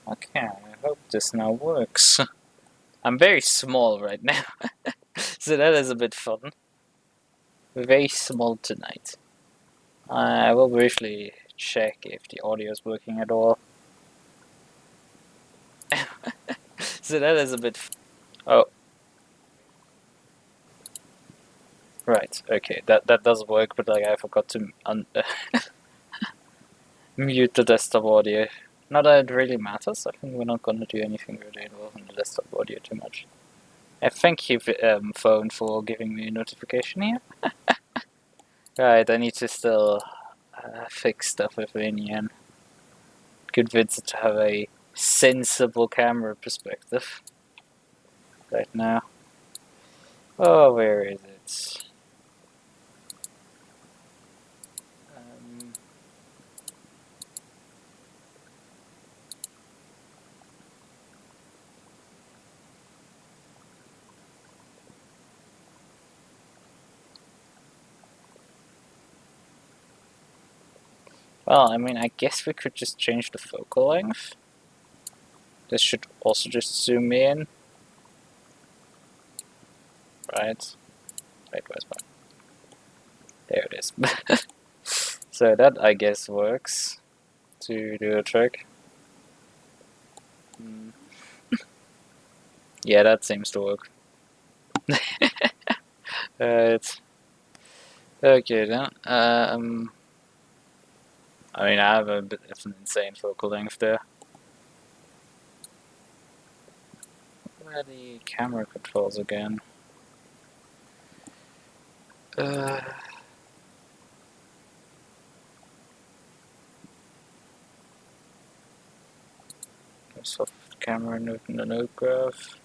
Okay, I hope this now works. I'm very small right now, so that is a bit fun. Very small tonight. I will briefly check if the audio is working at all. So that is a bit. Oh, right. Okay, that does work, but like I forgot to mute the desktop audio. Not that it really matters. I think we're not gonna do anything really involved in the desktop audio too much. Thank you, phone, for giving me a notification here. Right, I need to still fix stuff with Radeon. Convince it to have a sensible camera perspective right now. Oh, where is it? Well, I mean, I guess we could just change the focal length. This should also just zoom in. Right. Wait, where's mine? There it is. So that, I guess, works to do a trick. Yeah, that seems to work. Right. Okay then. I mean, I have a bit of an insane focal length there. Where are the camera controls again? Soft camera note in the node graph.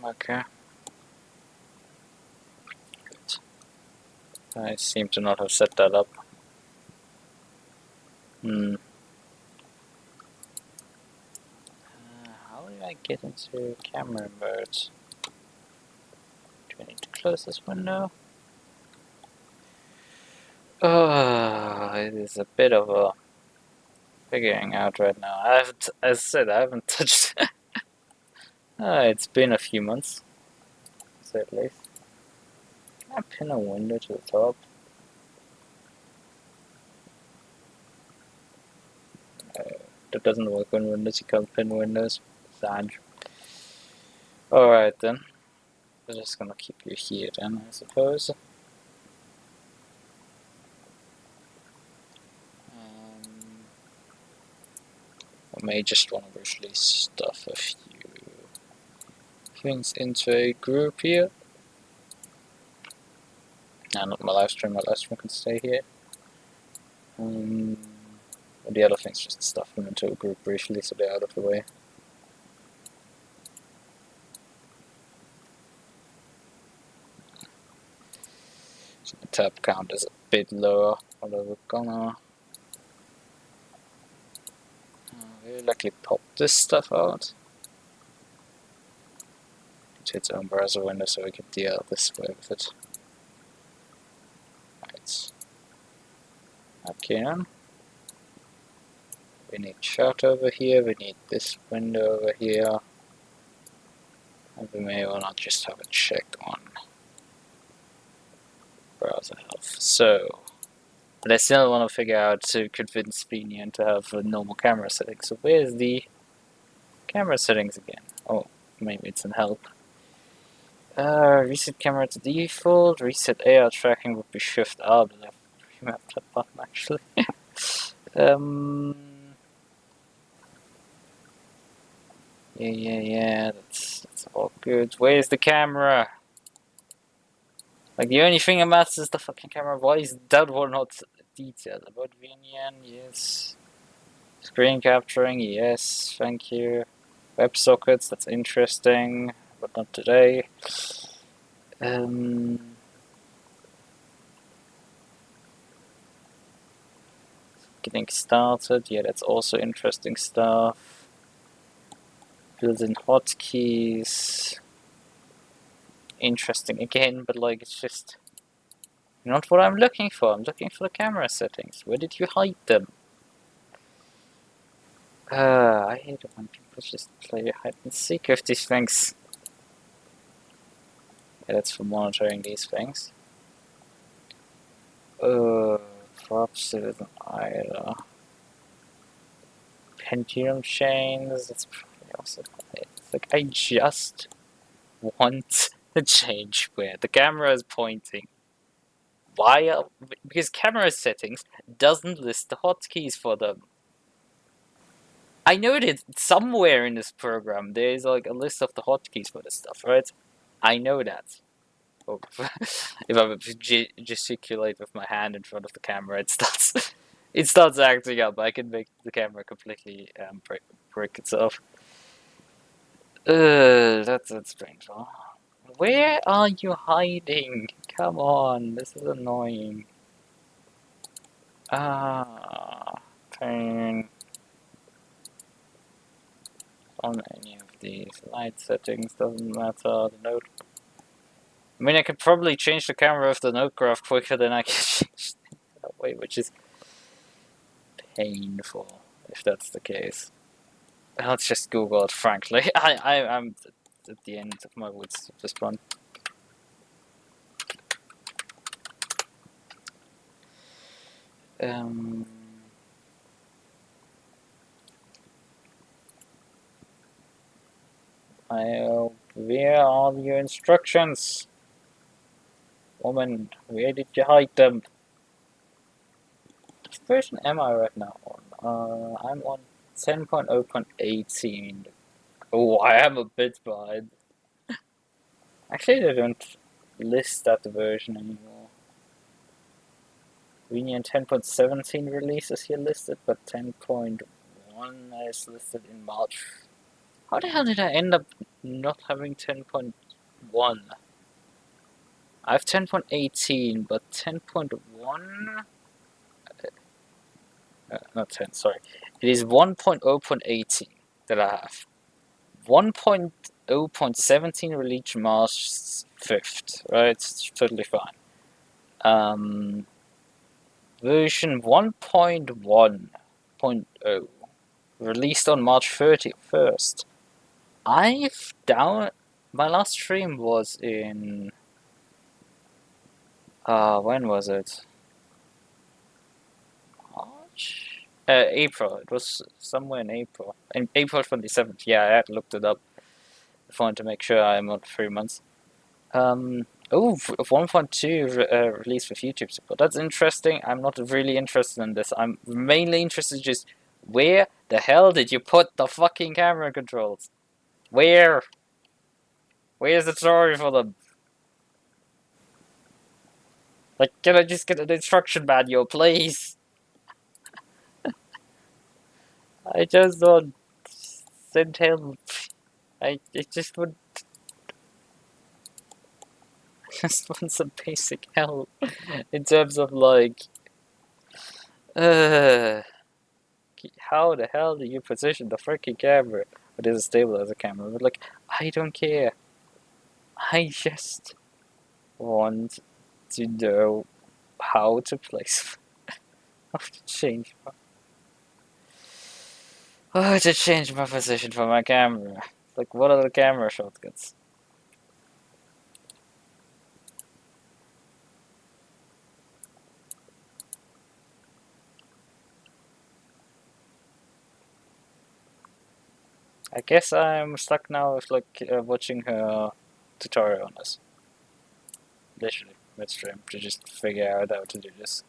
Okay. Good. I seem to not have set that up. How do I get into camera mode? Do I need to close this window? It is a bit of a figuring out right now. As I said, I haven't touched. It's been a few months, to say at least. Can I pin a window to the top? That doesn't work on Windows. You can't pin windows. Sad. Alright then. We're just gonna keep you here then, I suppose. I may just want to briefly stuff a few things into a group here. Nah, not my live stream can stay here. The other things, just stuff them into a group briefly so they're out of the way. So the tab count is a bit lower, although we're gonna really likely pop this stuff out to its own browser window so we can deal this way with it. Right. Okay. We need chart over here, we need this window over here. And we may or not just have a check on browser health. So, but I still want to figure out to convince Radeon to have a normal camera setting. So where's the camera settings again? Oh, maybe it's in help. Reset camera to default, reset AR tracking would be shift R, but I've remapped that button actually. Yeah, that's all good. Where's the camera? Like, the only thing that matters is the fucking camera. Why is that one not detailed? About VNN, yes. Screen capturing, yes, thank you. WebSockets, that's interesting, but not today. Getting started, yeah, that's also interesting stuff. Built-in hotkeys. Interesting again, but like, it's just not what I'm looking for. I'm looking for the camera settings. Where did you hide them? I hate it when people just play hide and seek with these things. Yeah, that's for monitoring these things. Props it isn't either. Pendulum chains, that's probably also it's like I just want to change where the camera is pointing. Why? Because camera settings doesn't list the hotkeys for them. I know that somewhere in this program there is like a list of the hotkeys for this stuff, right? I know that. Oh, if I gesticulate with my hand in front of the camera, it starts acting up. I can make the camera completely break itself. That's painful. Where are you hiding? Come on, this is annoying. Ah, pain. On any of these light settings doesn't matter. The node. I mean, I could probably change the camera of the node graph quicker than I can change that way, which is painful if that's the case. Let's just Google it. Frankly, I'm at the end of my wits at this point. Where are your instructions? Woman, where did you hide them? Which version am I right now on? I'm on 10.0.18. Oh, I am a bit behind. Actually, they don't list that version anymore. Radeon 10.17 release is here listed, but 10.1 is listed in March. How the hell did I end up not having 10.1? I have 10.18, but 10.1? Not 10, sorry. It is 1.0.18 that I have. 1.0.17 released March 5th, right? It's totally fine. Version 1.1.0 released on March 31st. My last stream was in when was it? March? April. It was somewhere in April. In April 27th. Yeah, I had looked it up. I wanted to make sure I'm on 3 months. 1.2 release with YouTube support. That's interesting. I'm not really interested in this. I'm mainly interested in just where the hell did you put the fucking camera controls? Where? Where's the story for them? Like, can I just get an instruction manual, please? I just want send help. I just want just want some basic help in terms of like, how the hell do you position the freaking camera? But it's a stabilizer camera. But like, I don't care. I just want to know how to place, how to change my position for my camera. Like, what are the camera shortcuts? I guess I'm stuck now with like watching her tutorial on this. Literally midstream to just figure out how to do this.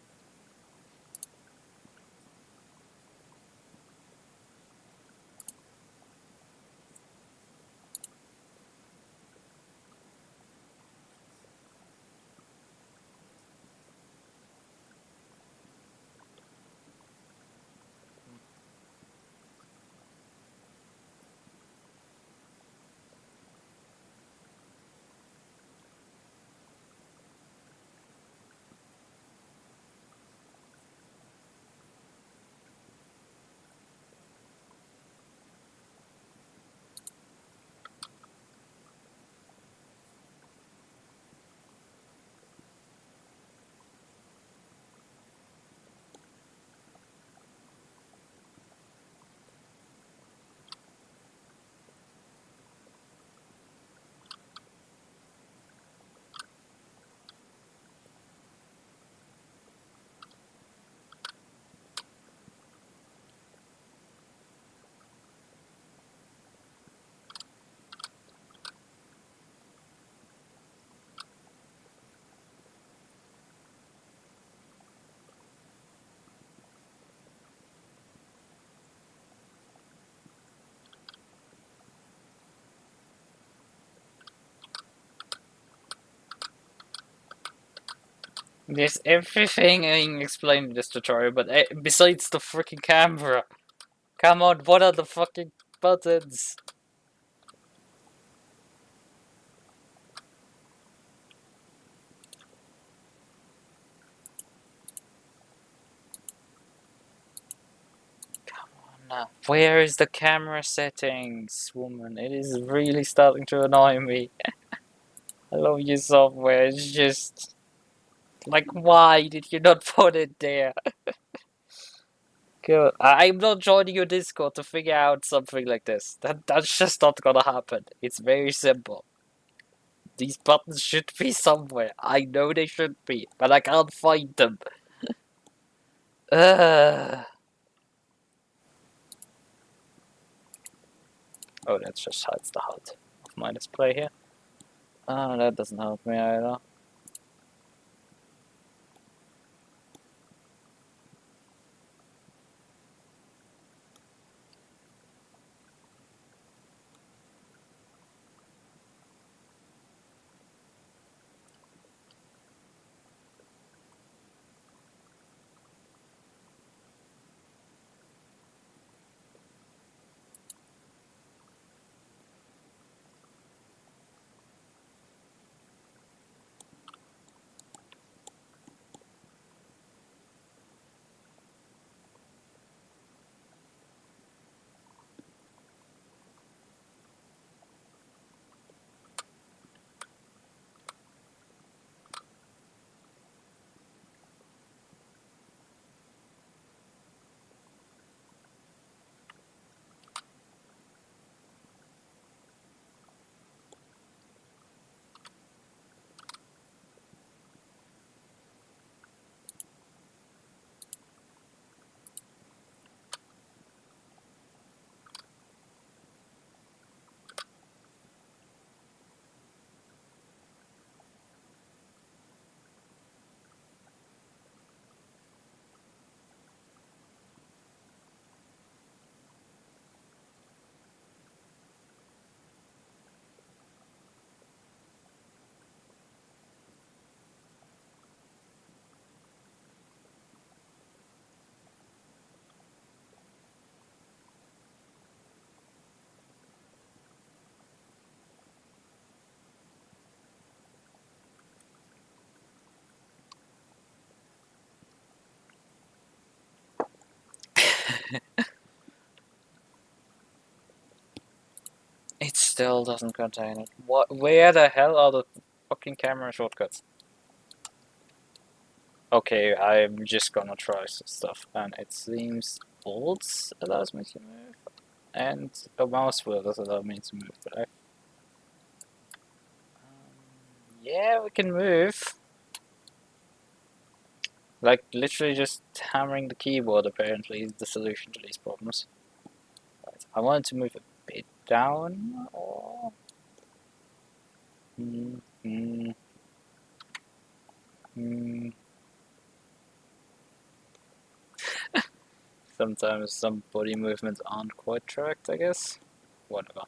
There's everything being explained in this tutorial, but besides the freaking camera. Come on, what are the fucking buttons? Come on now. Where is the camera settings, woman? It is really starting to annoy me. I love your software, it's just... Like, why did you not put it there? Good. I'm not joining your Discord to figure out something like this. That's just not gonna happen. It's very simple. These buttons should be somewhere. I know they should be, but I can't find them. Oh, that just hides the HUD of my display here. Oh, that doesn't help me either. It still doesn't contain it. What? Where the hell are the fucking camera shortcuts? Okay, I'm just gonna try some stuff, and it seems Alt allows me to move, and a mouse wheel does allow me to move, but yeah, we can move. Like, literally just hammering the keyboard apparently is the solution to these problems. Right. I wanted to move a bit down, or... Sometimes some body movements aren't quite tracked, I guess. Whatever.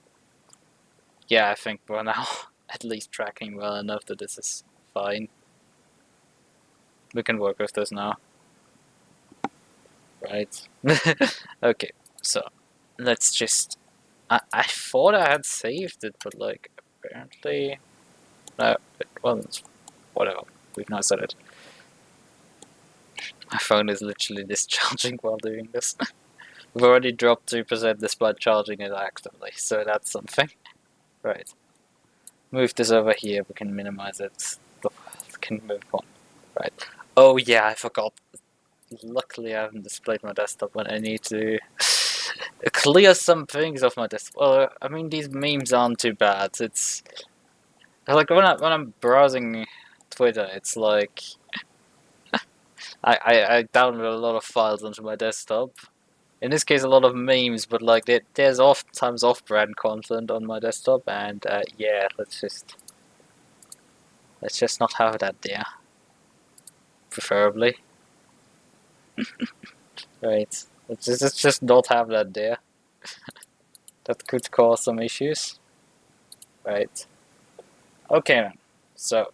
Yeah, I think we're now at least tracking well enough that this is fine. We can work with this now. Right. Okay, so let's just... I thought I had saved it, but like, apparently... No, it wasn't. Whatever. We've now said it. My phone is literally discharging while doing this. We've already dropped 2% despite charging it actively, so that's something. Right. Move this over here, we can minimize it. The world can move on. Right. Oh yeah, I forgot. Luckily I haven't displayed my desktop when I need to clear some things off my desktop. Well, I mean, these memes aren't too bad. It's like when I'm browsing Twitter, it's like I download a lot of files onto my desktop. In this case, a lot of memes, but like there's oftentimes off-brand content on my desktop, and yeah, let's just not have that there, preferably. Right, let's just not have that there. That could cause some issues. Right. Okay, man. So,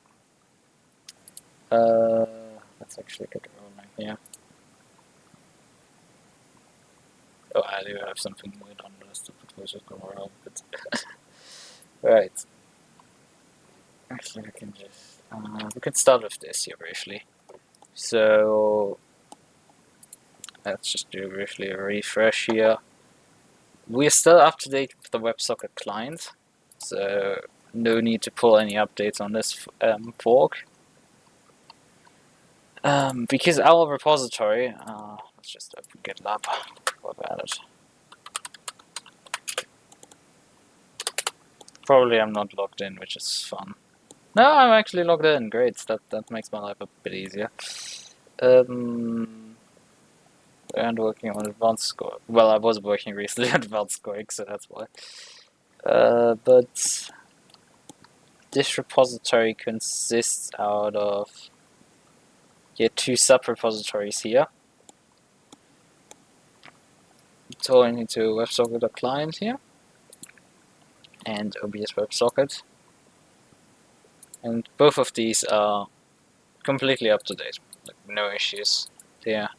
Let's actually get rolling here. Oh, I do have something weird on the list of proposals going around, but right. Actually, we can just we can start with this here briefly. So let's just do briefly a refresh here. We're still up to date with the WebSocket client, so no need to pull any updates on this fork. Because our repository, let's just open GitLab. What about it? Probably I'm not logged in, which is fun. No, I'm actually logged in. Great. That makes my life a bit easier. And working on advanced score. Well, I was working recently on advanced scoring, so that's why. But this repository consists out of two sub-repositories here. Towing into WebSocket client here, and OBS WebSocket. And both of these are completely up to date, like no issues there.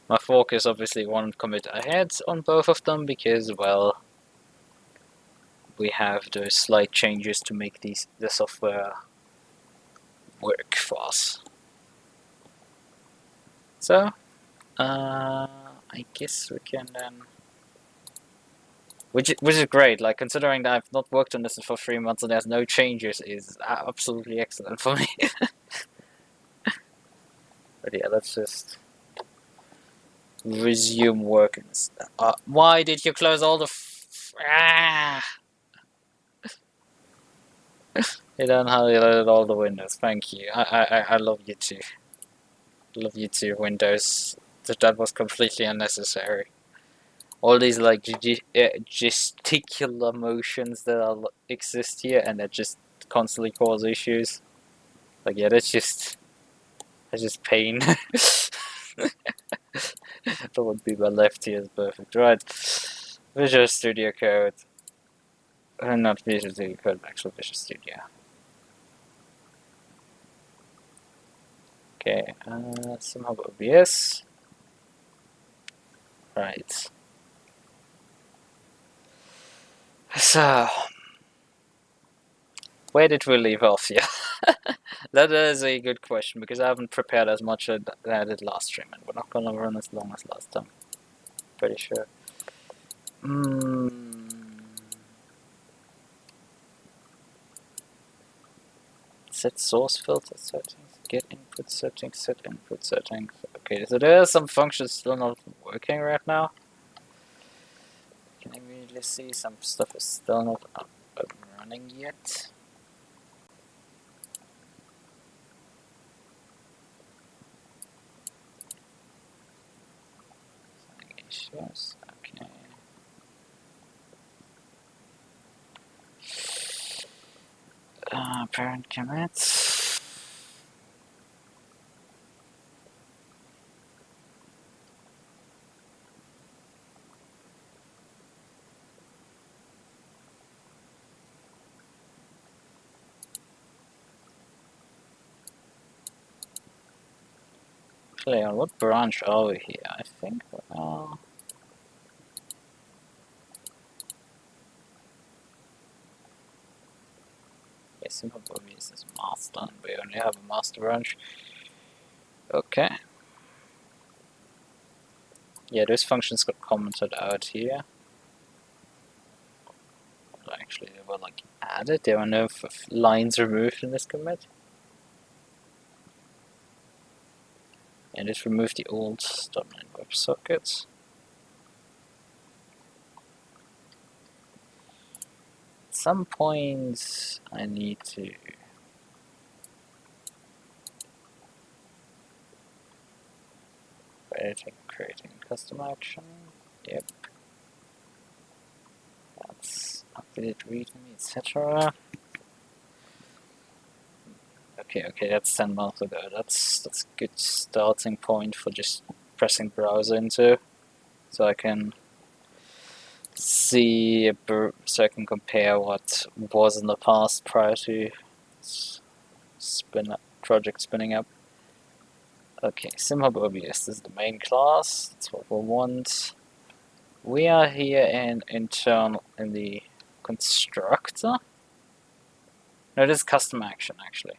My fork is obviously one commit ahead on both of them because, well, we have those slight changes to make the software work for us. So, I guess we can then, which is great. Like, considering that I've not worked on this for 3 months and there's no changes, is absolutely excellent for me. But yeah, let's just resume work. Why did you close all the? You don't highlight all the windows. Thank you. I love you too. Love you too, Windows. That was completely unnecessary. All these like gesticular motions that exist here, and that just constantly cause issues. Like yeah, that's just pain. That would be my left here is perfect. Right. Visual Studio Code. Not Visual Studio Code, actual Visual Studio. Okay, SimHubOBS. Right. So, where did we leave off here? That is a good question because I haven't prepared as much as I did last stream, and we're not gonna run as long as last time. Pretty sure. Set source filter settings, get input settings, set input settings. Okay, so there are some functions still not working right now. Can immediately see some stuff is still not up and running yet. Issues. Okay. Parent commits. Actually, on what branch are we here? I think. SimHubOBS is master, and we only have a master branch. Okay. Yeah, those functions got commented out here. Actually, they were like added. There were no lines removed in this commit. And just remove the old .NET WebSockets. At some point, I need to editing, creating custom action. Yep. That's update readme, etc. Okay, that's 10 months ago. That's a good starting point for just pressing browser into, so I can see, so I can compare what was in the past prior to project spinning up. Okay, SimHubOBS is the main class. That's what we want. We are here in the constructor. No, this is custom action actually.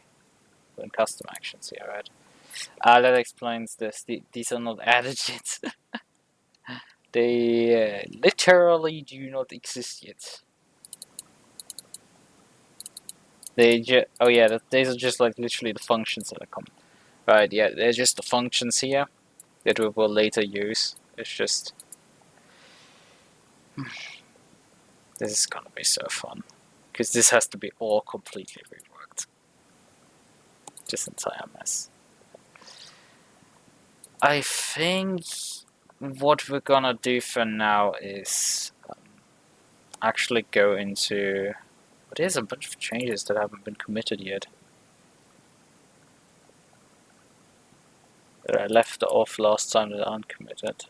We're in custom actions here, right? That explains this. These are not added yet. They literally do not exist yet. Oh yeah, these are just like literally the functions that are coming. Right, yeah, they're just the functions here that we will later use. It's just... This is gonna be so fun. Because this has to be all completely reworked. This entire mess. I think what we're gonna do for now is actually go into... But there's a bunch of changes that haven't been committed yet. That I left off last time that aren't committed.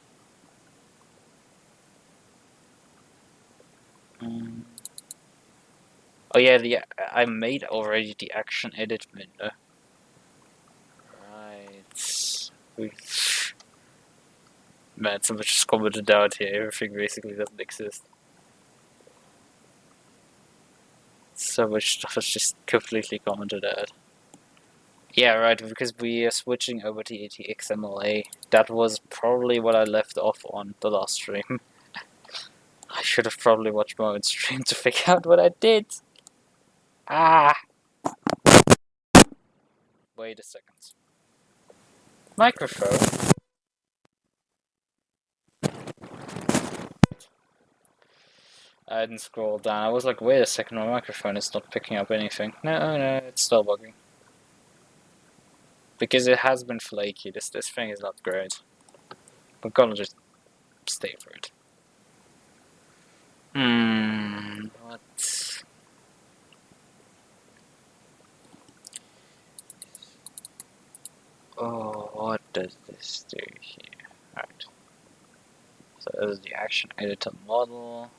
Oh yeah, I made already the action edit window. Right. Man, so much is commented out here. Everything basically doesn't exist. So much stuff is just completely commented out. Yeah, right, because we are switching over to ATXMLA. That was probably what I left off on the last stream. I should have probably watched my own stream to figure out what I did. Ah! Wait a second. Microphone? I didn't scroll down. I was like, wait a second, my microphone is not picking up anything. No, it's still bugging. Because it has been flaky, this thing is not great. I'm gonna just stay for it. What? Oh, what does this do here? Right. So this is the action editor model.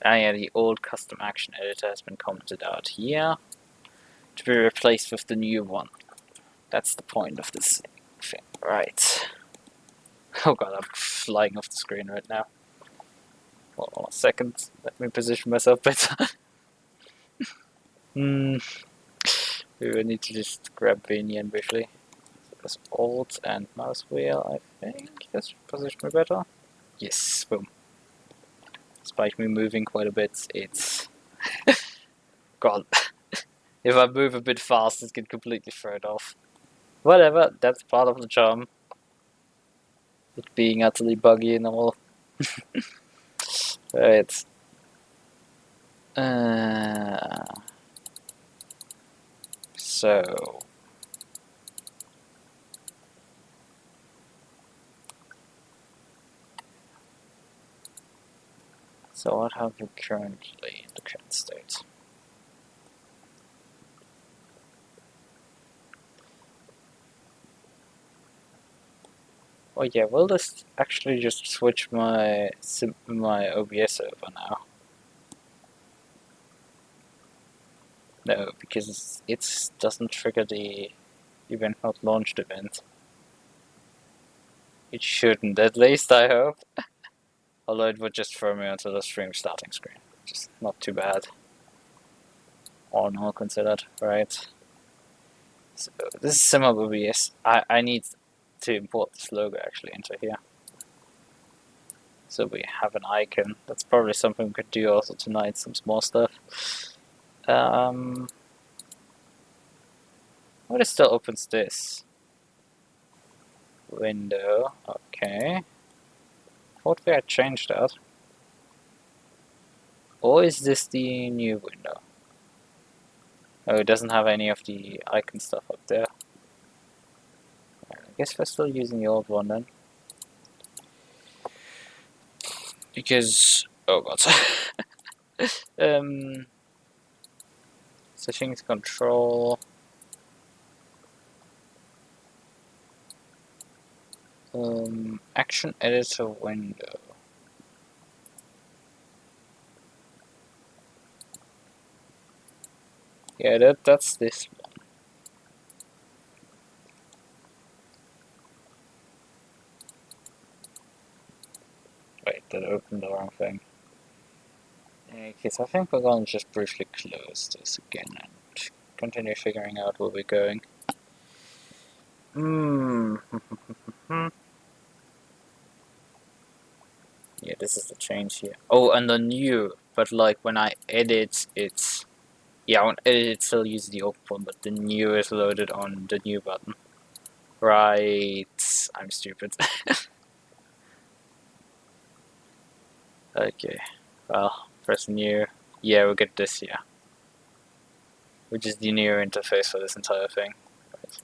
Yeah, the old custom action editor has been commented out here to be replaced with the new one. That's the point of this thing. Right. Oh god, I'm flying off the screen right now. Hold on a second. Let me position myself better. We will need to just grab Vanian briefly. So there's Alt and mouse wheel, I think. That should position me better. Yes, boom. Despite me moving quite a bit, it's... God. If I move a bit fast, it can completely throw it off. Whatever, that's part of the charm. It being utterly buggy and all. Right. So... So what have we currently in the current state? Oh yeah, we'll just actually just switch my OBS over now. No, because it doesn't trigger the event not launched event. It shouldn't, at least I hope. Although it would just throw me onto the stream starting screen. Just not too bad. All in all considered, right? So this is SimHubOBS. I need to import this logo actually into here. So we have an icon. That's probably something we could do also tonight, some small stuff. What still opens this? Window, okay. Thought we had changed that. Or is this the new window? Oh, it doesn't have any of the icon stuff up there. I guess we're still using the old one then. Because, oh god. Settings, control. Action editor window. Yeah, that's this one. Wait, that opened the wrong thing. Okay, so I think we're going to just briefly close this again and continue figuring out where we're going. Yeah, this is the change here. Oh, and the new, but like when I edit, it's... Yeah, on edit it still uses the old one, but the new is loaded on the new button. Right, I'm stupid. Okay, well, press new. Yeah, we'll get this here, which is the new interface for this entire thing. Right.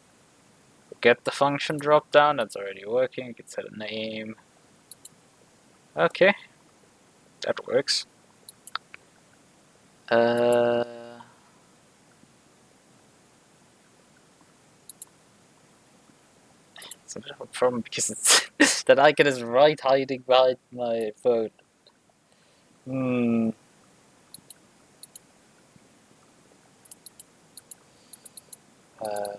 Get the function drop down, that's already working. You can set a name. Okay, that works. It's a bit of a problem because it's that icon is right hiding behind my phone. Uh,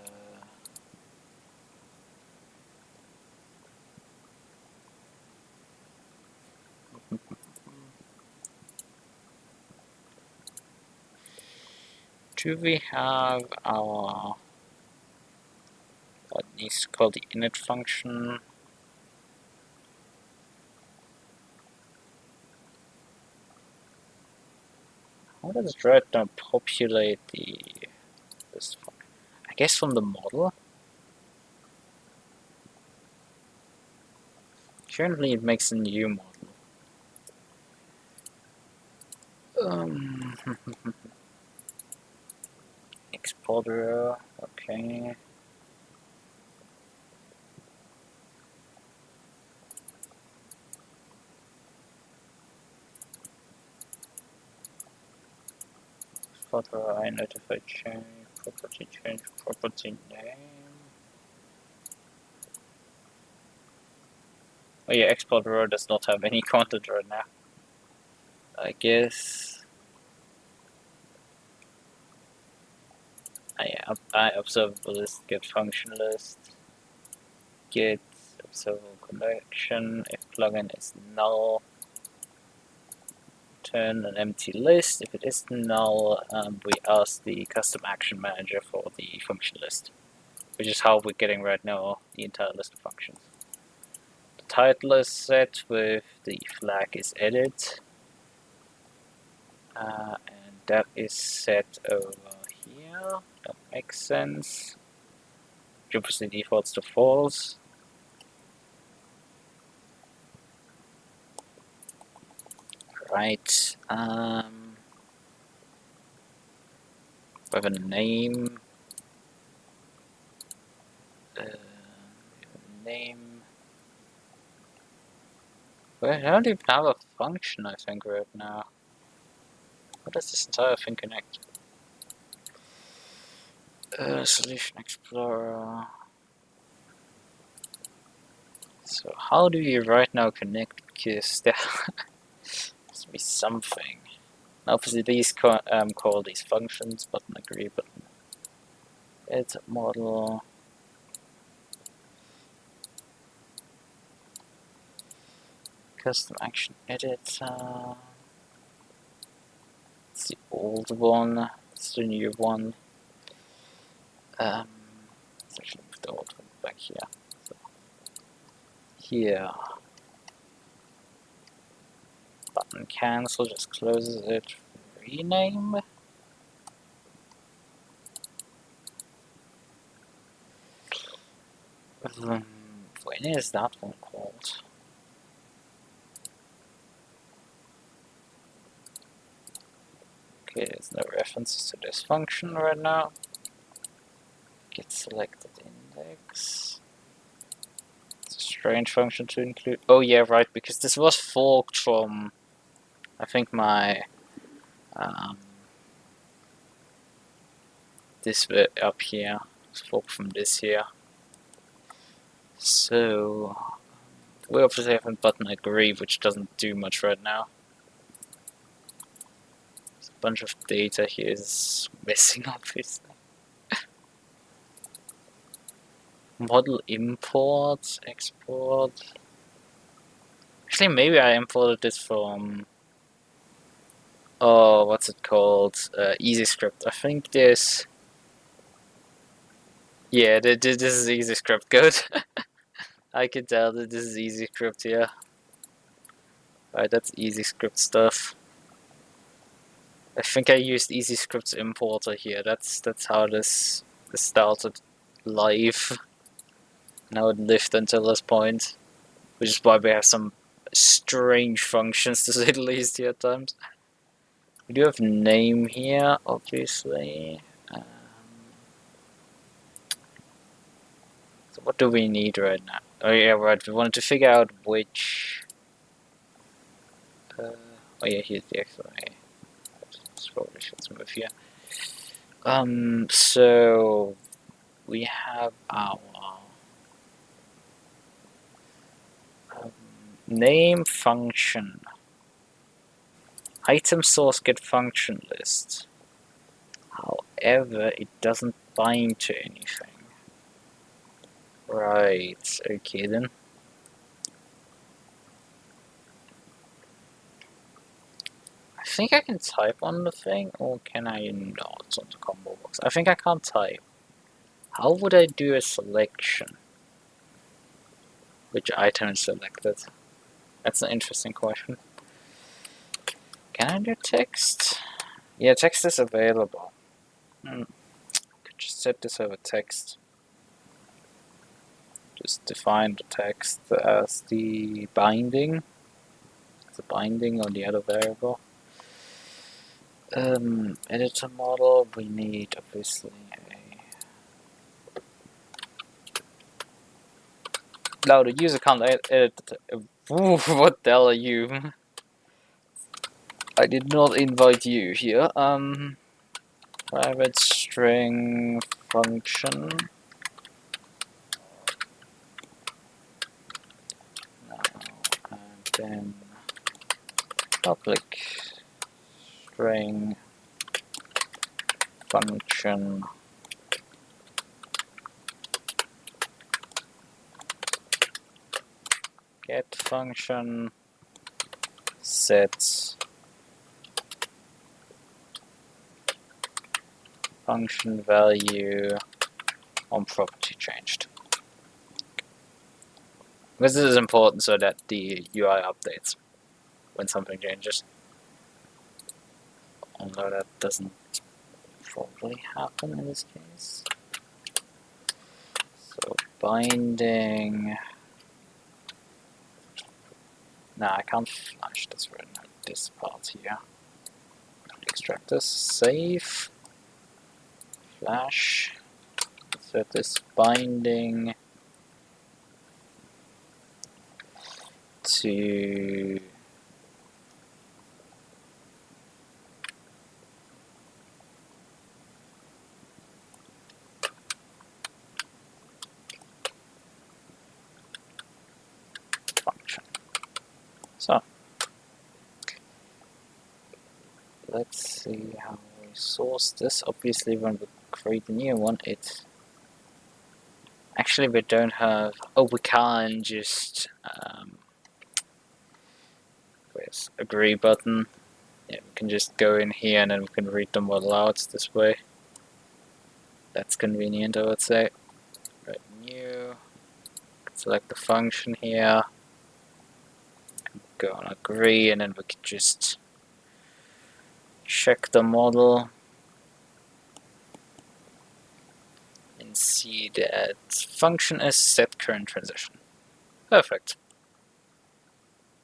do we have our what needs called the init function? How does Radeon populate this function? I guess from the model. Currently, it makes a new model. Exporter, okay. Exporter, I notify change, property name. Oh yeah, exporter does not have any content right now. I guess. I observable list, get function list, get observable collection. If plugin is null, turn an empty list. If it is null, we ask the custom action manager for the function list, which is how we're getting right now the entire list of functions. The title is set with the flag is edit, and that is set over here. That makes sense. Obviously defaults to false. Right. We have a name. Well, I don't even have a function, I think, right now. How does this entire thing connect? Solution Explorer. So how do you right now connect? Because there must be something. Obviously, these call these functions. Button agree. Button edit model. Custom action editor. It's the old one. It's the new one. Let's actually move the old one back here. So, here. Button cancel, just closes it. Rename. When is that one called? Okay, there's no references to this function right now. Get selected index. It's a strange function to include. Oh yeah, right, because this was forked from, I think, my this bit up here. It's forked from this here. So we obviously have a button agree, which doesn't do much right now. bunch of data here is missing, obviously. Model import, export. Actually, maybe I imported this from... Oh, what's it called? EasyScript. I think this... Yeah, this is EasyScript code. I can tell that this is EasyScript here. Right, that's EasyScript stuff. I think I used EasyScript's importer here. That's how this started live. Now it lived until this point, which is why we have some strange functions to say the least here at times. We do have name here, obviously. So what do we need right now? Oh yeah, right. We wanted to figure out which. Oh yeah, here's the X-ray. Probably should move here. So we have our name function, item source get function list. However, it doesn't bind to anything. Right, okay then. I think I can type on the thing, or can I not on the combo box? I think I can't type. How would I do a selection? Which item is selected? That's an interesting question. Can I do text? Yeah, text is available. Could just set this over text. Just define the text as the binding. The binding on the other variable. Editor model, we need obviously a... No, the user can't edit the... What the hell are you? I did not invite you here. Private string function. No, and then public string function get function set function value on property changed. This is important so that the UI updates when something changes. Although that doesn't probably happen in this case. So binding. Nah, I can't flash this right now. This part here. Extract this. Save. Flash. Set this binding to function. So let's see how we source this. Obviously, when we create a new one, it actually we don't have. Oh, we can't just where's agree button. Yeah, we can just go in here and then we can read the model out this way. That's convenient, I would say. Right, new. Select the function here. Go on agree, and then we can just check the model and see that function is set current transition. Perfect.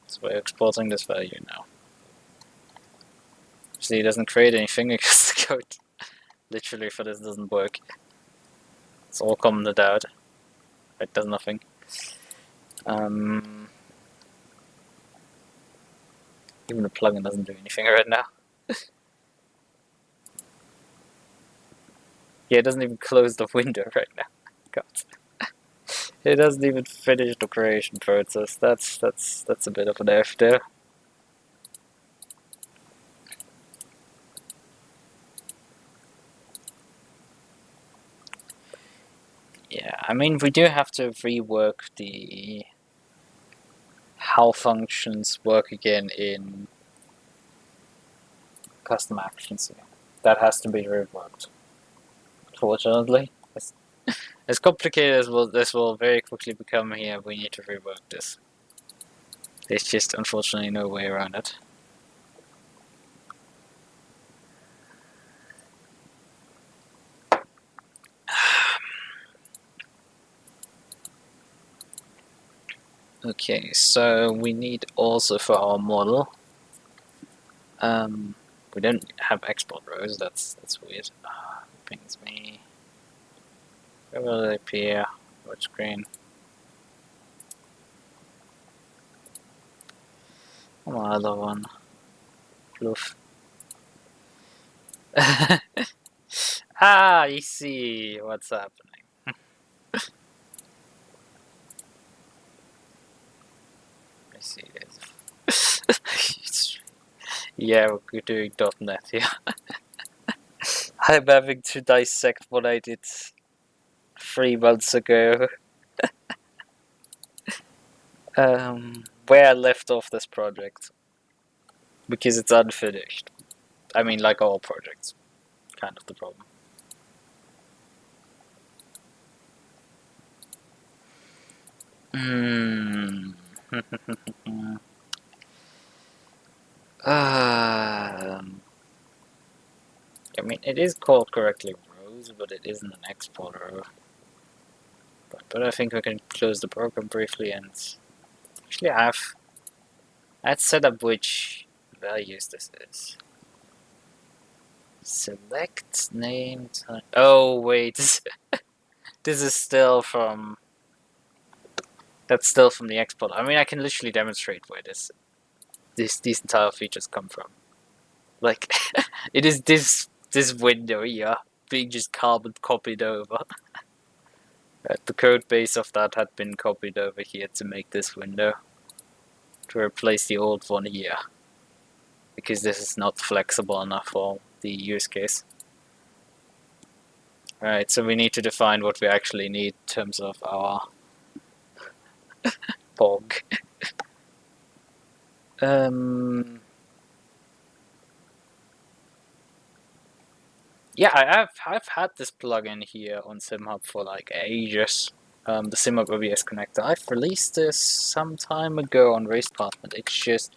So we're exporting this value now. See, it doesn't create anything because the code literally for this doesn't work. It's all commented out. It does nothing. Even the plugin doesn't do anything right now. Yeah, it doesn't even close the window right now. God. It doesn't even finish the creation process. That's a bit of an F there. Yeah, I mean, we do have to rework the how functions work again in custom actions here. That has to be reworked. Fortunately, as complicated as this will very quickly become here, we need to rework this. There's just unfortunately no way around it. Okay, so we need also for our model. We don't have export rows. That's weird. Pings me. Where will it appear? What screen? Another one. Fluff. Ah, you see what's happening. I see this. Yeah, we're doing .NET here. I'm having to dissect what I did 3 months ago. Where I left off this project. Because it's unfinished. I mean, like all projects. Kind of the problem. I mean, it is called correctly rows, but it isn't an export row. But I think we can close the program briefly and actually I'd set up which values this is. Select name time. Oh wait, this is still from. That's still from the export. I mean, I can literally demonstrate where these entire features come from. Like, it is this window here being just carbon copied over. The code base of that had been copied over here to make this window. To replace the old one here. Because this is not flexible enough for the use case. Alright, so we need to define what we actually need in terms of our POG. Yeah, I've had this plugin here on SimHub for like ages. The SimHubOBS connector. I've released this some time ago on Race Department. It's just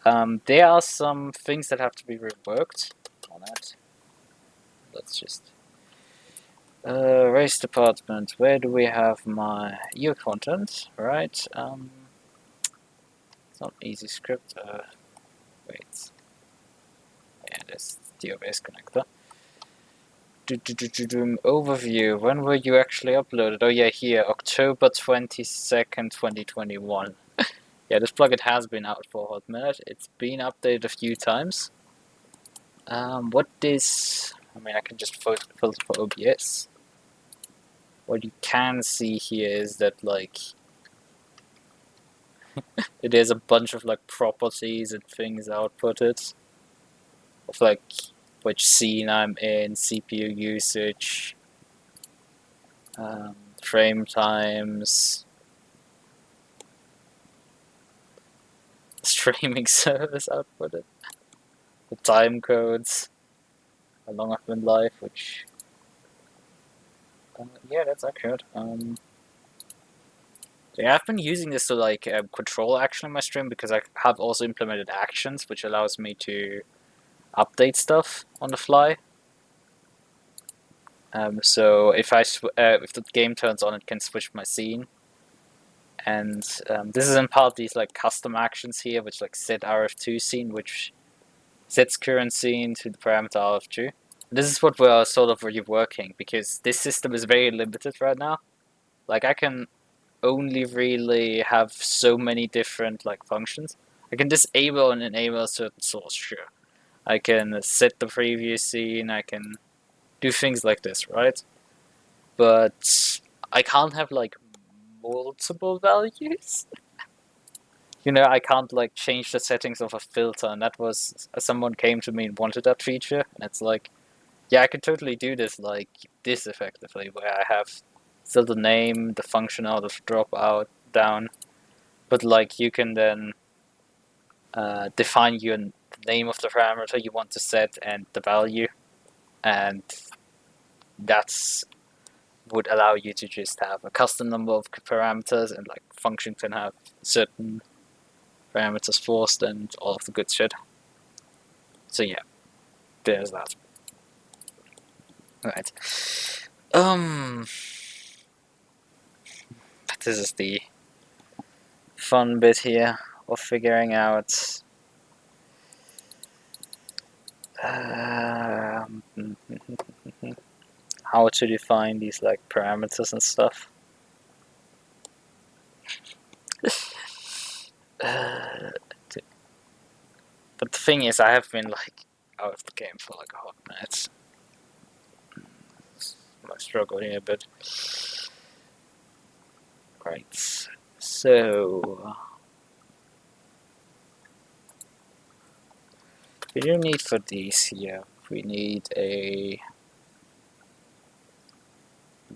there are some things that have to be reworked on it. Let's just Race Department. Where do we have my EU content? Right. It's not easy script. Wait. Yeah, this the OBS connector. Overview. When were you actually uploaded? Oh yeah, here, October 22nd, 2021. Yeah, this plugin has been out for a hot minute. It's been updated a few times. What is... I mean, I can just filter for OBS. What you can see here is that, like... it is a bunch of, like, properties and things outputted. Of, like, which scene I'm in, CPU usage, frame times, streaming service outputted, the time codes, how long I've been live, which, yeah, that's accurate. Yeah, I've been using this to like control action in my stream because I have also implemented actions, which allows me to update stuff on the fly. So if if the game turns on, it can switch my scene. And this is in part these like custom actions here, which like set RF2 scene, which sets current scene to the parameter RF2. This is what we're sort of reworking because this system is very limited right now. Like I can only really have so many different like functions. I can disable and enable a certain source, sure. I can set the preview scene, I can do things like this, right? But I can't have like multiple values. You know, I can't like change the settings of a filter, and that was someone came to me and wanted that feature, and it's like, yeah, I could totally do this like this effectively, where I have still the name, the function out of dropout down, but like you can then define your name of the parameter you want to set and the value, and that's would allow you to just have a custom number of parameters, and like function can have certain parameters forced and all of the good shit. So yeah, there's that. Right. This is the fun bit here of figuring out how to define these like parameters and stuff. But the thing is, I have been like out of the game for like a hot minute. I struggle here, but right. So we do need for these here. We need a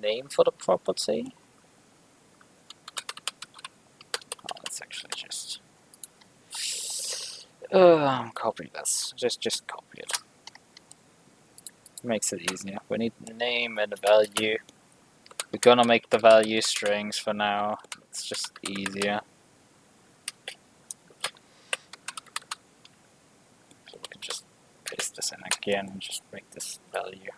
name for the property. Oh, let's actually just copy this. Just copy it. Makes it easier. We need a name and a value. We're gonna make the value strings for now. It's just easier. So we can just paste this in again and just make this value.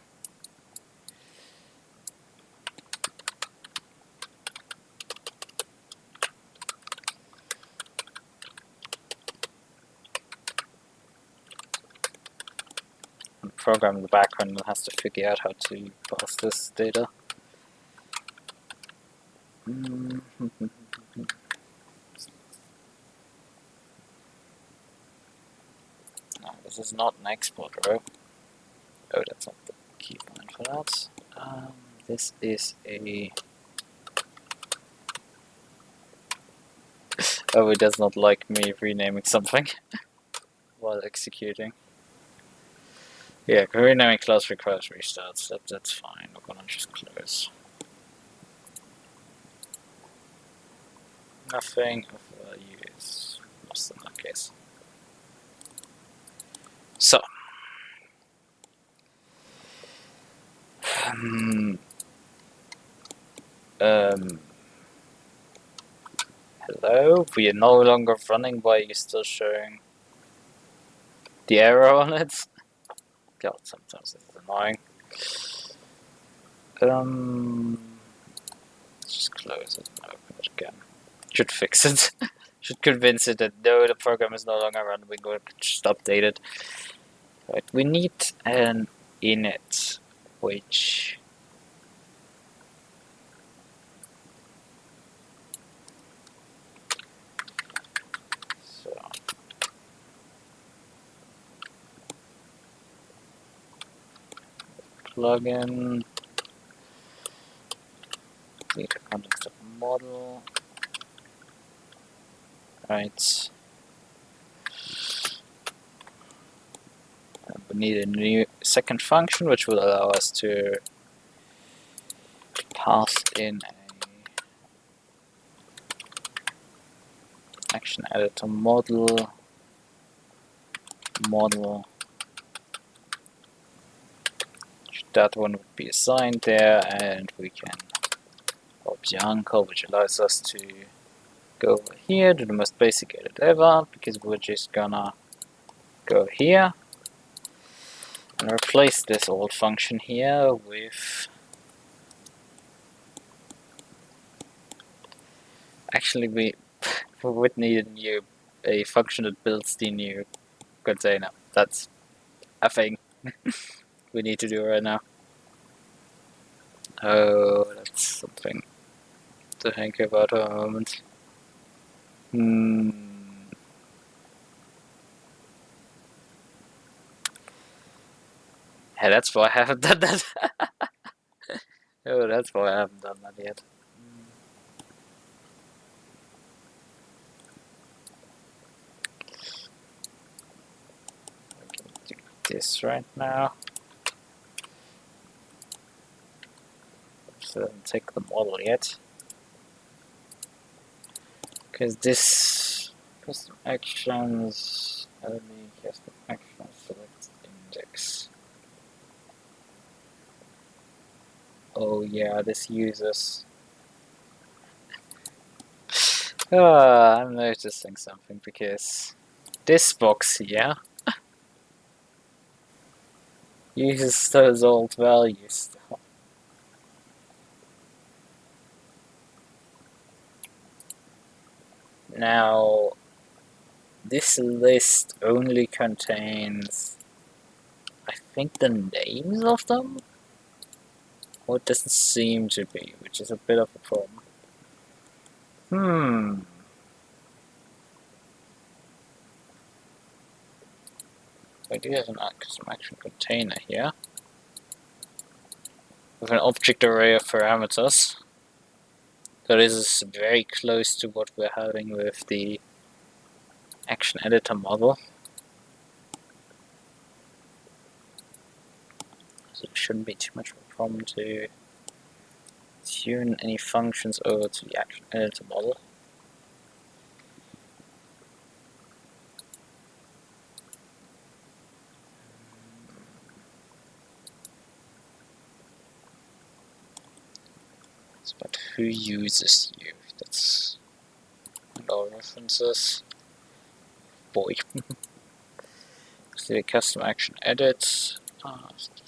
And the program in the background has to figure out how to pass this data. No, this is not an export row. Oh, that's not the key point for that. This is a... Oh, it does not like me renaming something while executing. Yeah, renaming class requires restarts. That's fine. We're gonna just close. Nothing of value is lost in that case. So, hello? We are no longer running. Why are you still showing the error on it? God, sometimes this is annoying. Let's just close it and open it again. Should fix it. Should convince it that no, the program is no longer running. We're going to just update it. Right, we need an init, which plugin, data context of model, right, and we need a new second function which will allow us to pass in a action editor model, that one would be assigned there, and we can OBS uncle, which allows us to go over here, do the most basic edit ever, because we're just gonna go here and replace this old function here with... Actually, we would need a function that builds the new container. That's a thing we need to do right now. Oh, that's something to think about for a moment. Hey, that's why I haven't done that. Oh, that's why I haven't done that yet. I can do this right now. So it doesn't take the model yet. Because this custom actions, enemy custom action select index. Oh yeah, this uses. I'm noticing something because this box here uses those old values. Now, this list only contains, I think, the names of them? Or it doesn't seem to be, which is a bit of a problem. I do have an custom action container here with an object array of parameters. So this is very close to what we're having with the action editor model. So it shouldn't be too much of a problem to tune any functions over to the action editor model. But who uses you? That's our references. Boy. So the custom action edit.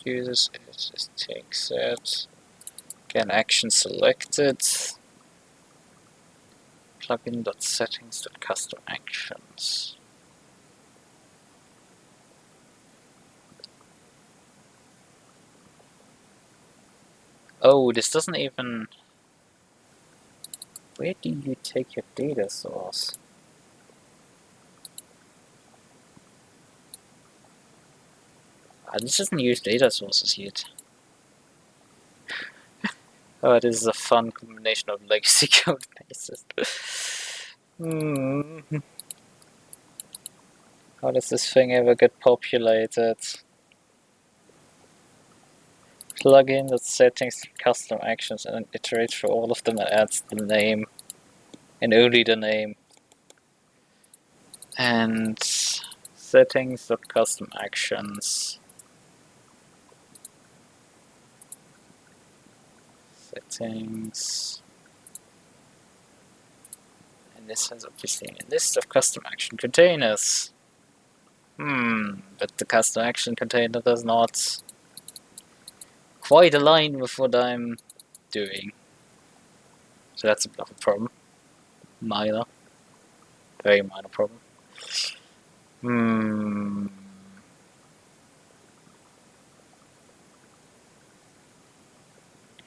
Uses it, just takes it. Again, action selected. Plugin.settings.custom actions. Oh, this doesn't even. Where do you take your data source? This doesn't use data sources yet. Oh, this is a fun combination of legacy code bases. How does this thing ever get populated? Plugin that settings custom actions and iterate for all of them and adds the name and only the name. And settings.custom actions. Settings. And this has obviously a list of custom action containers. But the custom action container does not quite align with what I'm doing. So that's a bit of a problem. Minor. Very minor problem.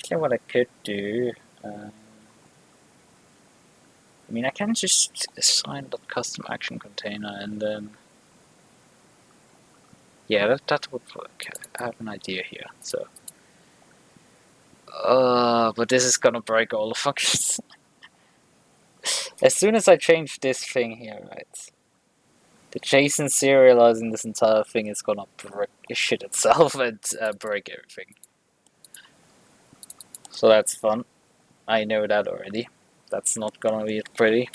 Okay, what I could do. I mean, I can just assign the custom action container and then. Yeah, that would work. I have an idea here. So. But this is gonna break all the functions. As soon as I change this thing here, right? The JSON serializing this entire thing is gonna shit itself and break everything. So that's fun. I know that already. That's not gonna be pretty.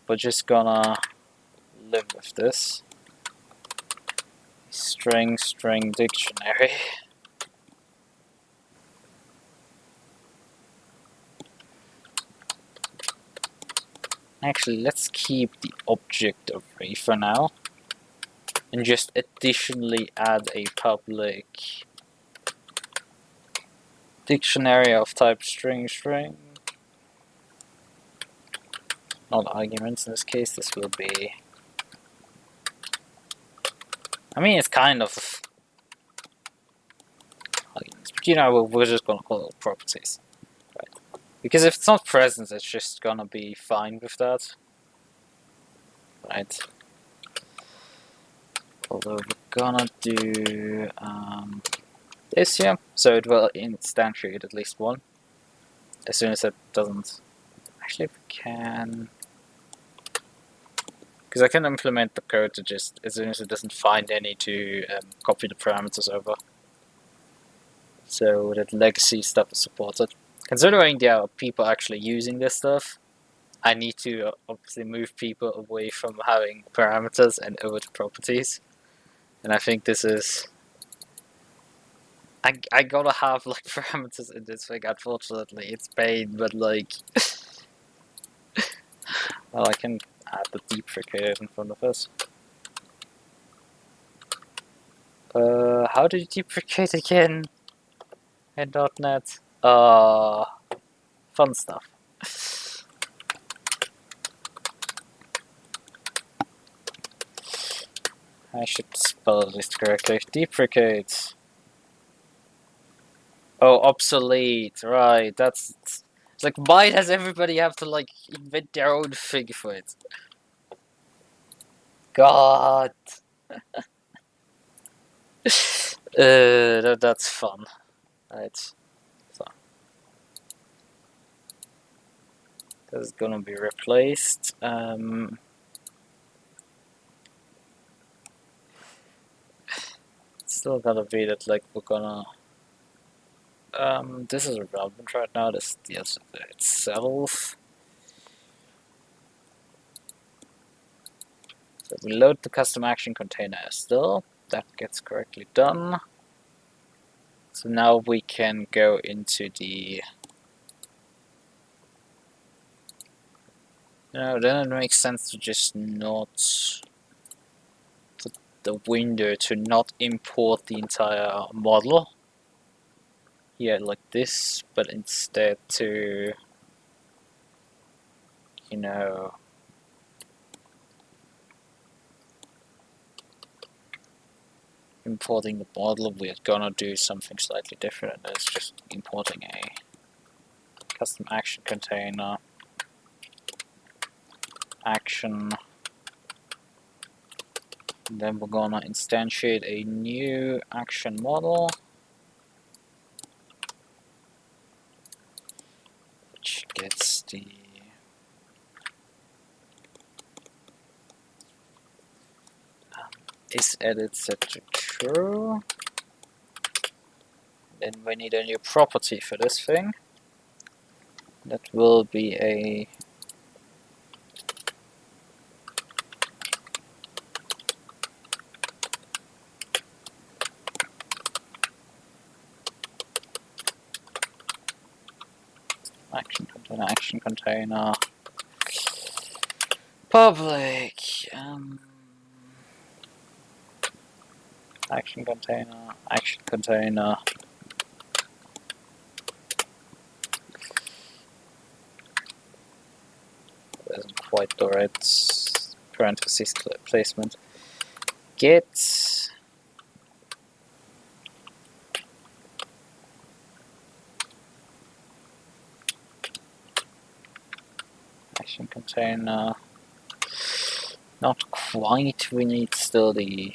We're just gonna live with this. String dictionary. Actually, let's keep the object array for now. And just additionally add a public dictionary of type string. Not arguments in this case, this will be. I mean, it's kind of arguments, but you know, we're just gonna call it properties. Right. Because if it's not present, it's just gonna be fine with that. Right. Although we're gonna do this here, so it will instantiate at least one. As soon as it doesn't. Actually, if we can. Because I can implement the code to just, as soon as it doesn't find any, to copy the parameters over. so that legacy stuff is supported. Considering there are people actually using this stuff, I need to obviously move people away from having parameters and over to properties. And I think this is... I gotta have like parameters in this thing, unfortunately. It's pain, but like... well, I can add the deprecator in front of us. How do you deprecate again? In .NET? Fun stuff. I should spell this correctly. Deprecate. Oh, obsolete. Right, that's... It's like, why does everybody have to, like, invent their own thing for it? God. That's fun. Right. So. This is gonna be replaced. Still gotta be that, like, we're gonna... this is irrelevant right now, this deals with it itself. So we load the custom action container still. That gets correctly done. So now we can go into the... No, then it makes sense to just not put the window to not import the entire model here like this, but instead to, you know, importing the model. We're gonna do something slightly different. It's just importing a custom action container, action, and then we're gonna instantiate a new action model, which gets the is edit set to true. Then we need a new property for this thing. That will be a action container, public, action container, isn't quite the right parentheses placement. Get action container. Not quite, we need still the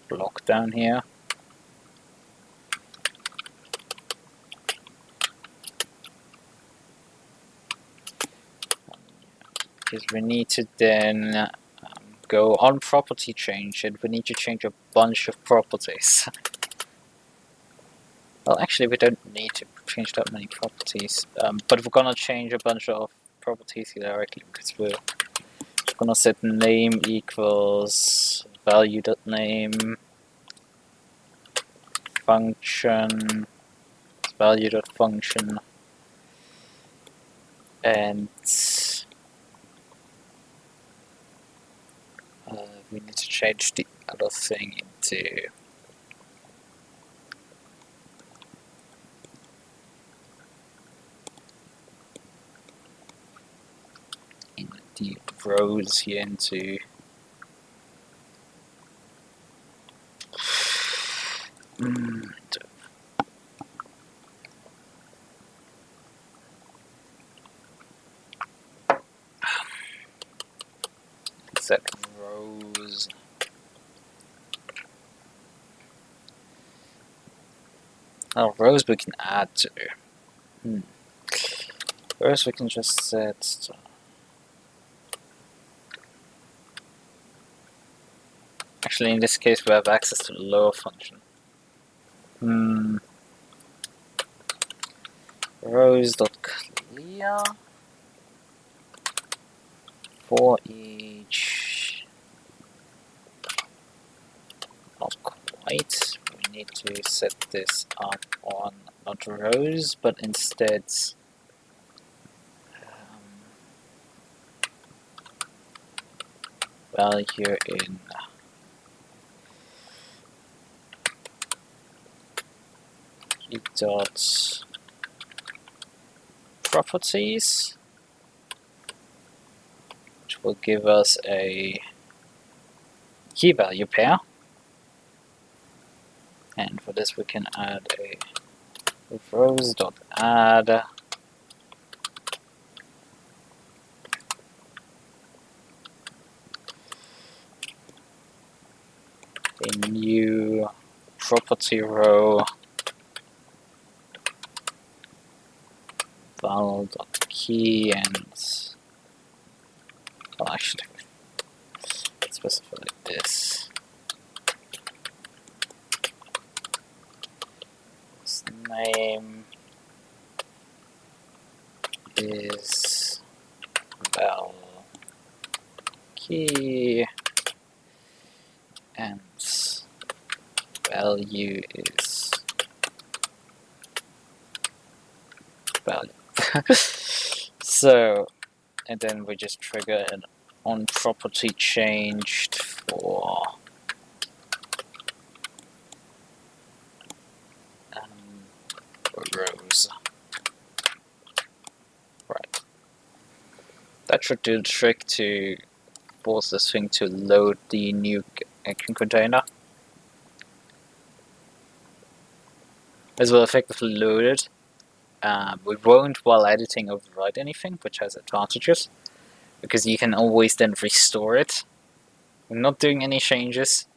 block down here. Because we need to then go on property change, and we need to change a bunch of properties. Well, actually, we don't need to change that many properties, but we're gonna change a bunch of properties here directly because we're gonna set name equals value.name, function value.function, and we need to change the other thing into the rows here into set rows. Oh, rows we can add to. Rows we can just set. Actually, in this case, we have access to the lower function. rows.clear for each. Not quite. We need to set this up on not rows, but instead value in key dot properties, which will give us a key value pair. And for this we can add a rows.add a new property row val.key and well, actually let's specify this. This name is val key and value is value. So, and then we just trigger an on property changed for rows. Right. That should do the trick to force this thing to load the new action container. As will effectively load it. We won't, while editing, overwrite anything, which has advantages, because you can always then restore it. We're not doing any changes,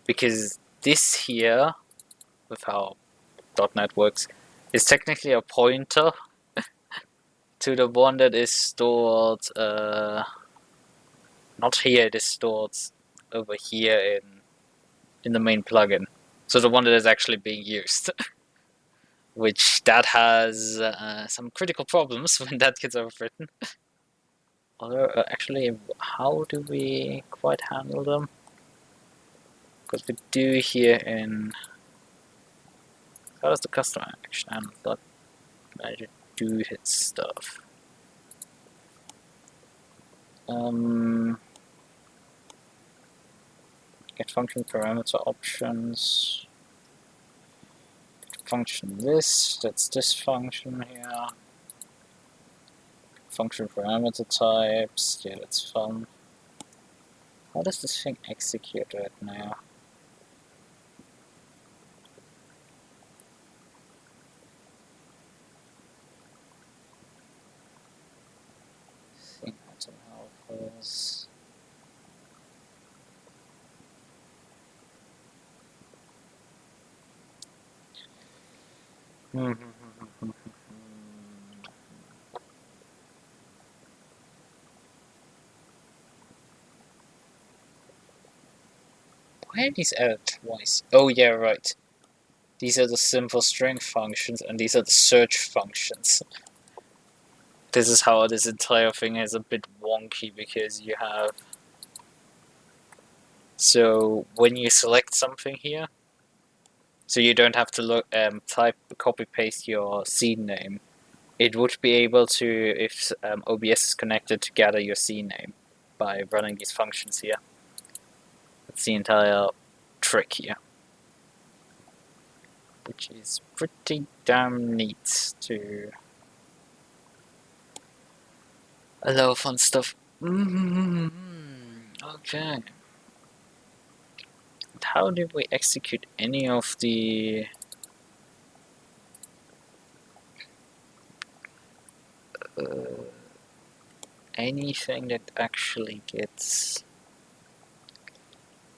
because this here, with how .NET works, is technically a pointer to the one that is stored, not here, it is stored over here in the main plugin. So the one that is actually being used. Which that has some critical problems when that gets overwritten. Although, actually, how do we quite handle them? Because we do here in... How does the customer action handle that? Manager do hit stuff. Get function parameter options. Function this, that's this function here. Function parameter types, yeah, that's fun. How does this thing execute right now? SimHubOBS. Why are these added twice? Oh yeah, right. These are the simple string functions and these are the search functions. This is how this entire thing is a bit wonky because you have... So when you select something here, so you don't have to look, type, copy paste your scene name. It would be able to, if OBS is connected, to gather your scene name by running these functions here. That's the entire trick here. Which is pretty damn neat to allow fun stuff. Okay. And how did we execute any of the... anything that actually gets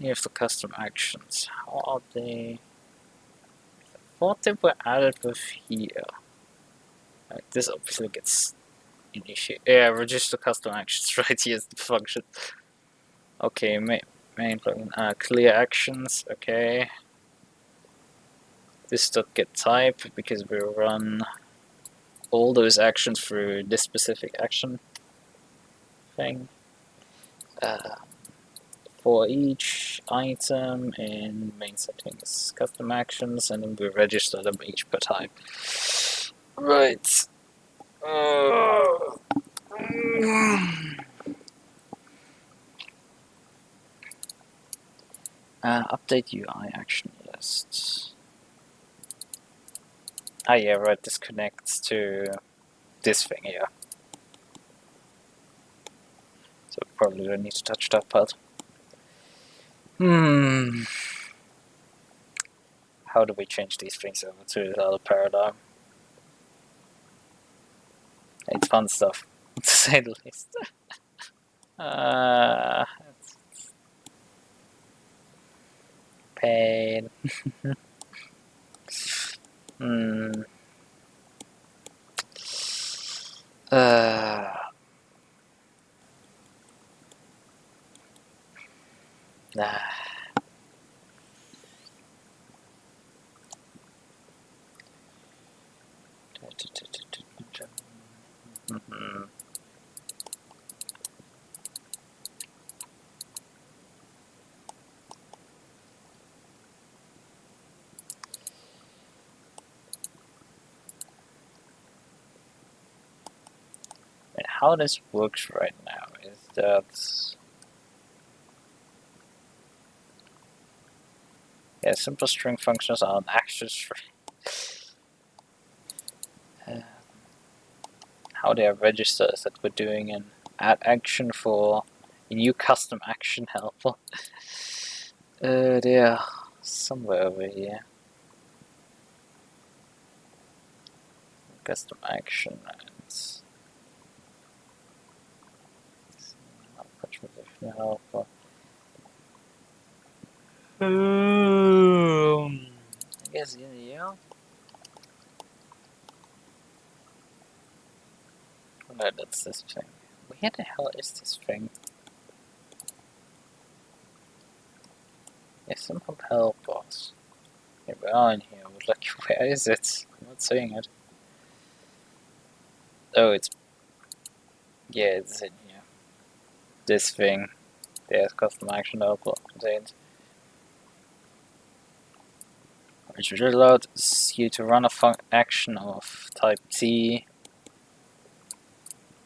any of the custom actions? How are they? I thought they were added with here. Like this obviously gets initiated. Yeah, register custom actions right here is the function. Okay, main plugin. Clear actions. Okay. This dot get type because we run all those actions through this specific action thing. For each item in main settings, custom actions, and then we register them each per time. Right. Update UI action list. Ah, yeah, right. This connects to this thing here. So we probably don't need to touch that part. How do we change these things over to the other paradigm? It's fun stuff, to say the least. Pain. Nah. How this works right now is that simple string functions are an actual string. How they are registered is that we're doing an add action for a new custom action helper. They are somewhere over here. Custom action and helper. I guess in here. No, that's this thing. Where the hell is this thing? Yeah, SimHubOBS. Yeah, we are in here, but like, where is it? I'm not seeing it. Oh, it's... yeah, it's in here. This thing. There's custom action helper contained. Which allows you to run a action of type T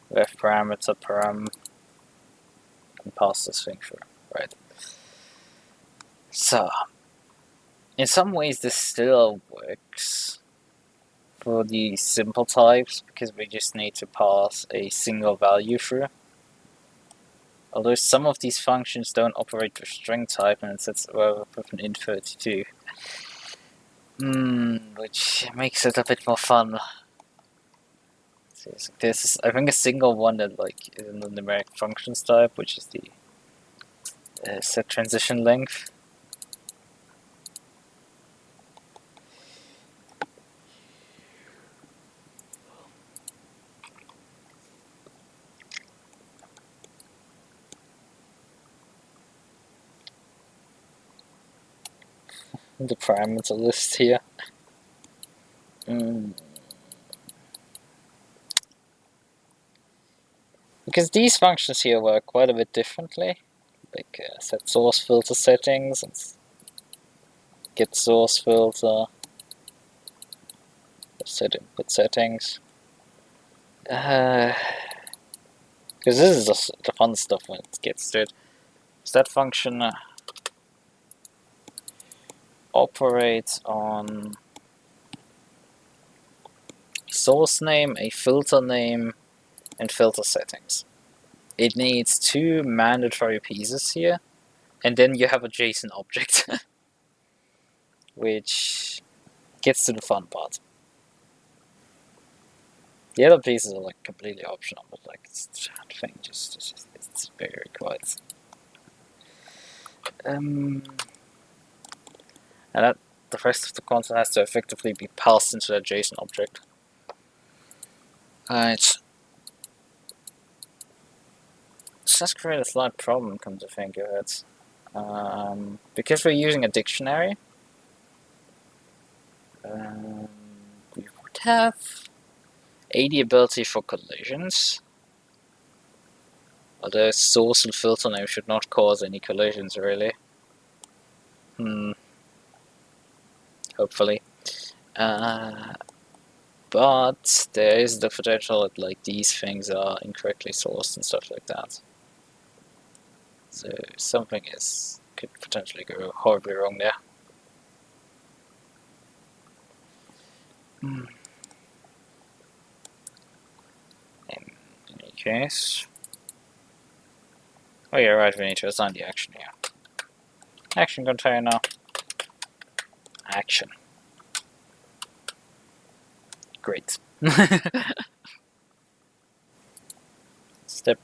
with parameter param and pass this thing through, right? So, in some ways this still works for the simple types because we just need to pass a single value through. Although some of these functions don't operate with string type and it's with an int32. Which makes it a bit more fun. So there's, I think, a single one that like is in the numeric functions type, which is the set transition length. The parameter list here. Because these functions here work quite a bit differently. Like set source filter settings and get source filter, set input settings. Because this is the fun stuff when it gets to it. So that function operates on source name, a filter name, and filter settings. It needs two mandatory pieces here, and then you have a JSON object, which gets to the fun part. The other pieces are like completely optional, but like it's very required. And that the rest of the content has to effectively be passed into that JSON object. Alright. So that's create a slight problem, come to think of it. Because we're using a dictionary, we would have AD ability for collisions. Although source and filter name should not cause any collisions, really. Hopefully. But there is the potential that like these things are incorrectly sourced and stuff like that. So something could potentially go horribly wrong there. In any case. Oh yeah, right, we need to assign the action here. Action container. Action. Great. Step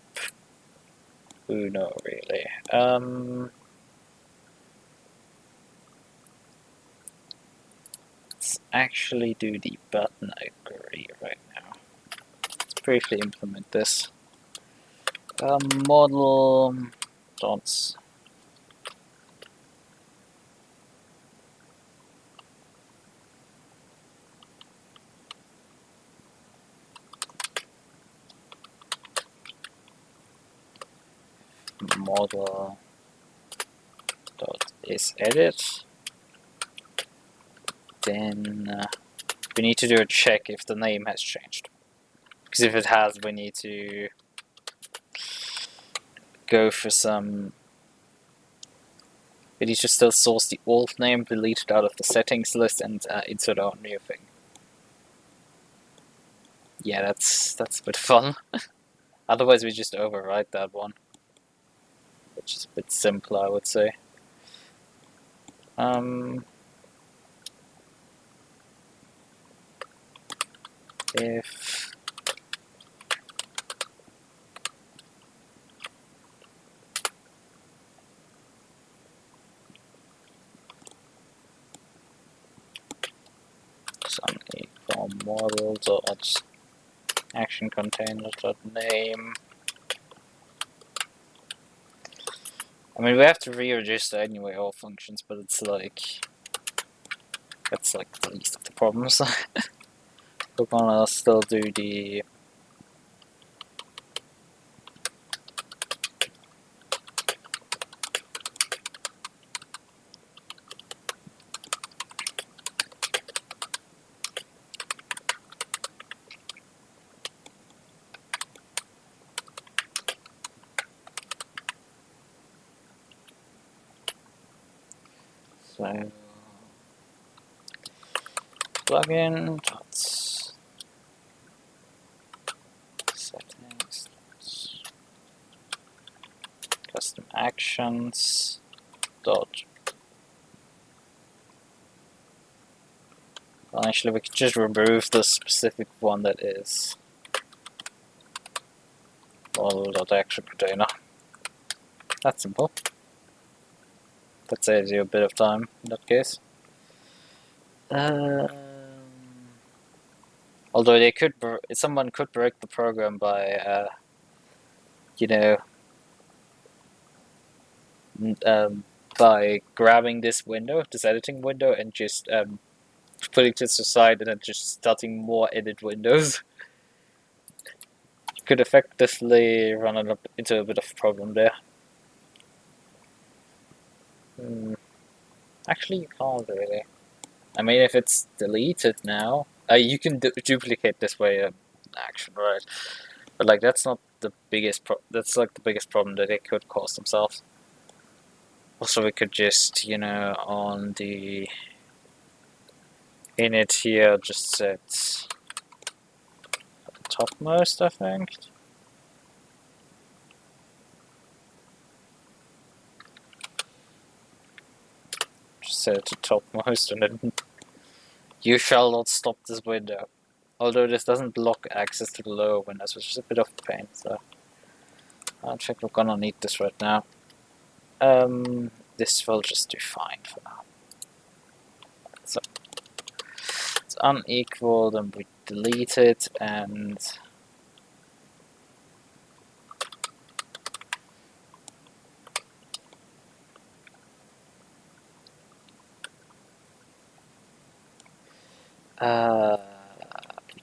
uno, really. Let's actually do the button agree right now. Let's briefly implement this. Model dots. Model dot is edit. Then we need to do a check if the name has changed, because if it has, we need to go for some. We need to still source the old name, delete it out of the settings list, and insert our new thing. Yeah, that's a bit fun. Otherwise, we just overwrite that one, which is a bit simpler, I would say. If some equal model dot action container dot name. I mean, we have to re-register anyway all functions, but it's like that's like the least of the problems. We're gonna still do the so plugin dot settings custom actions dot. Well, actually, we could just remove the specific one that is model.action container. That's simple. That saves you a bit of time in that case. Although they could, someone could break the program by, you know, by grabbing this window, this editing window, and just putting it to the side and then just starting more edit windows. Could effectively run into a bit of a problem there. Actually, you can't really. I mean, if it's deleted now, you can duplicate this way action, right? But like, that's not the biggest. That's like the biggest problem that they could cause themselves. Also, we could just, you know, on the init here, just set topmost, I think. Just set it to topmost, and then you shall not stop this window. Although this doesn't block access to the lower windows, which is a bit of a pain, so I think we're gonna need this right now. This will just do fine for now. So it's unequal, then we delete it, and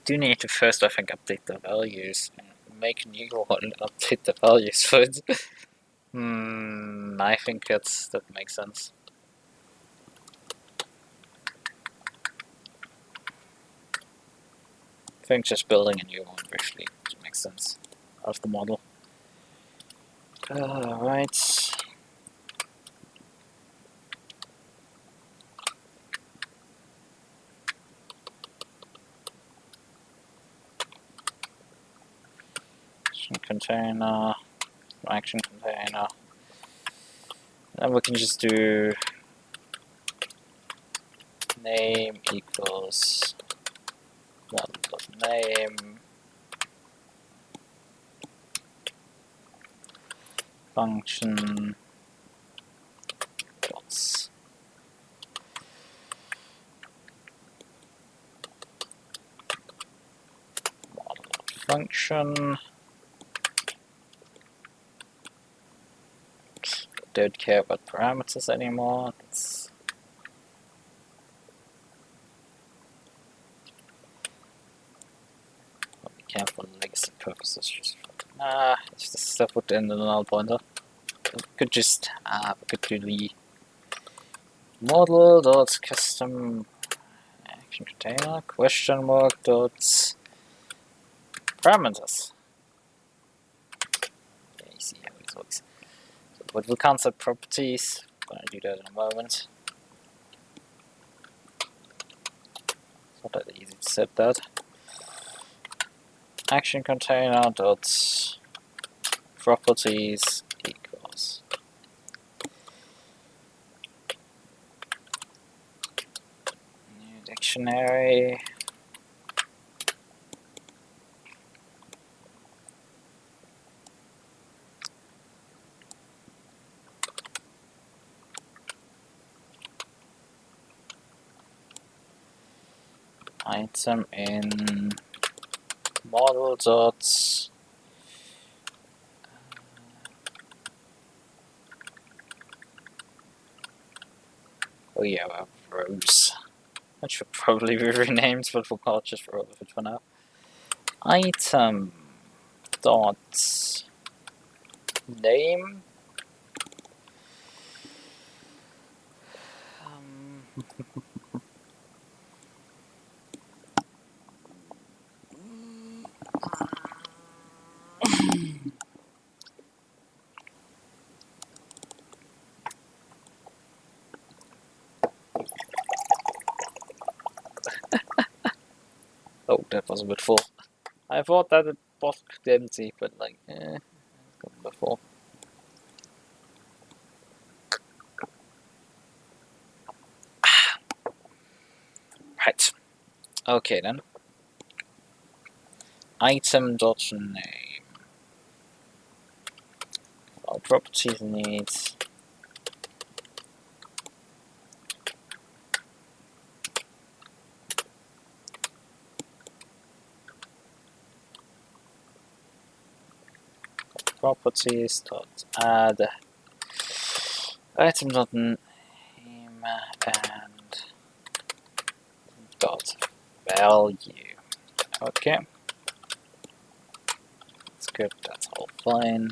do need to first, I think, update the values and make a new one and update the values for it. I think that makes sense. I think just building a new one briefly makes sense of the model. Right. Container, action container. Then we can just do name equals model.name function dots model function. Don't care about parameters anymore. Let's be careful for legacy purposes. Just let's just stuff put in the null pointer. We could just we could do the model dot custom action container question mark dot parameters. Okay, you see how it works. But we can't set properties. I'm gonna do that in a moment. It's not that easy to set that. Action container dot properties equals new dictionary. Item in model dot oh yeah, we have rows. That should probably be renamed, but we'll call it just row of it for now. Item dot name. Oh, that was a bit full. I thought that it was empty, but like, it's got a bit full. Right. Okay then. Item dot name. Our properties needs properties dot add item dot name and dot value. Okay, that's good. That's all fine.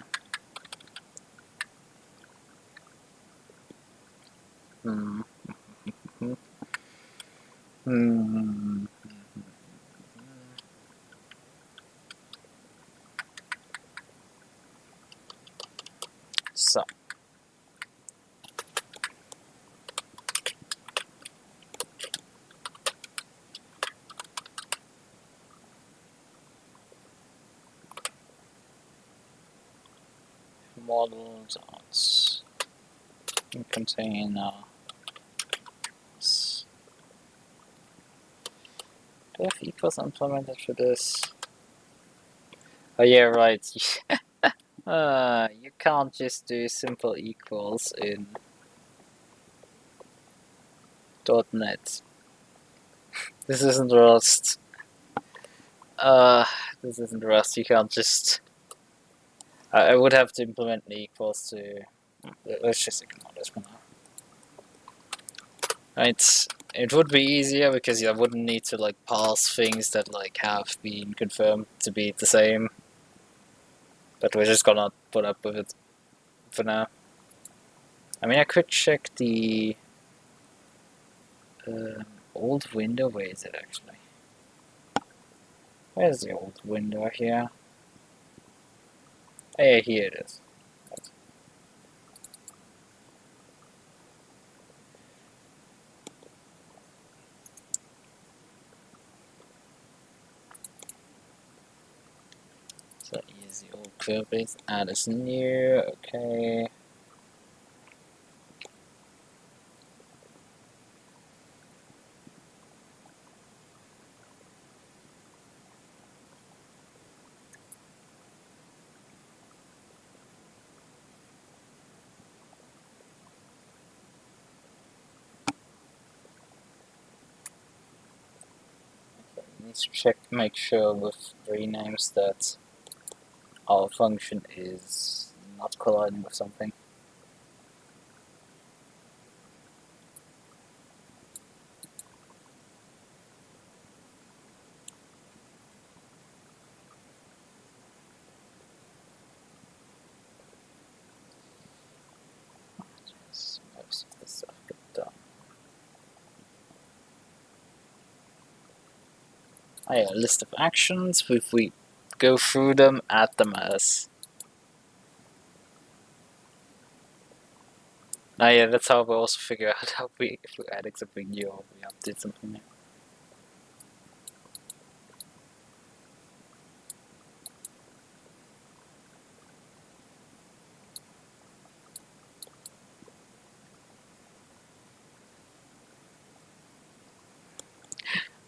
So model dots container. Do I have equals implemented for this? Oh yeah, right. You can't just do simple equals in .NET. This isn't Rust. This isn't Rust. You can't just. I would have to implement the equals to. Let's just ignore this for now. Right. It would be easier because I wouldn't need to like parse things that like have been confirmed to be the same. But we're just gonna put up with it for now. I mean, I could check the old window. Where is it actually? Where's the old window here? Oh, yeah, here it is. So here's the old curve base, add as new, okay. Need to check, make sure with renames that our function is not colliding with something. Just most of this stuff get done. Oh yeah, list of actions. If we go through them, add them as. Oh yeah, that's how we also figure out how if we add something new or we update something new.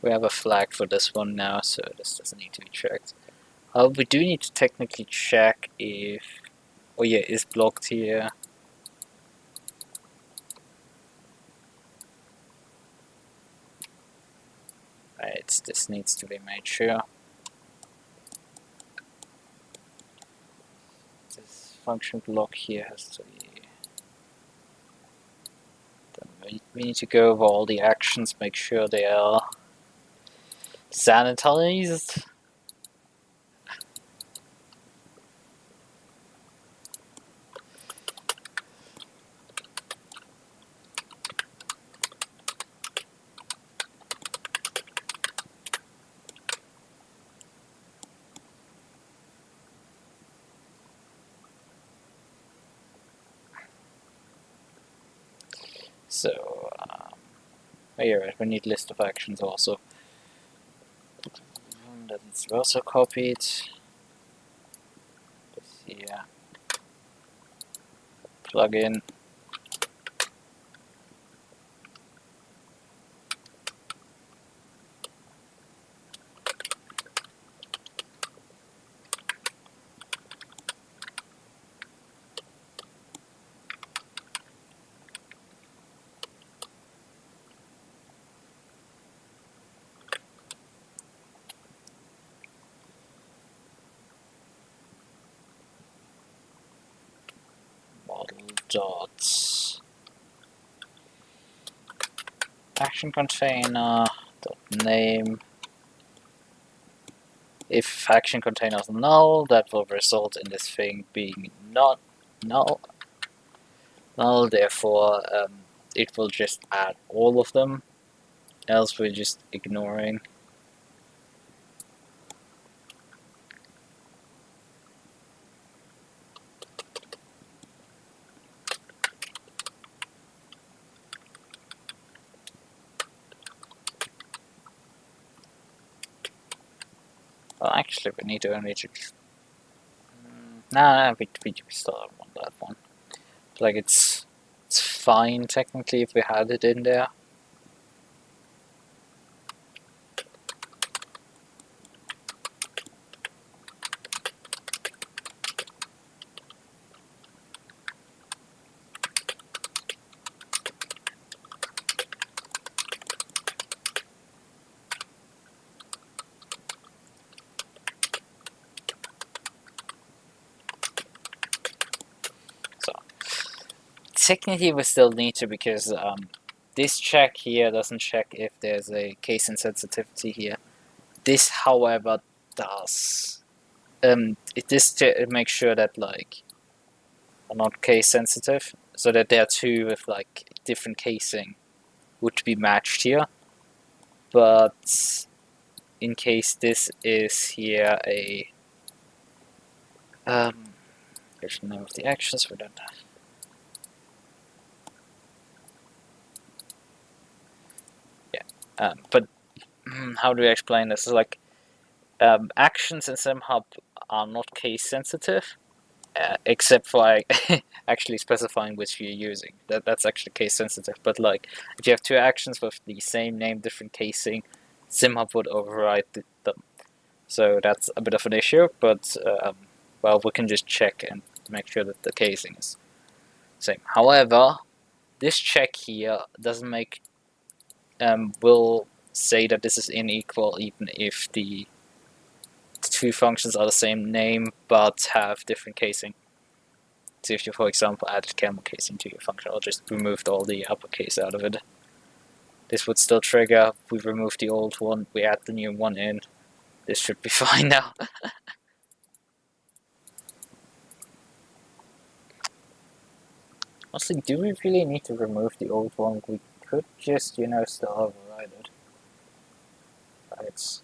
We have a flag for this one now, so this doesn't need to be checked. We do need to technically check if. Oh yeah, is blocked here. Right, this needs to be made sure. This function block here has to be. Then we need to go over all the actions, make sure they are sanitized. So, oh yeah, right, we need list of actions also. That needs to be also copied. This here. Plug in. Model dot action container dot name. If action container is null, that will result in this thing being not null. Therefore, it will just add all of them. Else we're just ignoring. Well, actually, we need to only just. Nah, we still don't want that one. Like it's fine technically if we had it in there. So technically we still need to because this check here doesn't check if there's a case insensitivity here. This, however, does. It makes sure that like are not case sensitive, so that there are two with like different casing would be matched here. But in case this is here a here's the name of the actions for that. Yeah, but how do we explain this? It's like actions in SimHub are not case sensitive, except for like actually specifying which you're using. That's actually case sensitive. But like if you have two actions with the same name, different casing, SimHub would override them. So that's a bit of an issue. But well, we can just check and make sure that the casing is same. However, this check here doesn't make will say that this is unequal even if the two functions are the same name but have different casing. So if you, for example, added camel casing to your function or just removed all the uppercase out of it, this would still trigger. We remove the old one, we add the new one in. This should be fine now. Honestly, do we really need to remove the old one? We could just, you know, still override it. Right.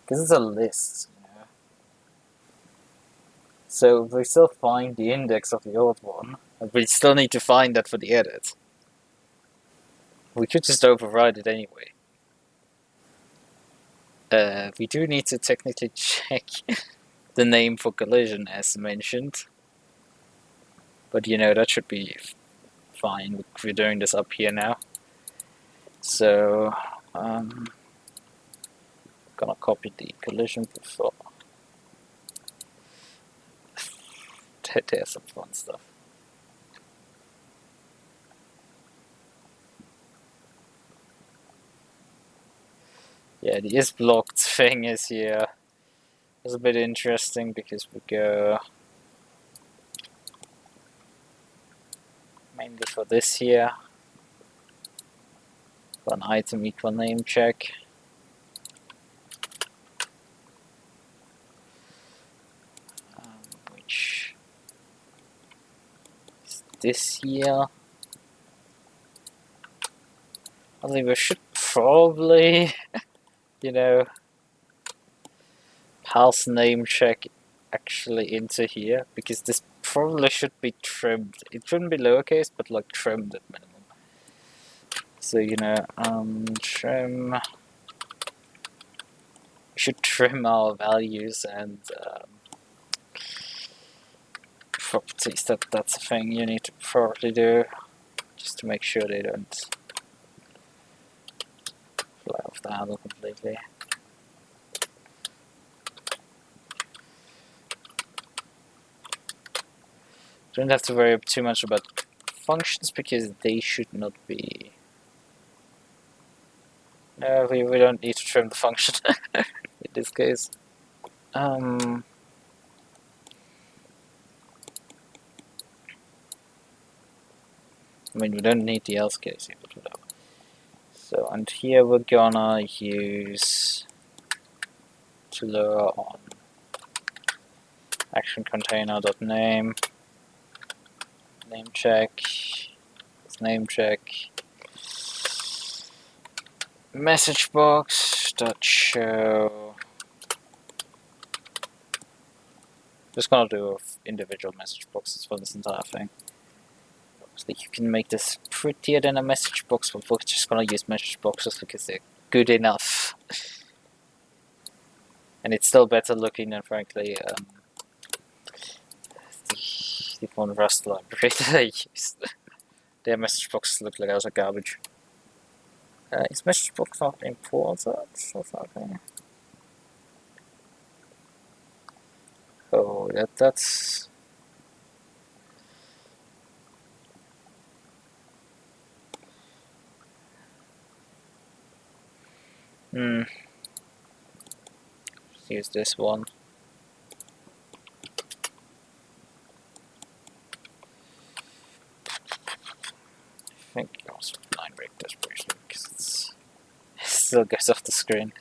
Because it's a list, you know. So we still find the index of the old one, and we still need to find that for the edit. We could just override it anyway. We do need to technically check the name for collision as mentioned. But you know, that should be fine. We're doing this up here now. So, I'm gonna copy the collision before. There's some fun stuff. Yeah, the is blocked thing is here. It's a bit interesting because we go mainly for this here. For an item equal name check. Which is this here. I think we should probably, you know, pass name check actually into here, because this probably should be trimmed. It shouldn't be lowercase, but like trimmed at minimum. So, you know, trim. We should trim our values and properties. That's a thing you need to probably do, just to make sure they don't fly off the handle completely. Don't have to worry too much about functions because they should not be. No, we don't need to trim the function in this case. I mean, we don't need the else case here, but whatever. So, and here we're gonna use to lower on action container.name, name check, name check, message box dot show. Just gonna do individual message boxes for this entire thing. Obviously, you can make this prettier than a message box, but we're just gonna use message boxes because they're good enough. And it's still better looking than, frankly, the one Rust library that I used. Their message boxes look like utter garbage. Is message box not important or something? Oh, that's. Let's use this one. I think it was still goes off the screen.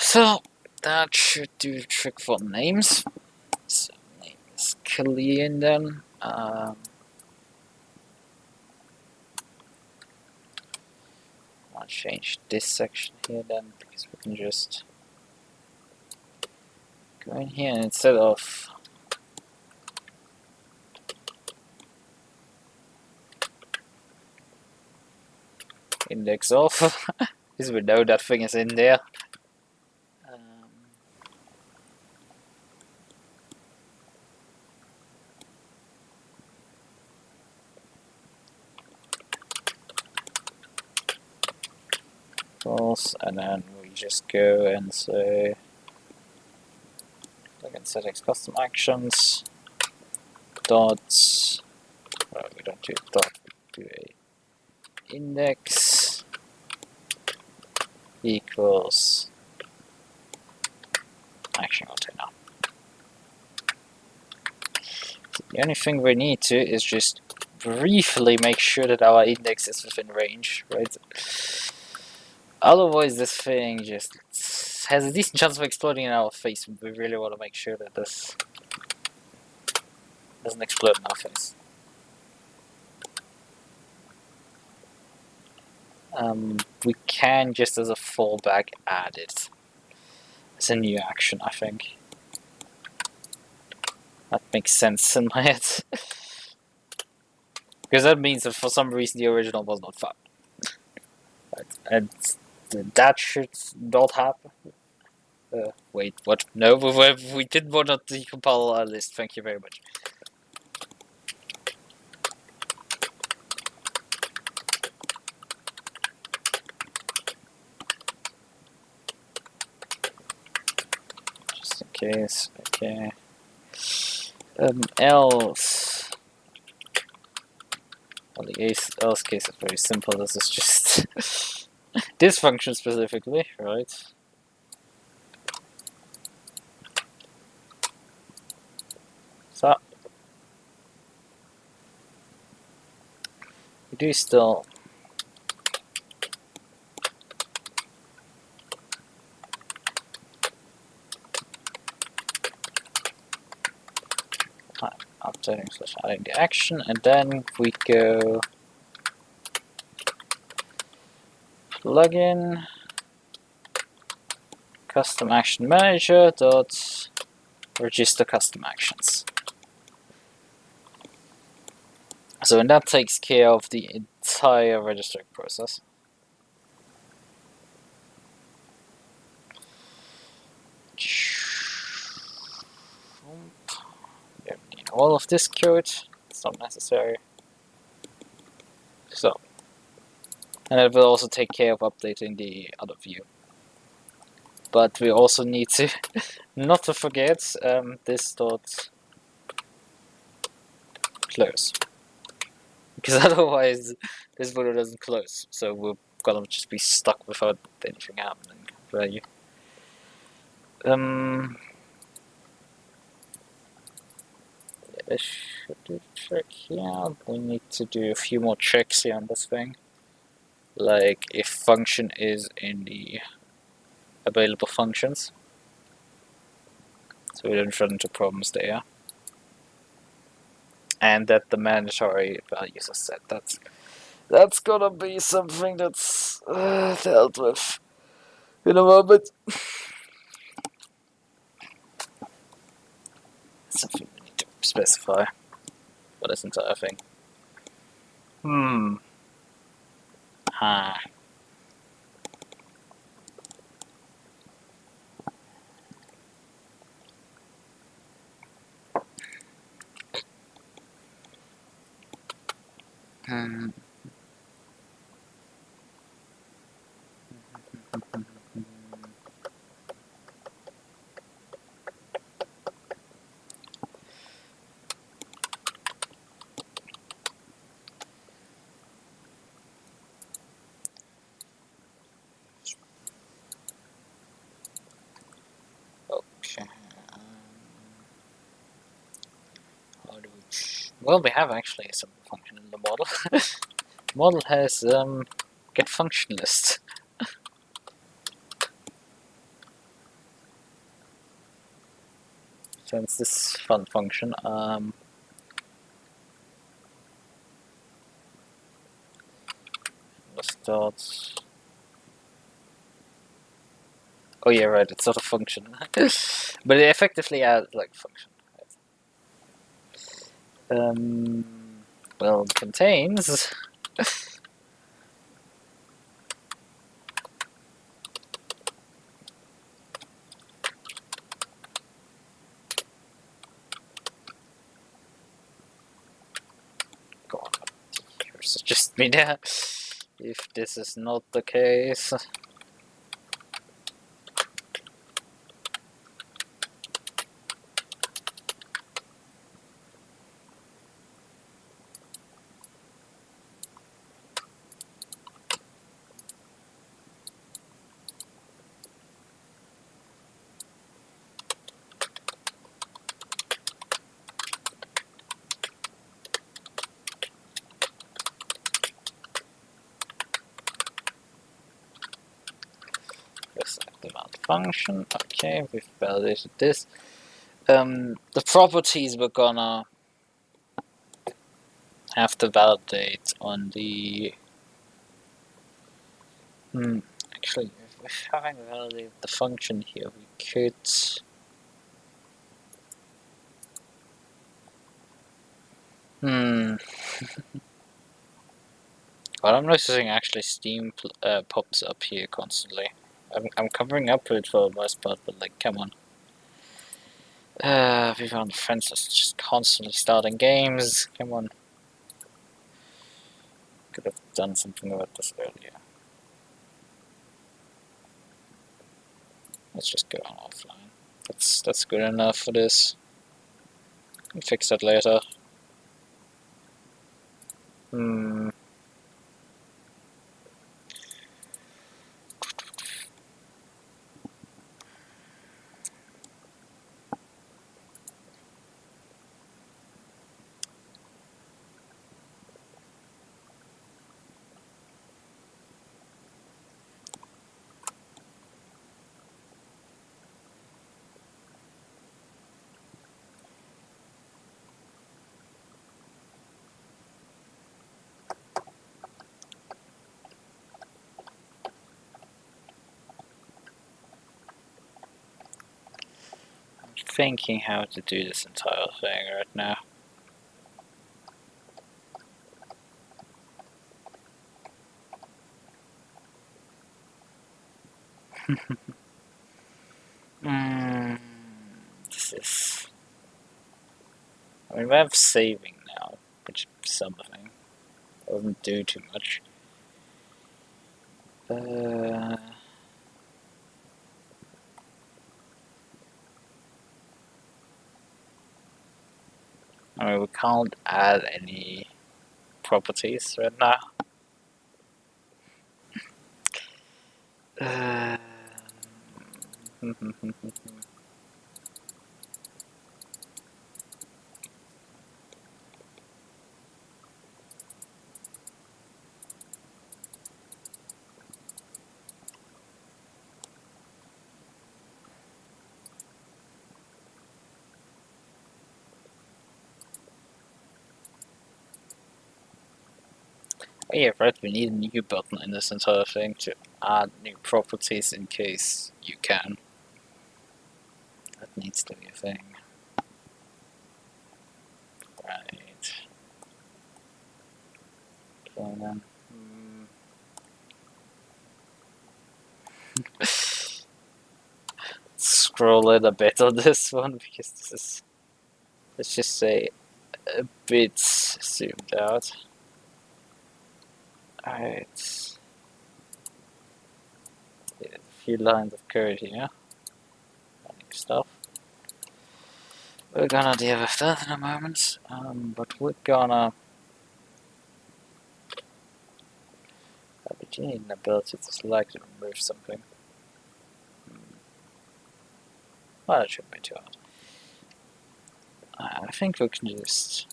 So that should do the trick for names. So name is clean then. I'll change this section here then, because we can just go in here and instead of index off, because we know that thing is in there. False, and then we just go and say, look at settings, custom actions, dots, we don't do dot, we do a index equals action container. So the only thing we need to is just briefly make sure that our index is within range, right? Otherwise this thing just has a decent chance of exploding in our face. We really want to make sure that this doesn't explode in our face. We can, just as a fallback, add it as a new action, I think. That makes sense in my head. Because that means that for some reason the original was not found. Right. And that should not happen. Wait, what? No, we didn't want to decompile our list, thank you very much. Just in case, okay. Else. Well, the else case is very simple. This is just this function specifically, right? So we do still updating / adding the action, and then we go plugin custom action manager dot register custom actions. So, and that takes care of the entire registering process. We don't need all of this code, it's not necessary. So, and it will also take care of updating the other view. But we also need to, not to forget, this dot close. Because otherwise, this window doesn't close. So we're gonna just be stuck without anything happening. Value. I should do a check here. We need to do a few more checks here on this thing. Like if function is in the available functions. So we don't run into problems there. And that the mandatory values are set. That's gonna be something that's dealt with in a moment. Something we need to specify for this entire thing. Hmm. Okay. How do we... Well, we have actually a simple function in the model. Model has get function list. So it's this fun function. Let's start. Oh yeah, right. It's not a function, but it effectively adds like function. Well, contains. God, just me there. If this is not the case. The mount function. Okay, we've validated this. The properties we're gonna have to validate on the. Actually, if having validated the function here, we could. Well, I'm noticing actually Steam pops up here constantly. I'm covering up with it for the most part, but like, come on. People on the fence is just constantly starting games. Come on. Could have done something about this earlier. Let's just go on offline. That's good enough for this. Can fix that later. Thinking how to do this entire thing right now. This is. I mean, we have saving now, which is something. Doesn't do too much. I mean, we can't add any properties right now. Oh yeah, right, we need a new button in this entire thing to add new properties in case you can. That needs to be a thing. Right. Okay then. Scroll it a bit on this one because this is, let's just say, a bit zoomed out. Alright. There's a few lines of code here. Running stuff. We're gonna deal with that in a moment. But we're gonna you need an ability to select and remove something. Well, that shouldn't be too hard. I think we can just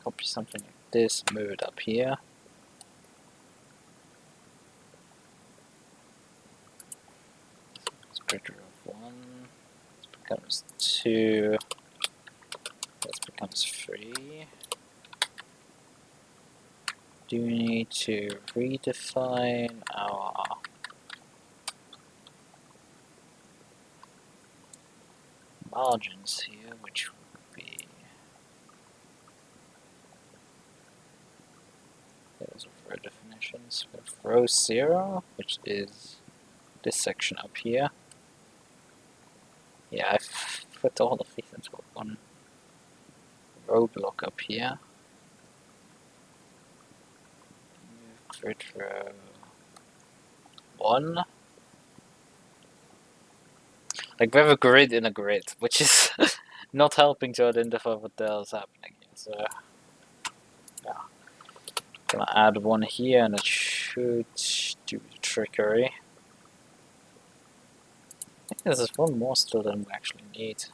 copy something like this, move it up here. Let's get rid of 1. This becomes 2. This becomes 3. Do we need to redefine our margins here, which would be those are row definitions. We have row 0, which is this section up here. Yeah, I've put all of these into one row block up here. Grid row 1. Like we have a grid in a grid, which is not helping to identify what the hell is happening here. So yeah, gonna add 1 here, and it should do the trickery. I think there's 1 more still than we actually need.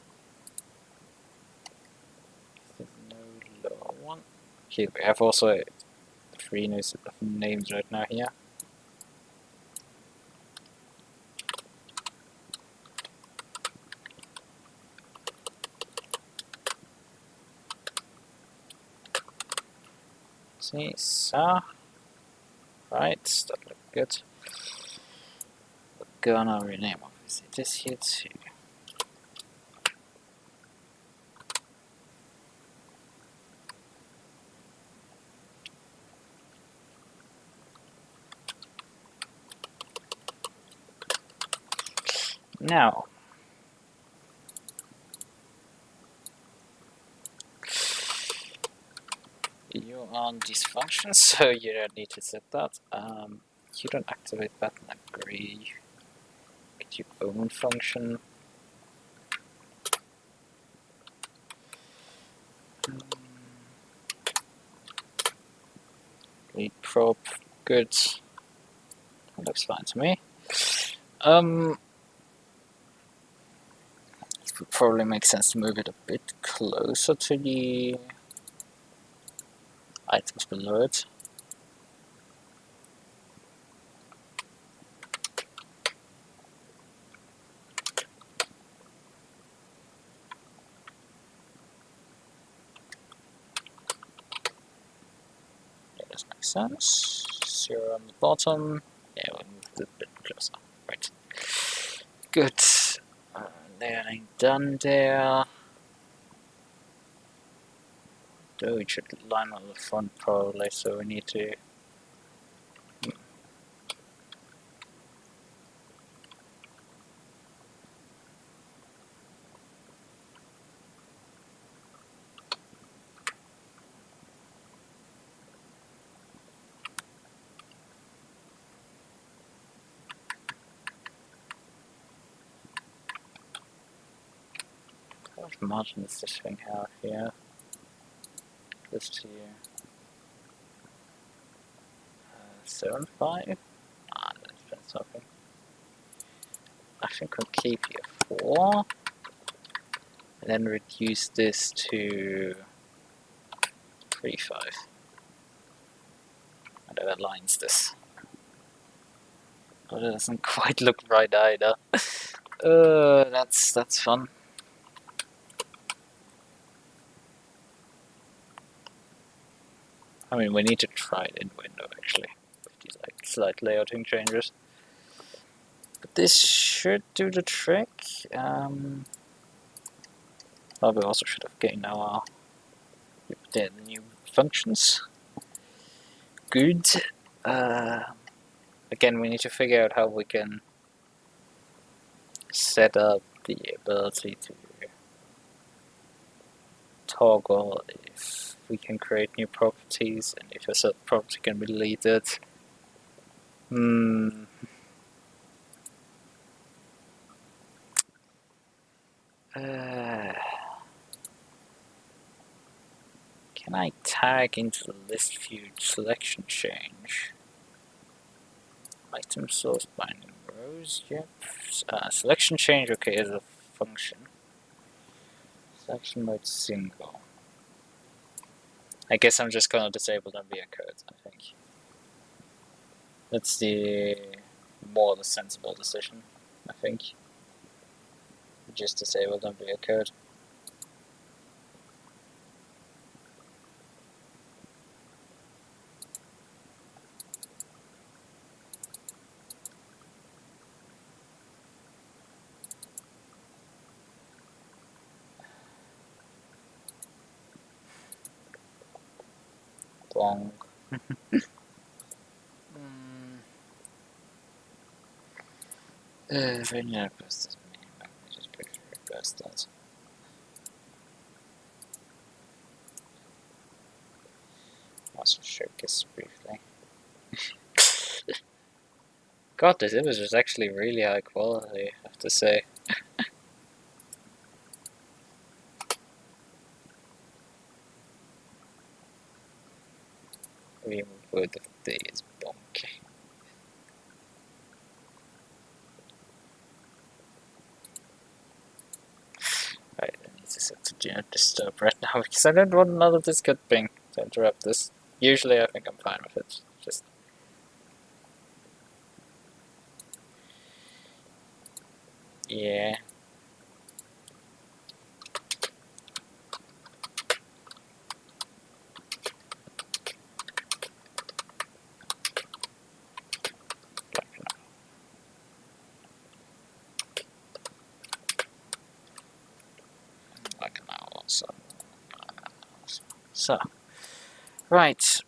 There's no lower one. Okay, we have also 3 new set of names right now here. See, so right, that looked good. We're gonna rename obviously this here too. Now, you're on these functions, so you don't need to set that. You don't activate button, agree. Get your own function. Lead probe, good. That looks fine to me. It would probably make sense to move it a bit closer to the items below it. Yeah, that makes sense. 0 on the bottom. Yeah, we'll move it a bit closer. Right. Good. Layering done there. Though it should line on the front probably, so we need to how much margin does this thing have here? Just here. 7.5? Ah, that's something. I think we'll keep here 4. And then reduce this to 3.5. And that aligns this. But it doesn't quite look right either. That's fun. I mean, we need to try it in window actually, with these like slight layouting changes. But this should do the trick. Well, we also should have gained our the new functions. Good. Again, we need to figure out how we can set up the ability to toggle if we can create new properties and if a certain property can be deleted. Can I tag into the list view selection change? Item source binding rows, yep. Selection change, okay, is a function. Selection mode single. I guess I'm just gonna disable them via code, I think. That's the sensible decision, I think. Just disable them via code. Long. Vanilla request doesn't mean let me just quickly reverse that. Also show this briefly. God, this image is actually really high quality, I have to say. Remove both of these, bonk. Right, I need to set to do not disturb right now because I don't want another Discord ping to interrupt this. Usually I think I'm fine with it, just... Yeah. Like now also. So, right.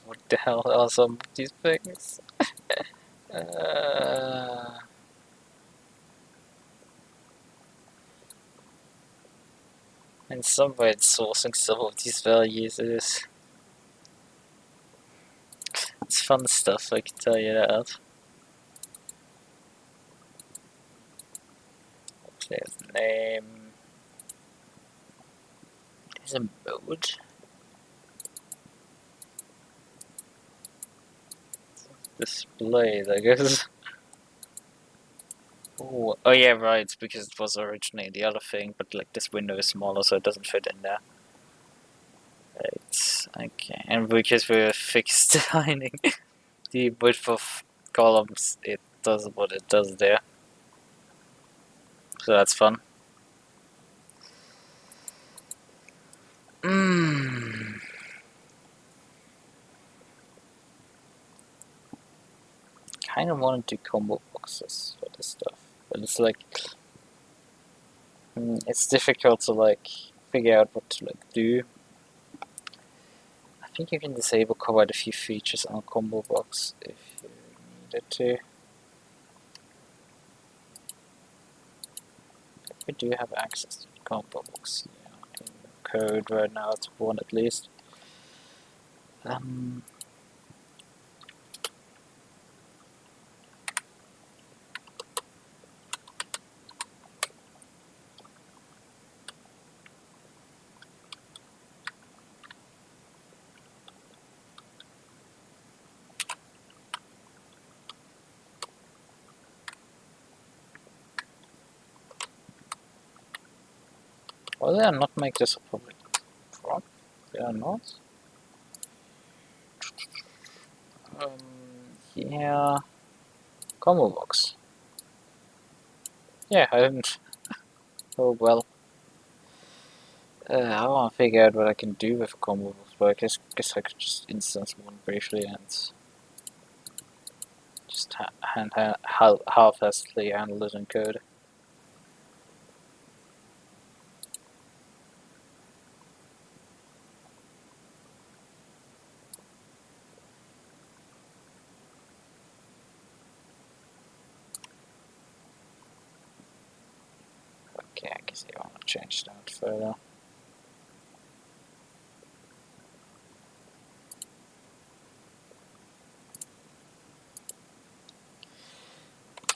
What the hell are some of these things? In some way, it's sourcing some of these values. It's fun stuff, I can tell you that. There's the name. There's a mode. Display, I guess. Oh yeah, right, because it was originally the other thing, but like this window is smaller, so it doesn't fit in there. Right, okay, and because we're fixed defining the width of columns, it does what it does there. So that's fun. Kind of wanted to combo boxes for this stuff, but it's like it's difficult to like figure out what to like do. I think you can disable quite a few features on a combo box if you needed to. We do have access to the combo box, yeah, in code right now. It's one at least. Well, they are not make this a public prompt. They are not. Yeah. Combo box. Yeah, I didn't. Oh well. I want to figure out what I can do with a combo box, but I guess I could just instance one briefly and just half-assedly handle it in code. Okay, I guess I want to change that further.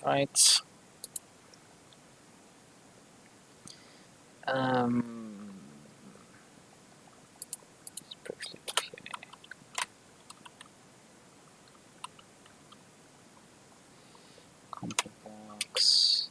Right. It's perfectly okay. Content box.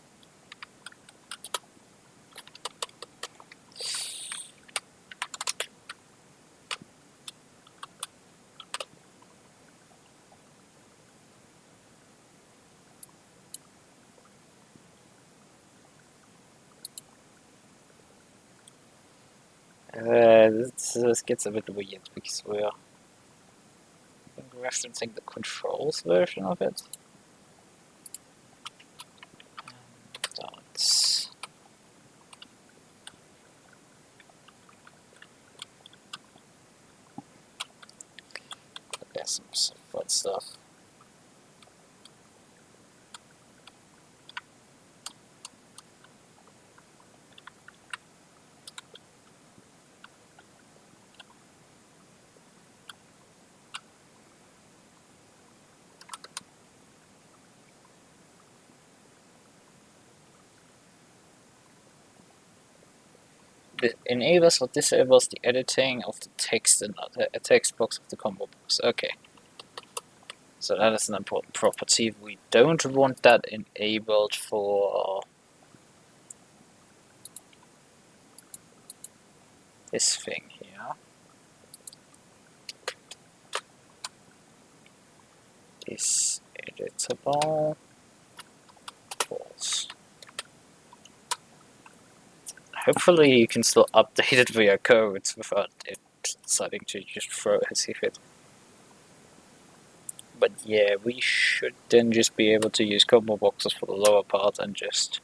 This gets a bit weird because we're referencing the controls version of it. That's some fun stuff. It enables or disables the editing of the text in the text box of the combo box. Okay. So that is an important property. We don't want that enabled for this thing here. Is editable. False. Hopefully you can still update it via code without it deciding to just throw as if it. But yeah, we should then just be able to use combo boxes for the lower part and just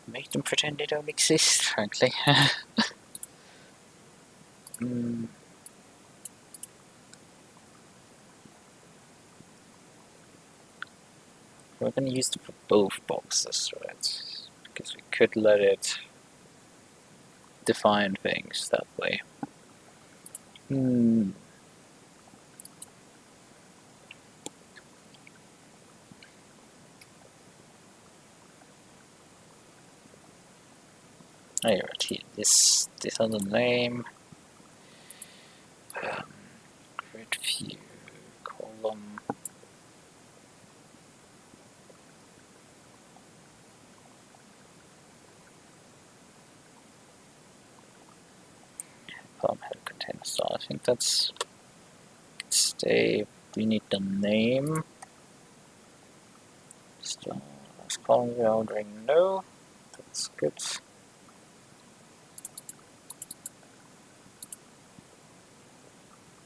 make them pretend they don't exist, frankly. We're going to use them for both boxes, right? Because we could let it define things that way. Alright, here, this other name. Grid view column. Column header container style. I think that's stay. We need the name. Still, this column we already know. That's good.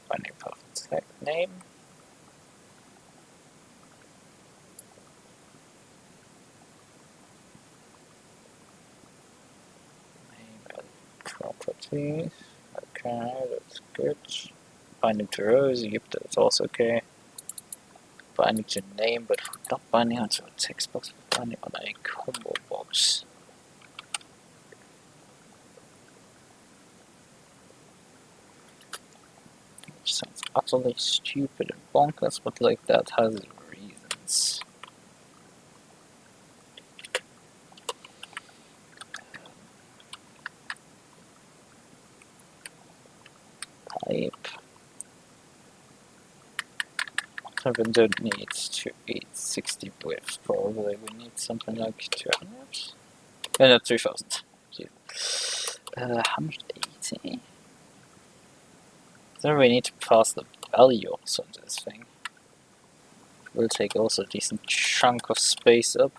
Finding perfect name. Name properties. Okay, that's good. Binding to rows, yep, that's also okay. Binding to name, but not binding onto a text box, but binding on a combo box. Which sounds utterly stupid and bonkers, but like that has reasons. Type. So we don't need to 860 width, probably we need something like 200? No, 3000. 180? Then we need to pass the value also into this thing. We'll take also a decent chunk of space up.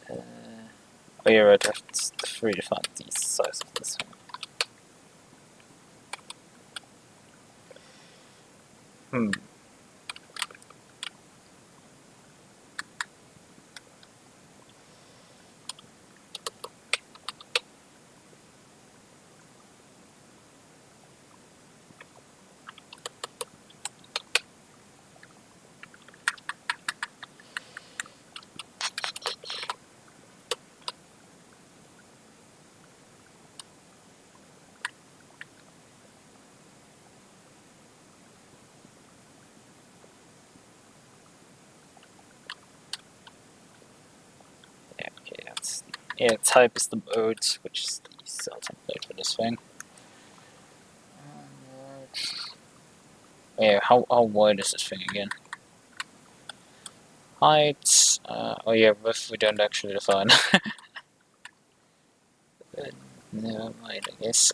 Oh yeah, right, I have to redefine the size of this thing. Yeah, type is the mode, which is the cell template for this thing. Yeah, how wide is this thing again? Height. Oh yeah, width we don't actually define. Never mind, I guess.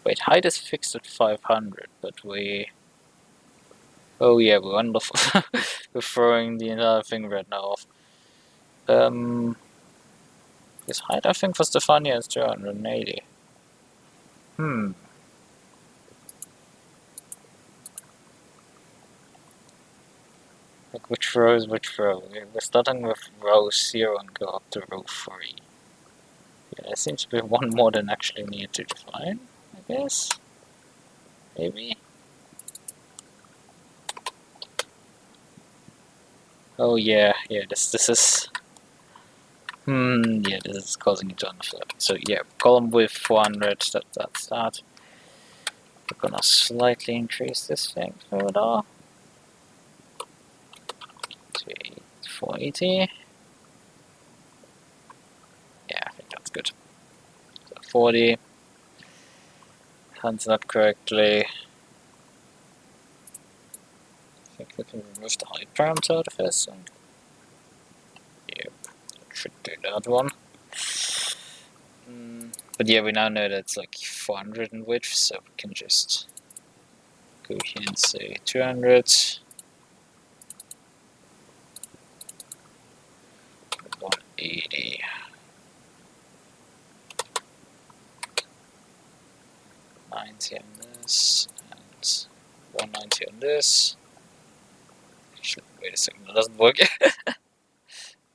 Wait, height is fixed at 500, but we. Oh yeah, we're on the. We're throwing the entire thing right now off. This height I think was defined here as 280. Like which row is which row? We're starting with row 0 and go up to row 3. Yeah, there seems to be one more than actually need to define, I guess. Maybe? Oh yeah, this is... yeah, this is causing it to underflow. So yeah, column width 400, that's that. We're gonna slightly increase this thing further. To 480. Yeah, I think that's good. So 40. Hands up correctly. I think we can remove the height parameter out of this. And yep, should do that one. But yeah, we now know that it's like 400 in width, so we can just go here and say 200. 180. 90 on this, and 190 on this. Actually, wait a second, that doesn't work.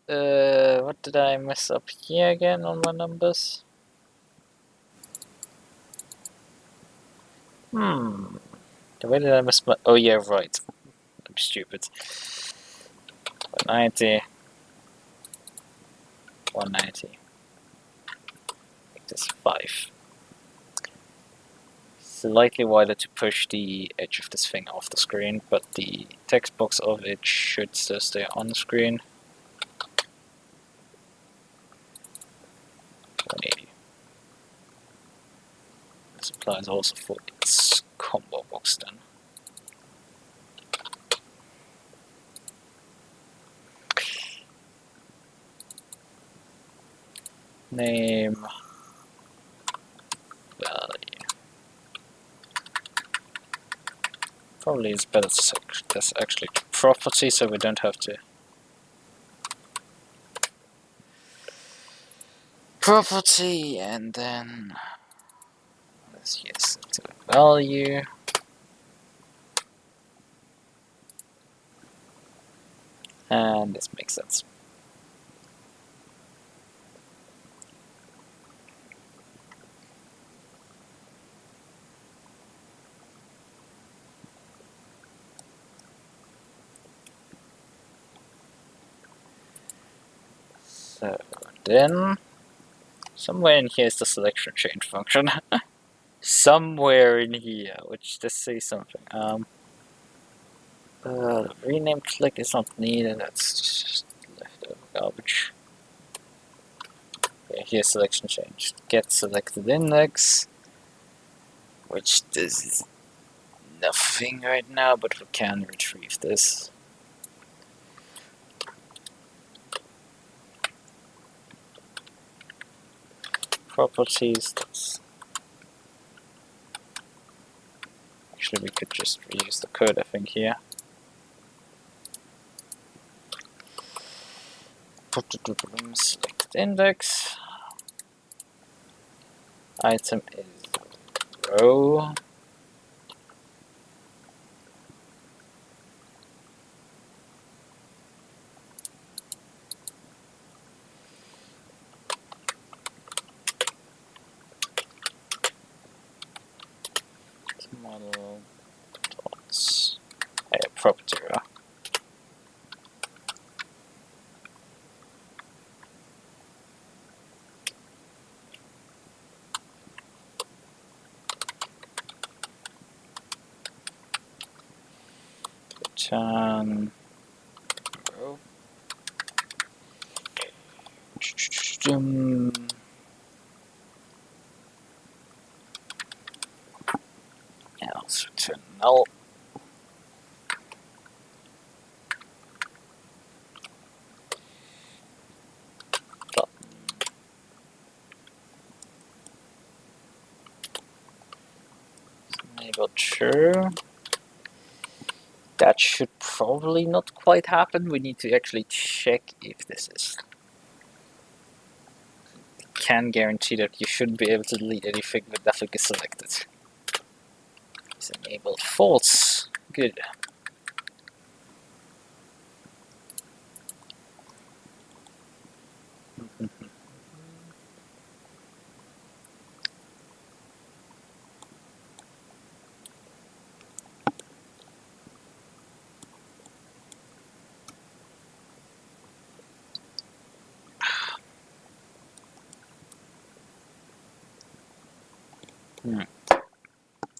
What did I mess up here again on my numbers? The way did I mess my... Oh yeah, right. I'm stupid. 190. 190. Make this 5. Slightly wider to push the edge of this thing off the screen, but the text box of it should still stay on the screen. 180. This applies also for its combo box then. Name value. Probably it's better to set this actually to property so we don't have to. Property and then let's yes to value. And this makes sense. So then, somewhere in here is the selection change function. Somewhere in here, which just says something. The rename click is not needed, that's just leftover garbage. Okay, here's selection change. Get selected index, which does nothing right now, but we can retrieve this. Properties, actually we could just reuse the code I think here. Select index. Item is row. Model dots. Property row. Return row. Yeah, let's return null. Enable true. That should probably not quite happen. We need to actually check if this is. Can guarantee that you shouldn't be able to delete anything with nothing is selected. Is enabled false. Good.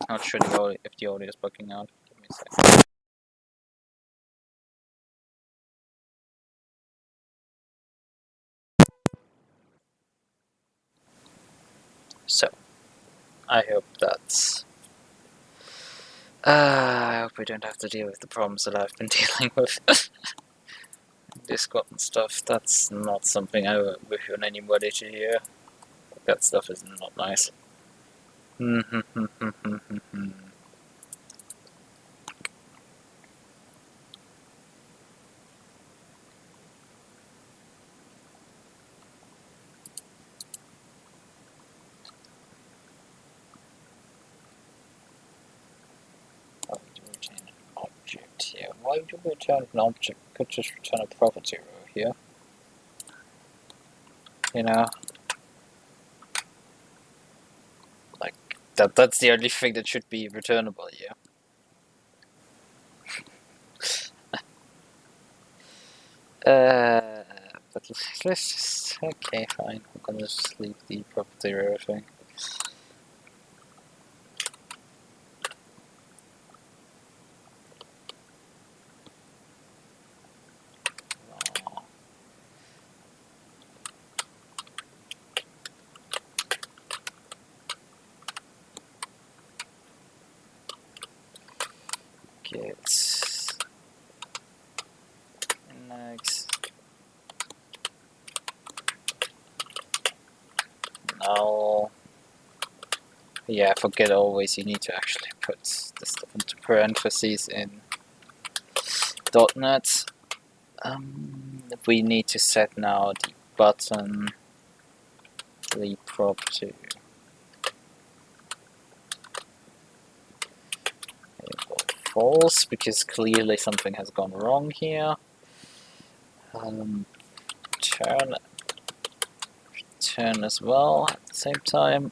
Not sure if the audio is bugging out. Give me a second. So, I hope that's. I hope we don't have to deal with the problems that I've been dealing with. Discord and stuff. That's not something I wish on anybody to hear. That stuff is not nice. Here. Why would you return an object? You could just return a property row here. You know? Like, that's the only thing that should be returnable here. But let's just... Okay, fine. I'm gonna just leave the property row thing. Get next. Now, yeah, I forget always you need to actually put this stuff into parentheses in .NET. We need to set now the button prop to false because clearly something has gone wrong here. Turn as well at the same time.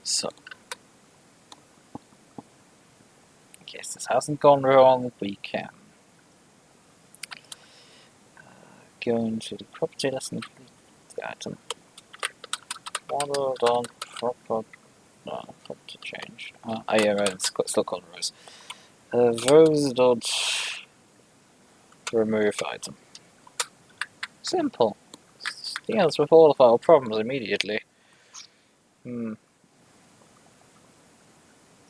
So, in case this hasn't gone wrong, we can go into the property lesson, the item model.property change. Yeah, right, it's still called rows. Rows.remove item. Simple. Deals with all of our problems immediately.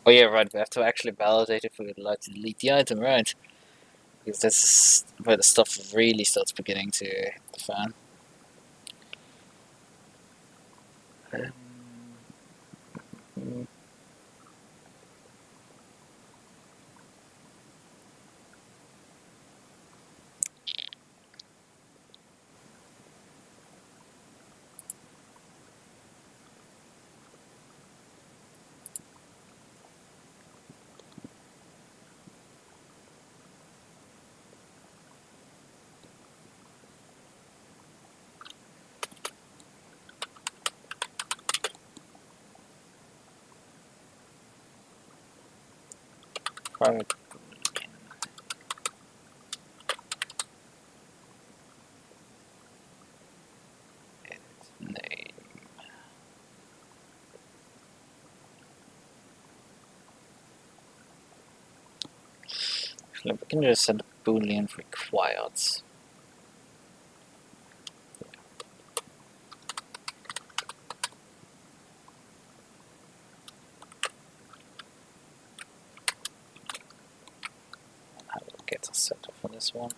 Oh yeah, right, we have to actually validate if we would like to delete the item, right? Because this is where the stuff really starts beginning to hit the fan. Private. Actually, we can just set boolean required. I will get a setup for this one.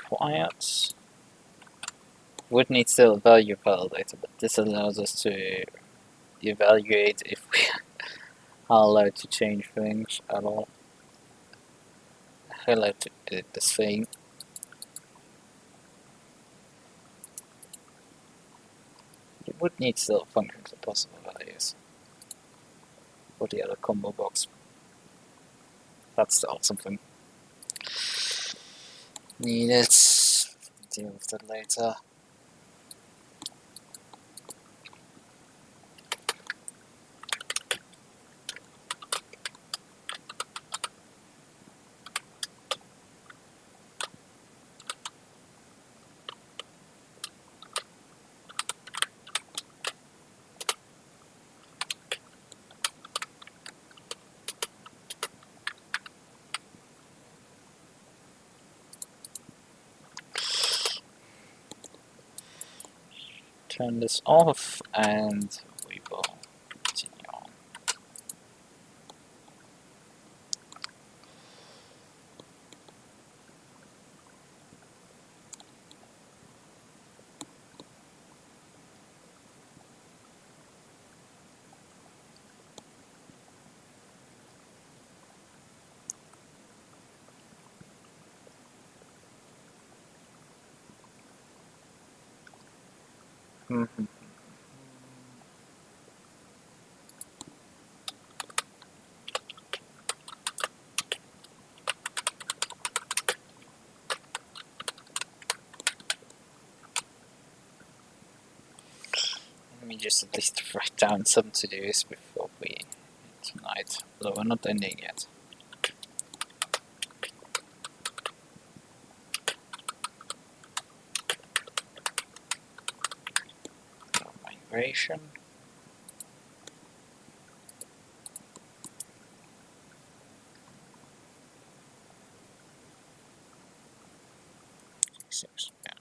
Required. Would need still value validator, but this allows us to evaluate if we are allowed to change things at all. I like to edit this thing. You would need still functions and possible values for the other combo box. That's still something needed. Deal with that later. Turn this off and we will continue on. Let me just at least write down some to-dos before we end tonight, although we're not ending yet. Migration.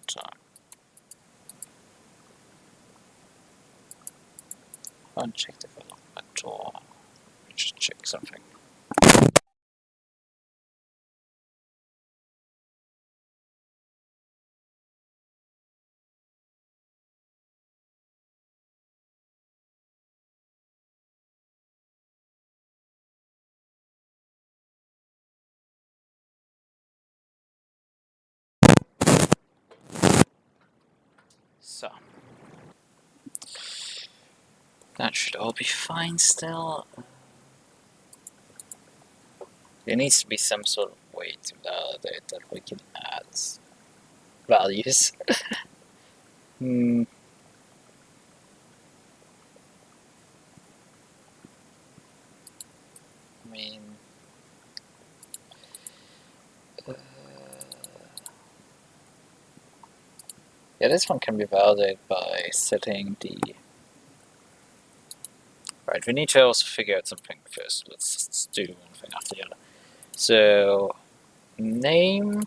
Time. Uncheck development or just check something. So that should all be fine still. There needs to be some sort of way to validate that we can add values. I mean, yeah, this one can be validated by setting the. Right, we need to also figure out something first. Let's just do one thing after the other. So, name.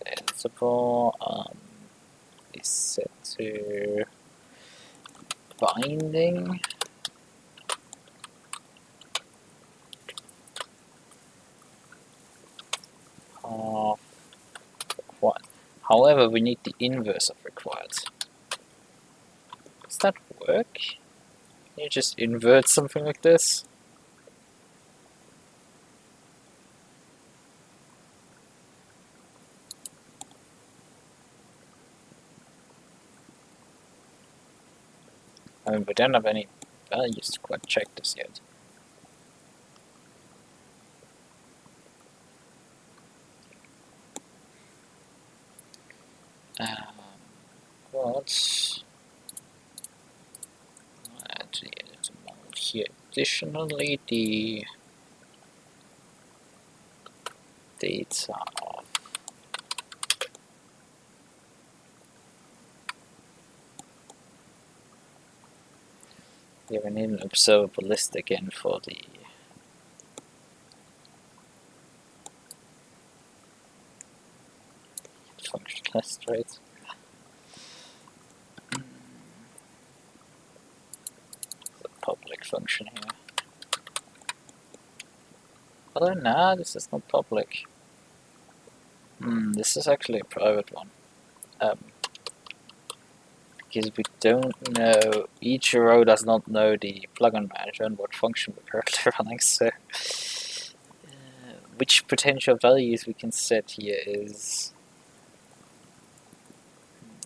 Editable is set to binding. Of required. However, we need the inverse of required. Does that work? Can you just invert something like this? I mean, we don't have any values to quite check this yet. What? Add the editor mode here. Additionally, the data of here we need an observable list again for the function test rate. The public function here. Although nah, this is not public. This is actually a private one. Because we don't know, each row does not know the plugin manager and what function we're currently running, so which potential values we can set here is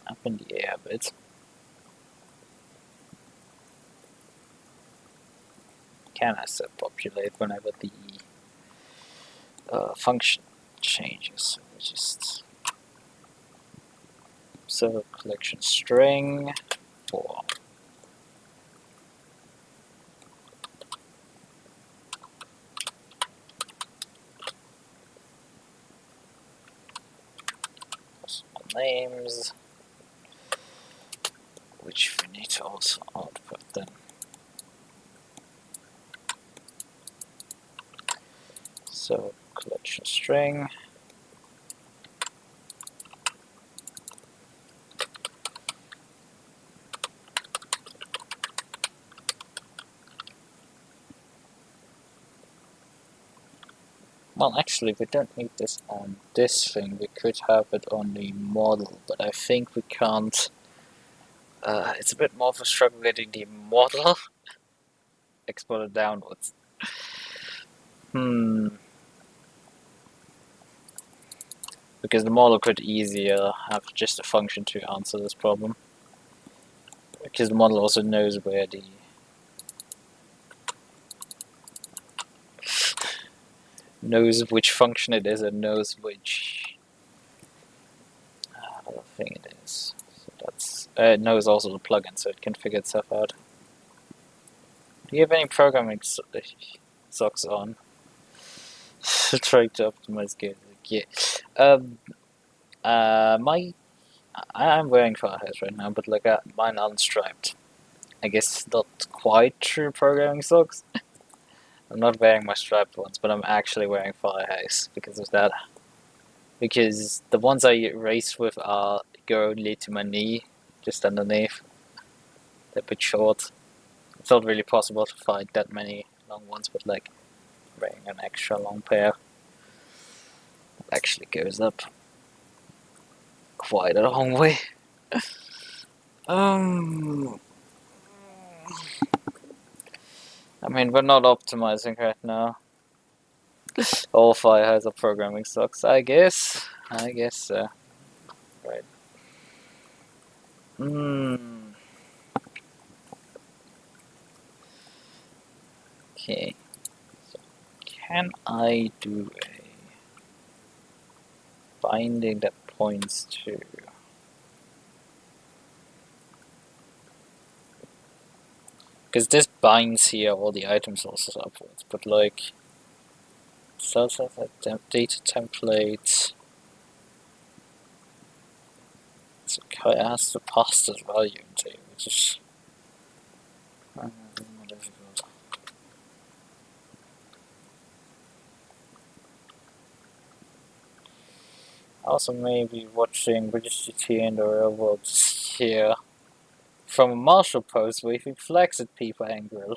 up in the air a bit. Can I set populate whenever the function changes? So we just server collection string for personal names, which we need to also output then. So collection string well, actually, we don't need this on this thing. We could have it on the model, but I think we can't. It's a bit more of a struggle getting the model exported downwards. Because the model could easier have just a function to answer this problem. Because the model also knows where the knows which function it is and knows which other thing it is. So that's it knows also the plugin, so it can figure itself out. Do you have any programming socks on? Trying to optimize games. Yeah. I'm wearing Firehose right now, but like mine unstriped. I guess not quite true programming socks. I'm not wearing my striped ones, but I'm actually wearing Firehose because of that. Because the ones I race with go only to my knee, just underneath. They're a bit short. It's not really possible to find that many long ones, but like wearing an extra long pair actually goes up quite a long way. I mean, we're not optimizing right now. All Firehose are programming socks, I guess. I guess so. Right. Okay. So, can I do a binding that points to because this binds here all the item sources upwards, but like starts as a data template, so it has to pass this value into, which is more difficult. Also, maybe watching British GT and the real world just here from a Marshall post where he flags at people angrily.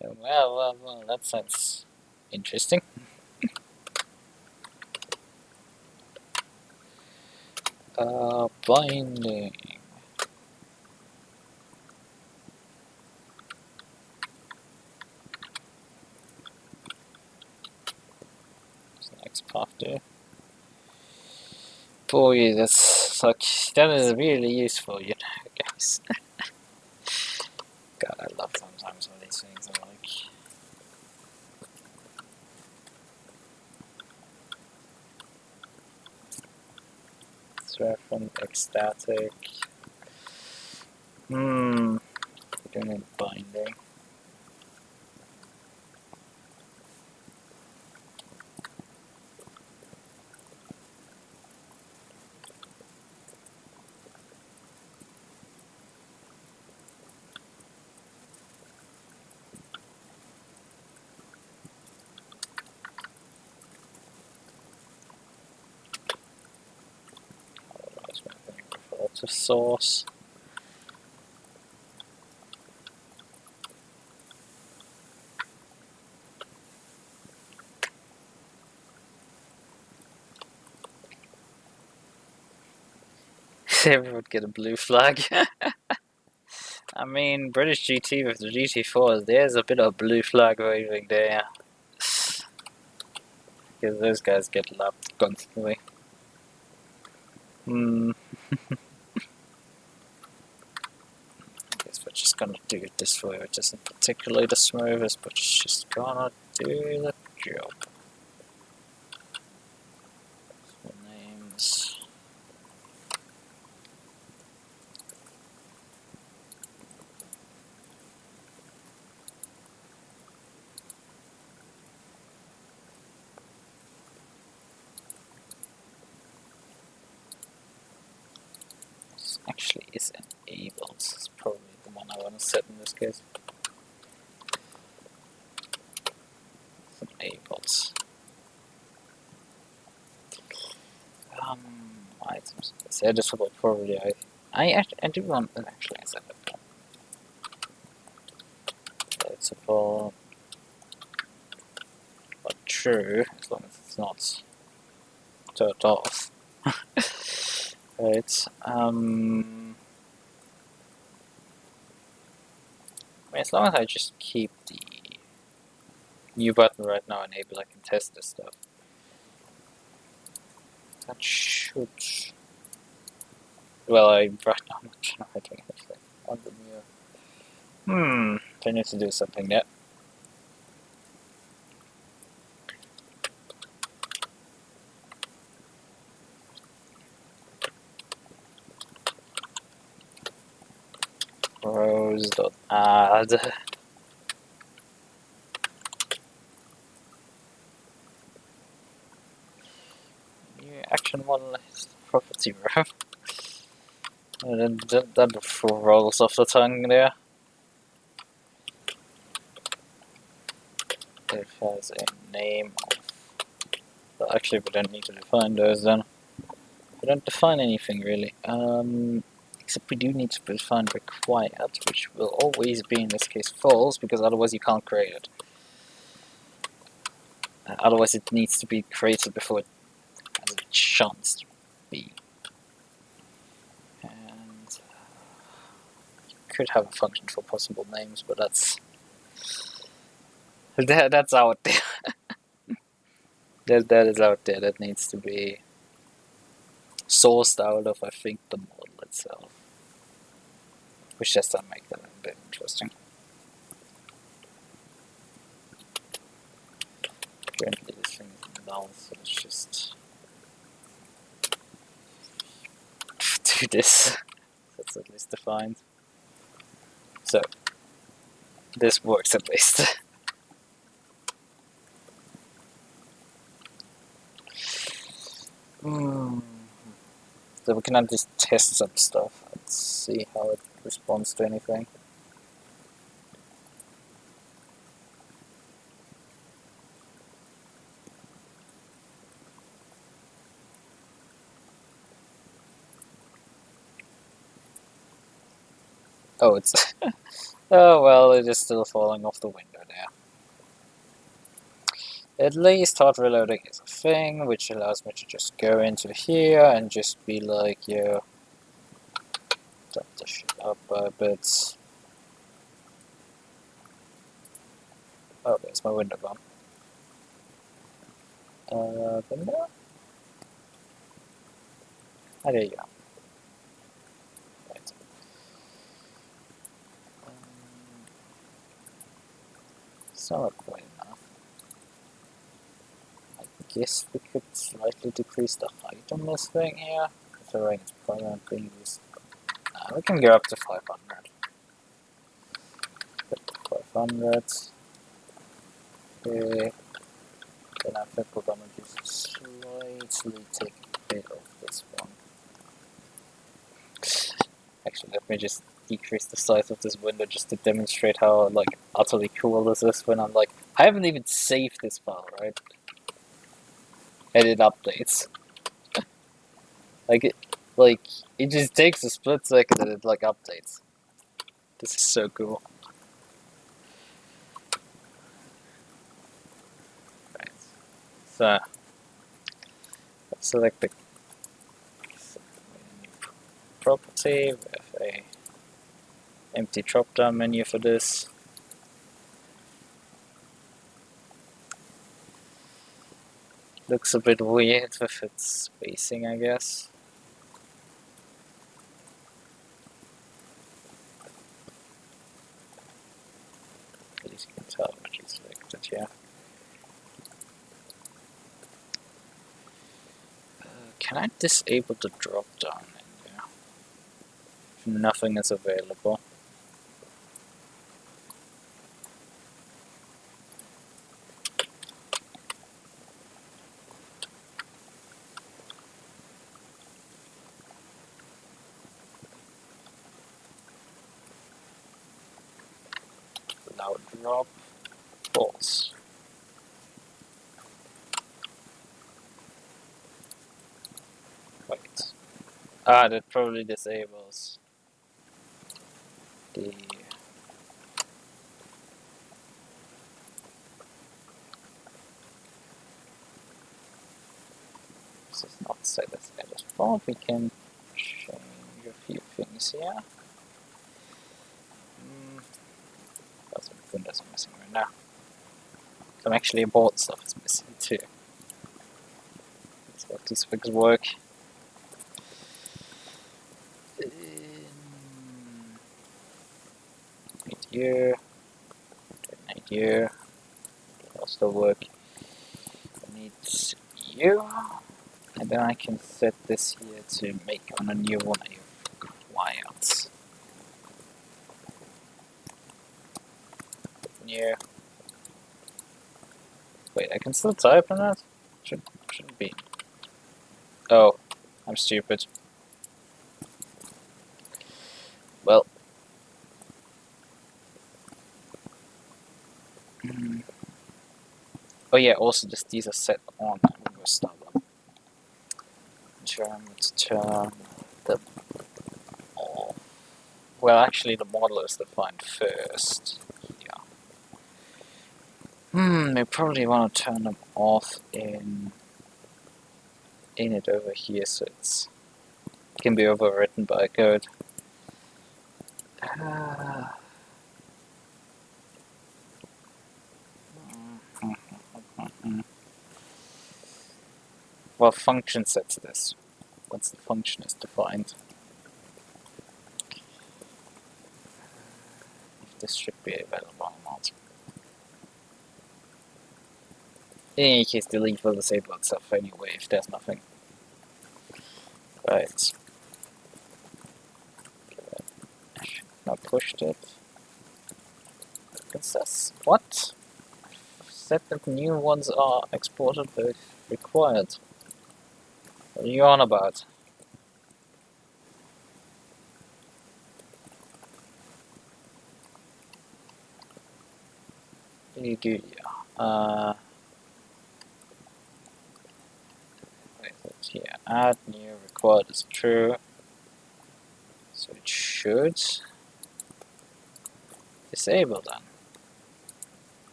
Well, that sounds interesting. Binding. What's the next path there? Boy, that's like, that is really useful, you know, games. God, I love sometimes all these things. I'm like, thread from ecstatic. Doing a binding. To source. Everyone would get a blue flag. I mean, British GT with the GT4, there's a bit of blue flag waving there. Because those guys get lapped constantly. Guess we're just gonna do it this way, which isn't particularly the smoothest, but it's just gonna do the job. So names. This actually is enabled. It's probably the one I want to set in this case. It's enabled. Items. So this will probably I do want actually I set it. It's about but true as long as it's not turned off. Right. I mean, as long as I just keep the new button right now enabled, I can test this stuff. That should. Well, right now I'm not generating anything on the new. I need to do something there. Rows.add. New action model is property row. And then that rolls off the tongue there. It has a name of. Well, actually, we don't need to define those then. We don't define anything really. Except we do need to define required, which will always be in this case false, because otherwise you can't create it. Otherwise it needs to be created before it has a chance to be. And you could have a function for possible names, but that's out there. that is out there. That needs to be sourced out of, I think, the model itself. Which just doesn't make that a bit interesting. Currently this thing is null, so let's just do this. That's at least defined. So this works at least. So we can just test some stuff and see how it responds to anything. Oh, it's oh well, it is still falling off the window there. At least hot reloading is a thing, which allows me to just go into here and just be like, yeah, set the shit up a bit. Oh, there's my window gone. Window? Ah, there you go. Right. still not quite enough. I guess we could slightly decrease the height on this thing here, considering it's probably not being used. We can go up to 500. 500. Okay. Then I think we're gonna just slightly take a bit of this one. Actually, let me just decrease the size of this window just to demonstrate how like utterly cool this is when I'm like, I haven't even saved this file, right? And it updates. It just takes a split second and it like updates. This is so cool. Right. So let's select the property with a empty drop down menu for this. Looks a bit weird with its spacing, I guess. At least you can tell what you selected here. Can I disable the drop down menu? If nothing is available. Allow drop. False. Wait. That probably disables the... This is not set as edit font. We can change a few things here. That's what Windows are missing right now. Some actually important stuff is missing too. Let's let these things work. Right here. Right here. It'll still work. I need you. And then I can set this here to make on a new one a required. New. Wait, I can still type on that? Shouldn't be. Oh, I'm stupid. Well. Oh yeah, also these are set on. I'm gonna start them. Let's turn them off. Well, actually the model is defined first. Yeah. We probably want to turn them off in it over here so it can be overwritten by code. Well, function sets this. Once the function is defined. If this should be available or not. In any case, delete will disable itself anyway if there's nothing. Right. I should not pushed it. Princess? What? Said that new ones are exported if required. What are you on about? What do you do here? Wait, let's here. Add new required is true. So it should disable then.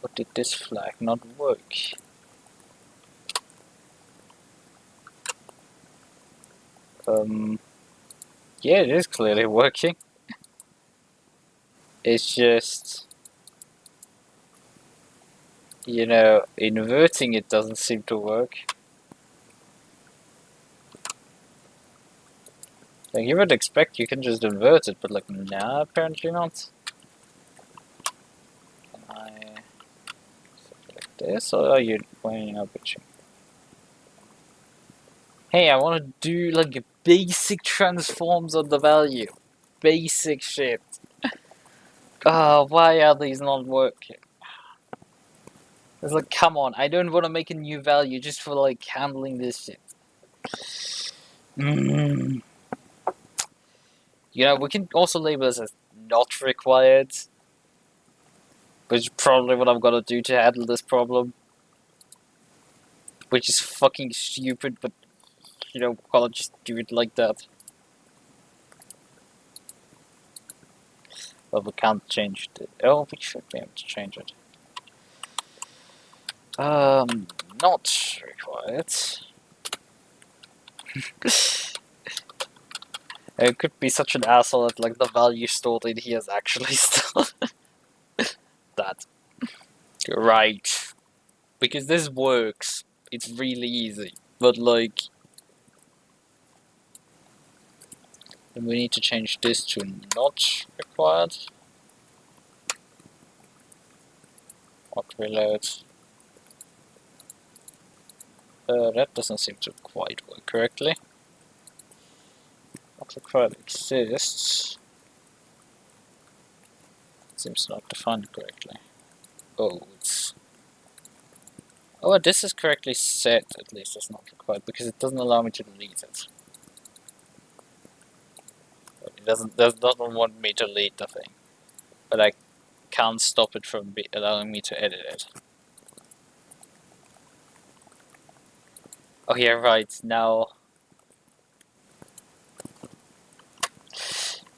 But did this flag not work? Yeah, it is clearly working. It's just, you know, inverting it doesn't seem to work. Like, you would expect you can just invert it, but like, nah, apparently not. Can I this, or are you pointing up at you? Hey, I want to do like a basic transforms on the value. Basic shit. Why are these not working? It's like, come on, I don't want to make a new value just for like handling this shit. You know, we can also label this as not required, which is probably what I'm gonna do to handle this problem. Which is fucking stupid, but you know, gotta just do it like that. But we can't change it. Oh, we should be able to change it. Not required. It could be such an asshole that like the value stored in here is actually still that. Right. Because this works. It's really easy. But like then we need to change this to not required. Not reload. That doesn't seem to quite work correctly. Not required exists. Seems not defined correctly. Oh, it's... Oh, this is correctly set, at least it's not required, because it doesn't allow me to delete it. It doesn't want me to delete the thing. But I can't stop it from allowing me to edit it. Oh yeah, right, now...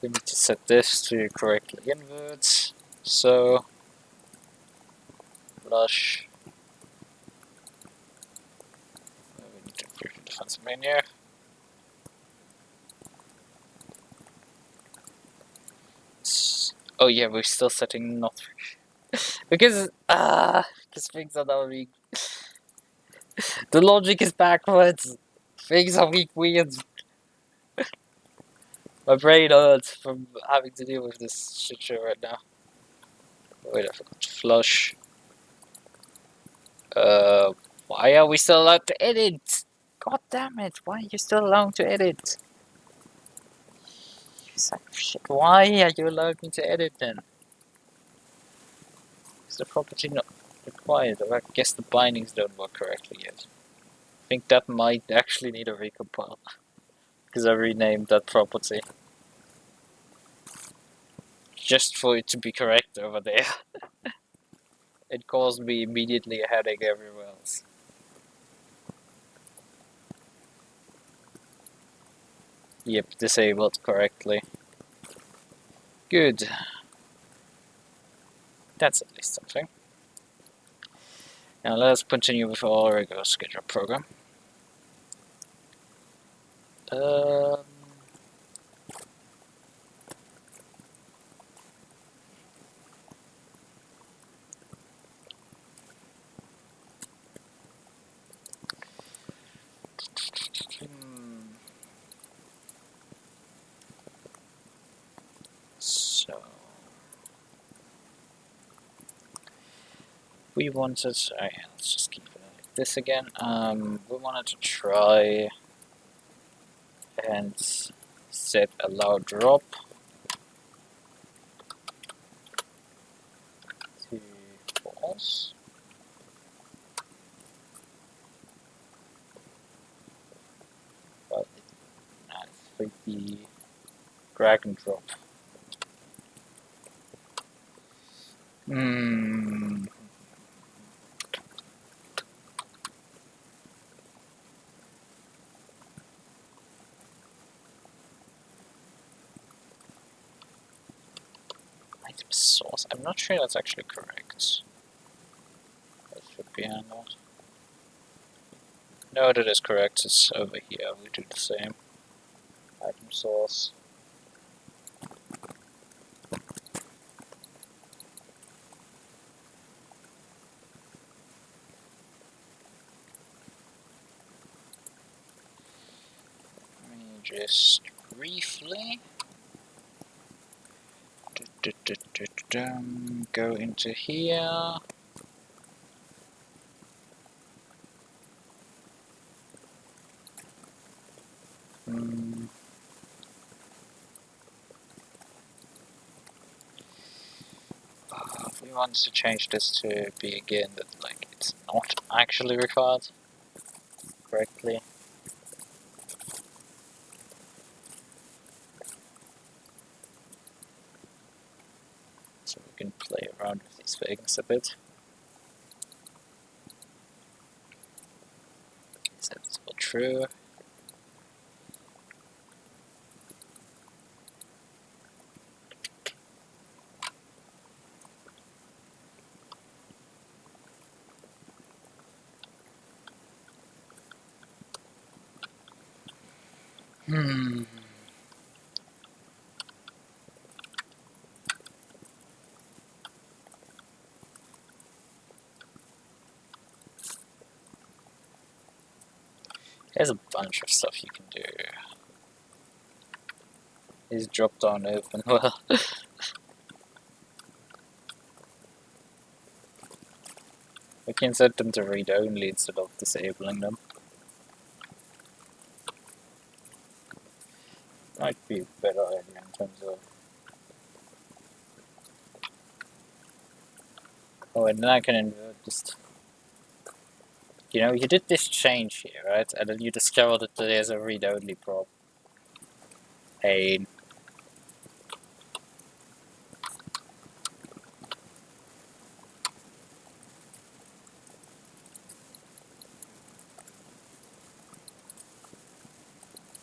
we need to set this to correctly invert. So... flush. We need to improve the defense menu. Oh yeah, we're still setting not because things are now weak. The logic is backwards. Things are weird. My brain hurts from having to deal with this shit show right now. Wait, I forgot to flush. Why are we still allowed to edit? God damn it! Why are you still allowed to edit? You sack of shit. Why are you allowed me to edit then? Is the property not required? Or I guess the bindings don't work correctly yet. I think that might actually need a recompile. Because I renamed that property. Just for it to be correct over there. It caused me immediately a headache everywhere else. Yep, disabled correctly. Good. That's at least something. Now let's continue with our regular schedule program. So we wanted. Alright, let's just keep it like this again. We wanted to try and set allow drop to false. But it's the drag and drop. Item source. I'm not sure that's actually correct. That should be handled. No, that is correct. It's over here. We do the same. Item source. Let me just briefly go into here. we want to change this to be again that like it's not actually required correctly. So we can play around with these things a bit. Is that still true? There's a bunch of stuff you can do. These drop down open well. We can set them to read only instead of disabling them. Might be a better idea in terms of... Oh, and then I can invert this. You know, you did this change here, right? And then you discover that there's a read-only prop. Pain.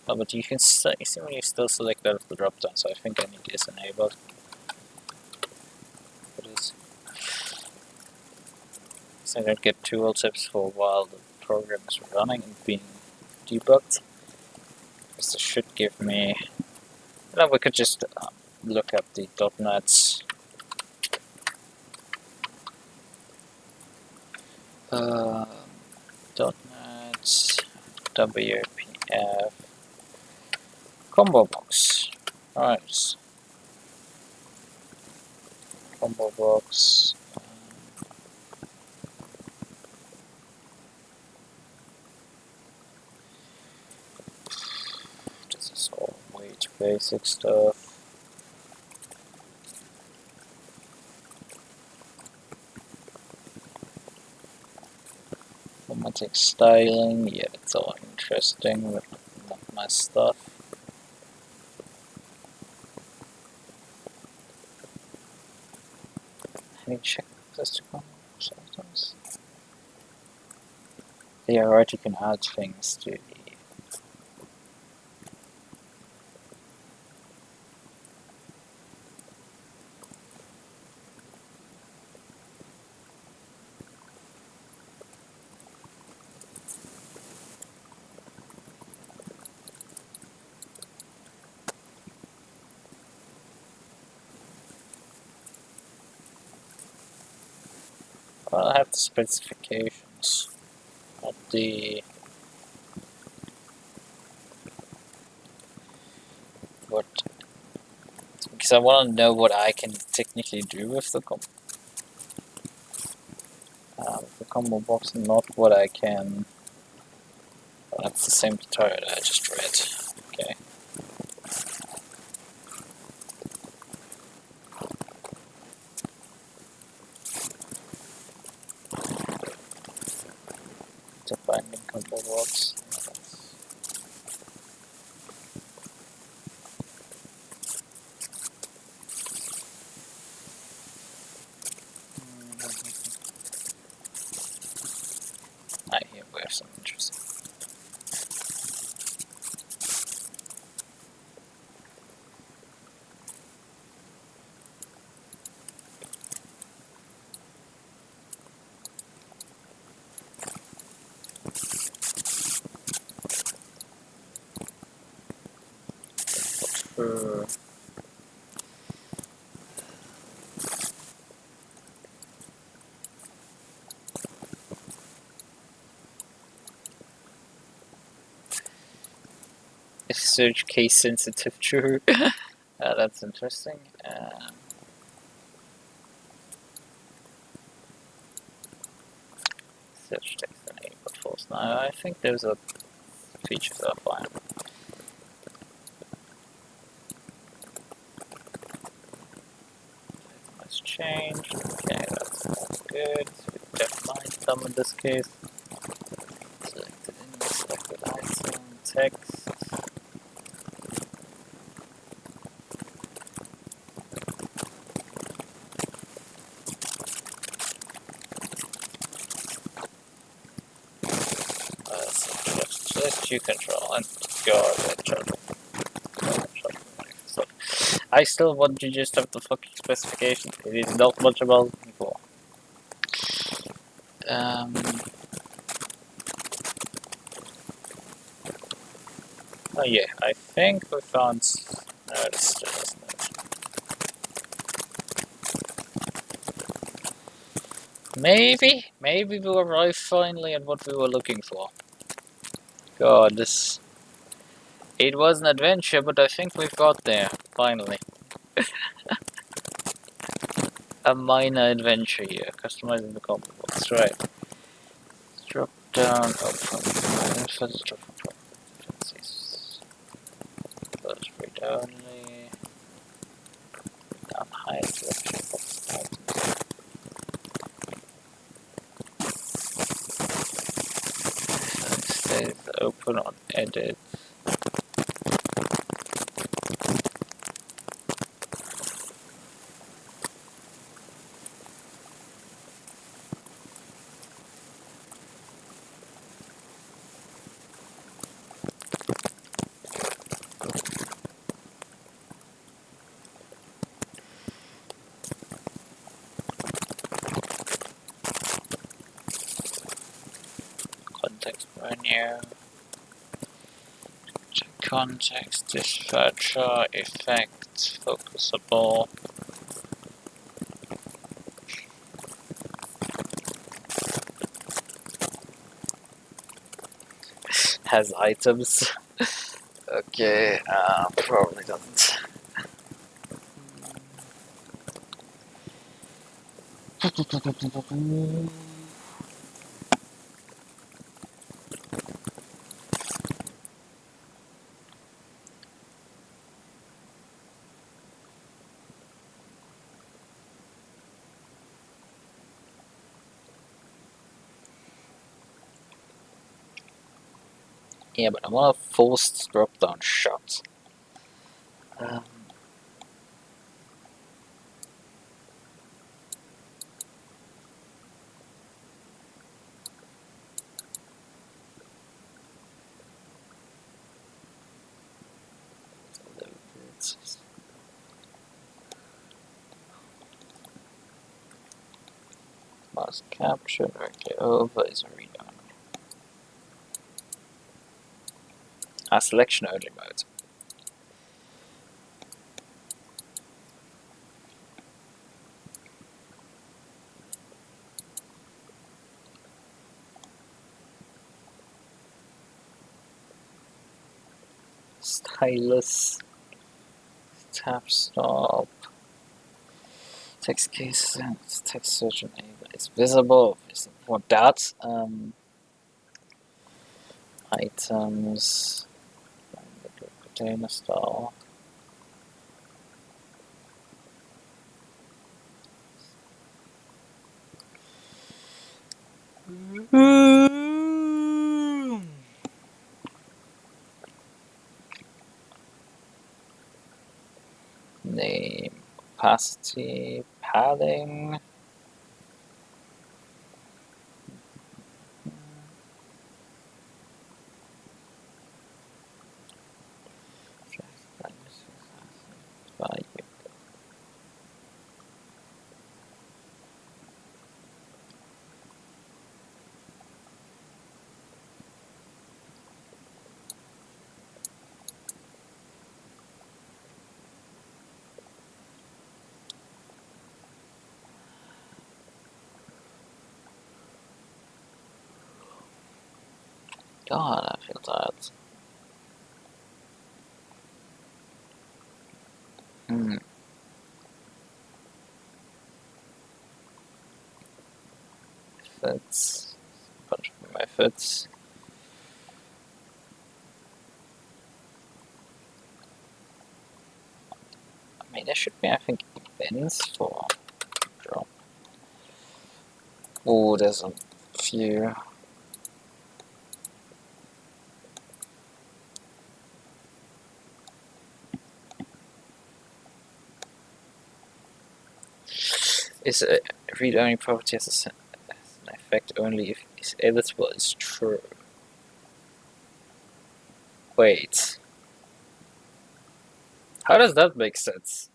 Oh, but you can seemingly still select out of the drop-down, so I think I need this enabled. For this. So I don't get tooltips for while the program is running and being debugged. Because this should give me... Well, we could just look up the .NET. .NET WPF combo box. Alright. Combo box. This is all way too basic stuff. Automatic styling, yeah, it's all interesting, but not my stuff. Any check this to come sometimes? Yeah, right, you can add things to the... Well, I have the specifications, not the... what... Because I want to know what I can technically do with the combo box, not what I can... Well, that's the same tutorial I just read. Okay. Defining combo box. Here we have some interesting. Search case sensitive, true. That's interesting. Search text enabled false. Now I think those are features that are fine. Let's changed. Okay, that's good. Def line sum in this case. Selected image, selected item, text. Just you control and go so I still want to just have the fucking specifications. It is not much about people. Oh yeah, I think we found. No, it's still isn't. Maybe we arrived finally at what we were looking for. God, this. It was an adventure, but I think we've got there finally. A minor adventure here, customizing the combo box, right? Drop down, further drop from preferences. Close read only. Down high selection box items. Stays open on edit. Context menu. Check context, dispatcher, effects, focusable. Has items. Okay, probably doesn't. Yeah, but I want a forced drop down shot. Mouse capture directly over is a read only. Selection only mode. Stylus. Tab stop. Text case and text search enable is visible. For that, items, container style. Name, opacity, padding. Value. God, I feel tired. Methods. A bunch of methods. I mean, there should be, I think, events for Oh, there's a few. Is a read-only property has an effect only if it's editable is true. Wait. How does that make sense?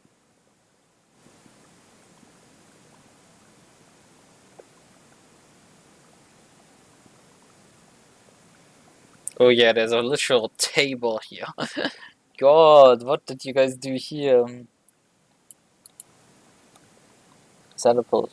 Oh yeah, there's a literal table here. God, what did you guys do here? Is that a pull?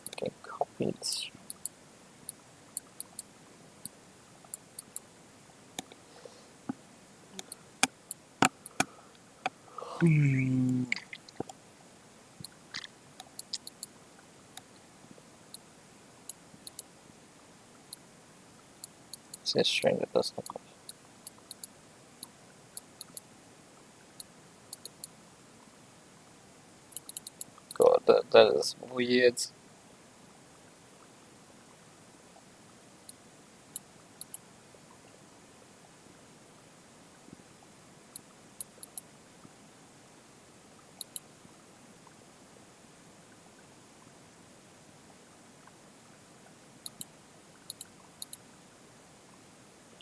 Okay, copy this. It's a string that does not copy. God, that is weird.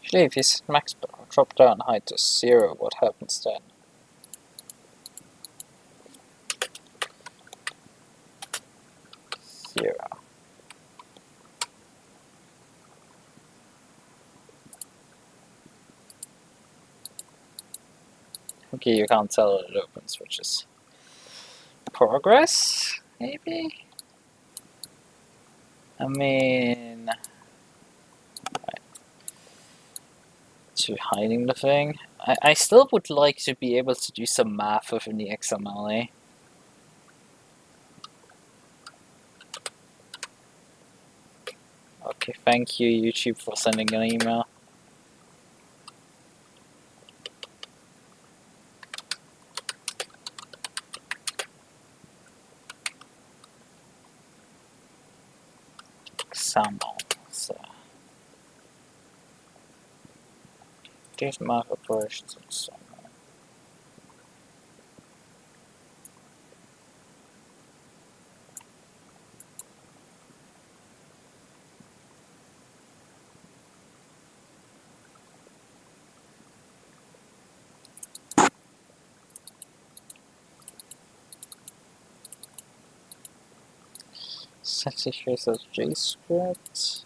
Actually, if you set max drop down height to 0, what happens then? Zero. Okay, you can't tell it opens, which is progress, maybe? I mean, to hiding the thing. I still would like to be able to do some math within the XML. Okay, thank you YouTube for sending an email. XAML. So these math operations and so on. Set it here as JScript.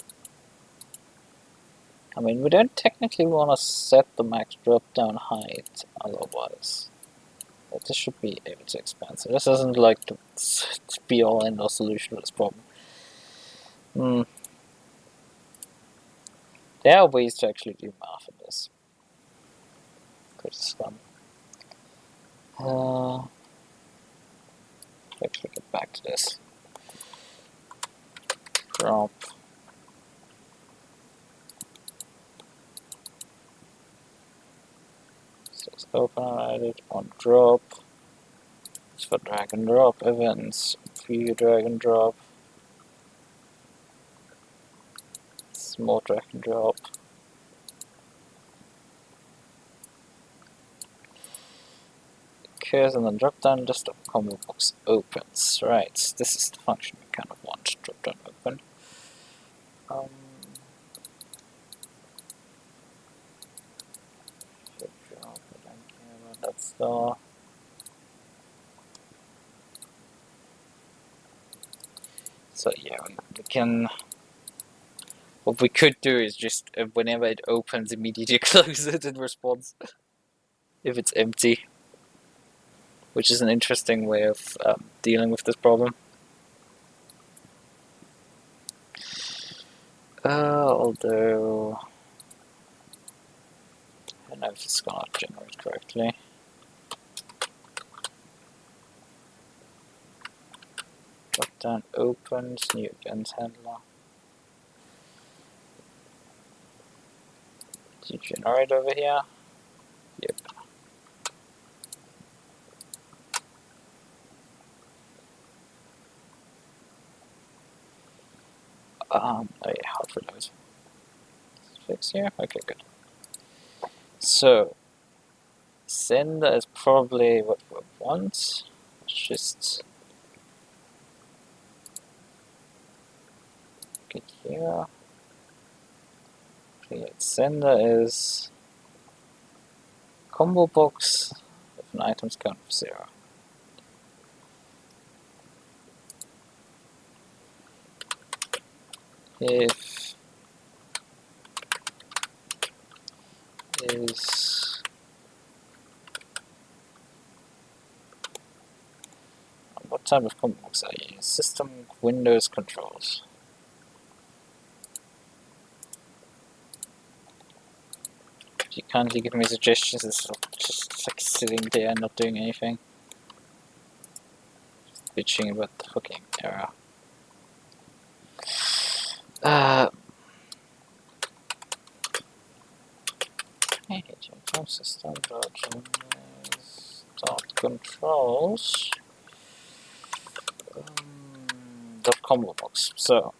I mean, we don't technically want to set the max drop down height otherwise. But this should be able to expand. So this isn't like the be all end all solution to this problem. There are ways to actually do math in this. Good fun. Actually get back to this. Drop. So it's open edit on drop. It's for drag and drop events. View drag and drop. It's more drag and drop. Occurs and then drop down list of combo box opens. Right, this is the function we kind of want. Drop down open. That's the so yeah, we can. What we could do is just whenever it opens, immediately close it in response if it's empty, which is an interesting way of dealing with this problem. Although I don't know if it's gonna generate correctly. Drop Then opens new event handler. Degenerate over here. Yep. Oh yeah, hard reload. Fix here? Okay, good. So, sender is probably what we want. Let's just get here. Create sender is combo box with an items count of 0. If is what type of combo box are you? System, Windows, controls. You kindly give me suggestions instead of just like sitting there and not doing anything. Just bitching about the fucking error. System dot controls dot combo box. So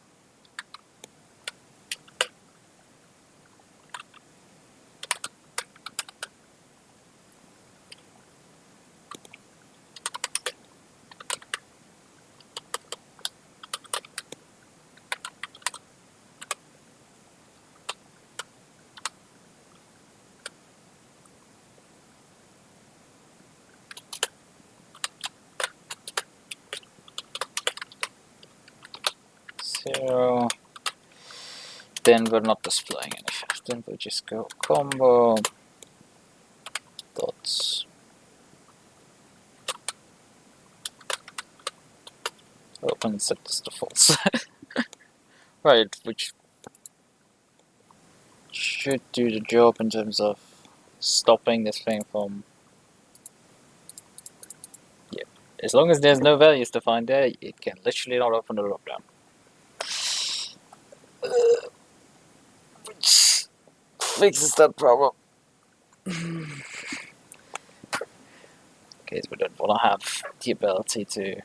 zero. Then we're not displaying anything. Then we'll just go combo dots open and set this to false. Right, which should do the job in terms of stopping this thing from. Yep. As long as there's no values defined there, it can literally not open the dropdown. Which fixes that problem. Because we don't want to have the ability to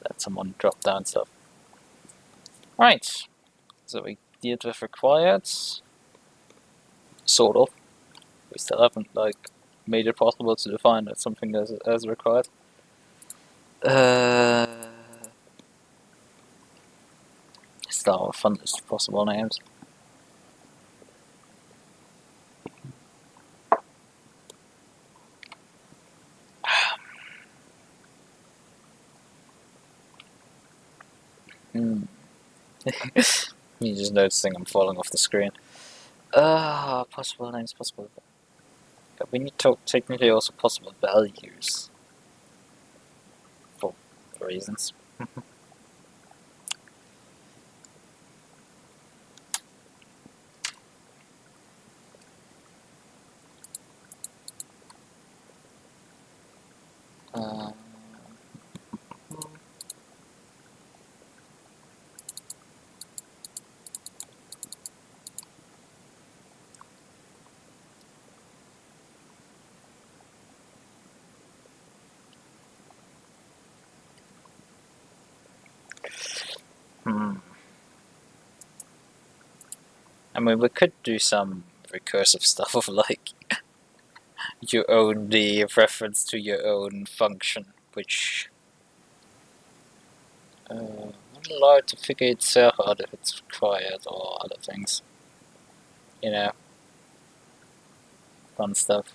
let someone drop down stuff. Right, so we did with required, sort of. We still haven't like made it possible to define that something as required. Start with funnest possible names. Me just noticing I'm falling off the screen. Possible names, possible. But we need to technically also possible values for reasons. I mean, we could do some recursive stuff of like you own the reference to your own function, which would allow it to figure itself out if it's required or other things. You know, fun stuff.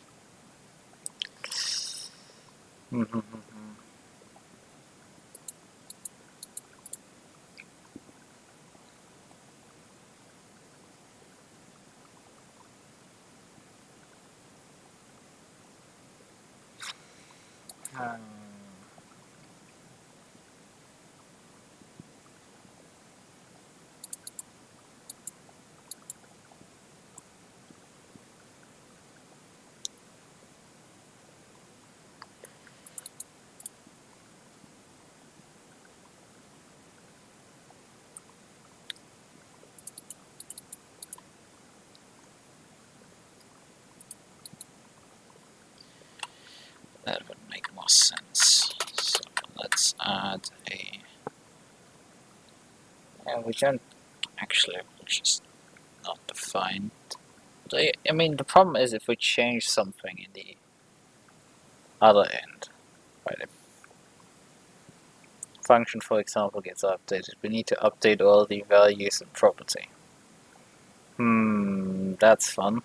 That would make more sense. So let's add a... Yeah, we don't actually, just not defined. I mean, the problem is if we change something in the other end, right? If function, for example, gets updated, we need to update all the values and property. That's fun.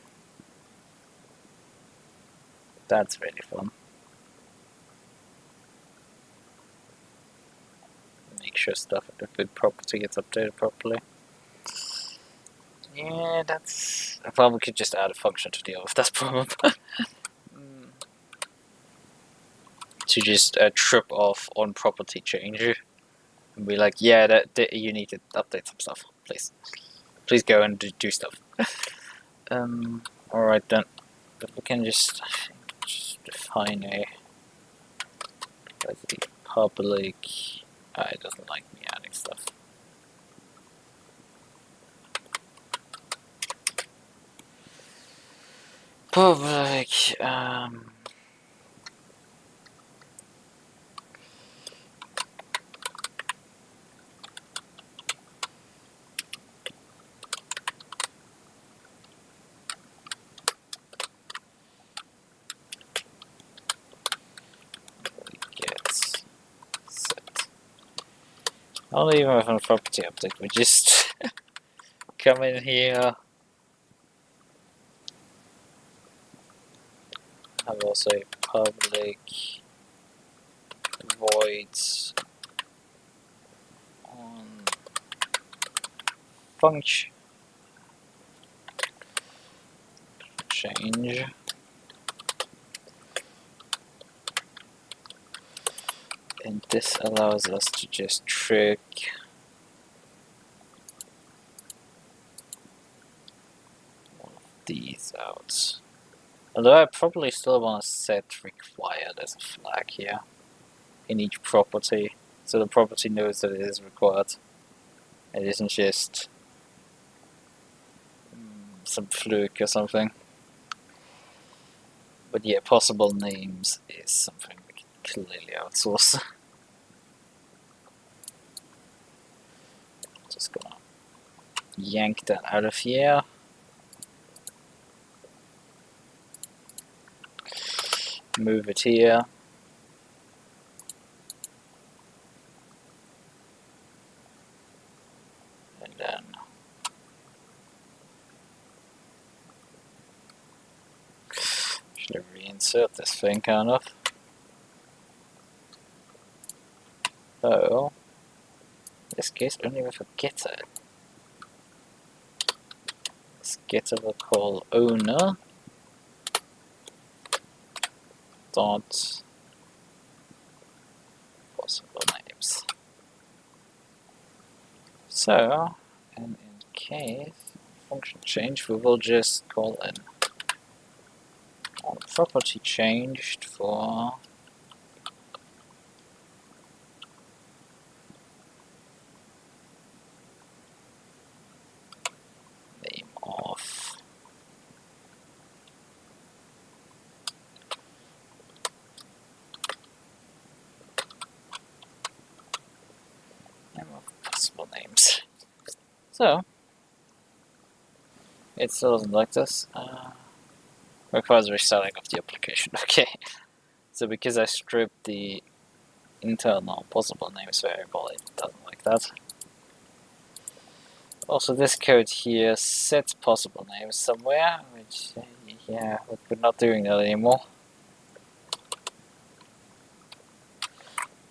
That's really fun. Make sure stuff with property gets updated properly. Yeah, that's... Well, we could just add a function to deal with that problem. To just trip off on property change. And be like, yeah, that you need to update some stuff, please. Please go and do stuff. Alright then. But we can just define a... the public... it doesn't like me adding stuff. Public... gets set. Not even with a property update, we just come in here. Have also a public voids on function change. And this allows us to just trick one of these out. Although I probably still want to set required as a flag here in each property, so the property knows that it is required. It isn't just some fluke or something. But yeah, possible names is something we can clearly outsource. Just gonna yank that out of here. Move it here. And then actually reinsert this thing kind of. So in this case only with a getter. This getter will call owner dot possible names. So, and in case function change, we will just call in on property changed for name of possible names. So it still doesn't like this. Requires restarting of the application. Okay. So because I stripped the internal possible names variable, it doesn't like that. Also, this code here sets possible names somewhere, which yeah, we're not doing that anymore.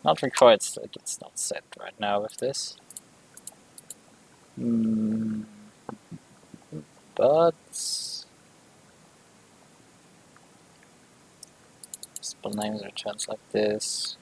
Not required, so it's not set right now with this. But possible names returns like this.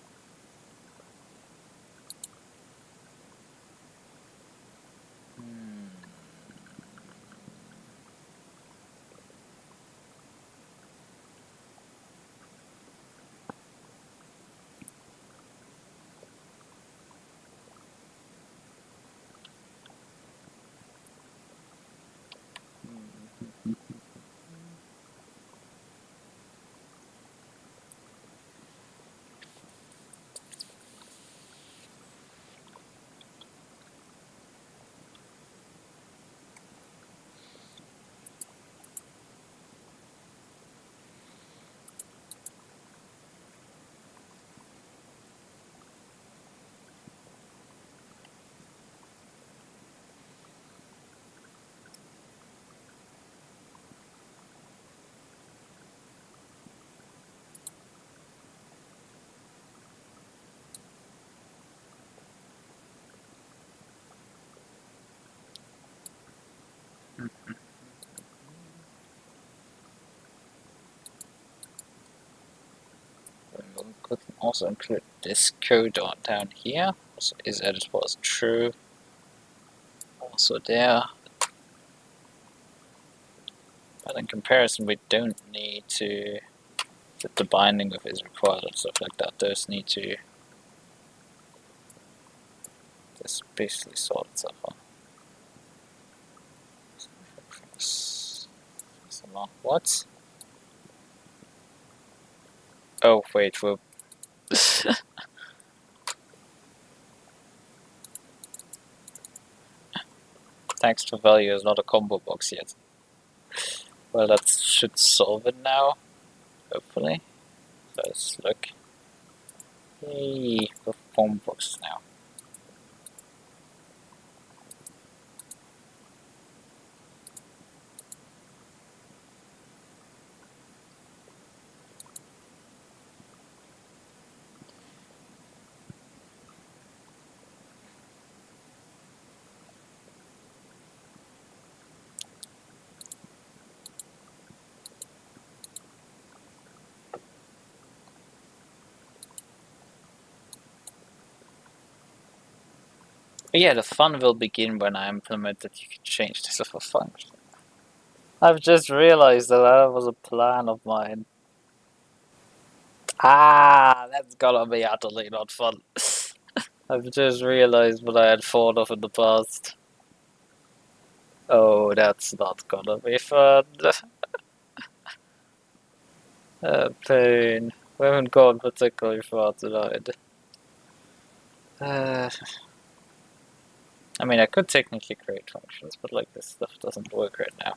also include this code down here. Also is editable as true. Also there. But in comparison, we don't need to, that the binding of is required and stuff like that. Those need to just basically sort itself out. What? Oh wait, we're thanks to value is not a combo box yet. Well, that should solve it now, hopefully. Let's look. Yay, we're combo boxes now. But yeah, the fun will begin when I implement that you can change this as a function. I've just realized that was a plan of mine. Ah, that's gonna be utterly not fun. I've just realized what I had thought of in the past. Oh, that's not gonna be fun. Pain. We haven't gone particularly far tonight. I mean, I could technically create functions, but like this stuff doesn't work right now.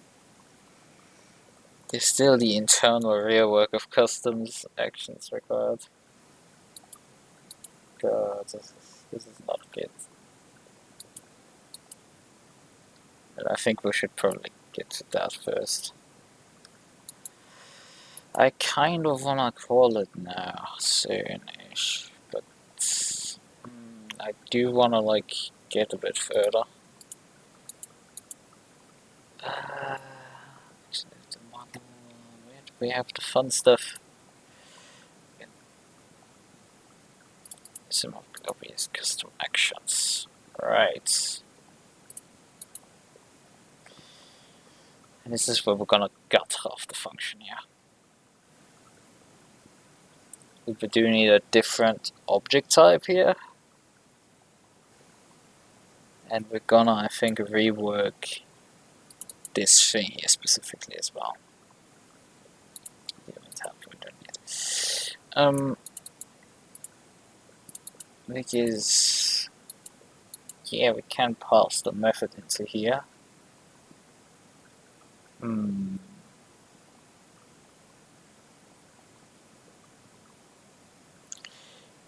There's still the internal rework of customs actions required. God, this is not good. And I think we should probably get to that first. I kind of wanna call it now, soonish, but I do wanna like get a bit further. We have the fun stuff. SimHubOBS custom actions. Right. And this is where we're gonna gut half the function here. We do need a different object type here. And we're gonna, I think, rework this thing here specifically as well. Because yeah, we can pass the method into here.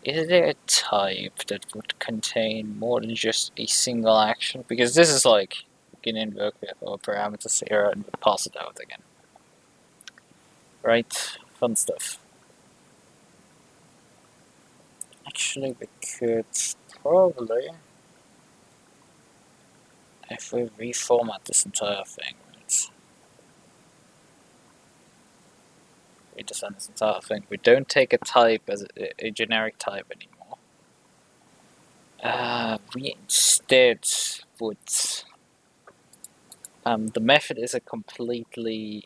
Is there a type that would contain more than just a single action? Because this is like, we can invoke our parameters here and pass it out again. Right, fun stuff. Actually, we could probably, if we reformat this entire thing, right? Redesign this entire thing. We don't take a type as a generic type anymore. We instead would, the method is a completely,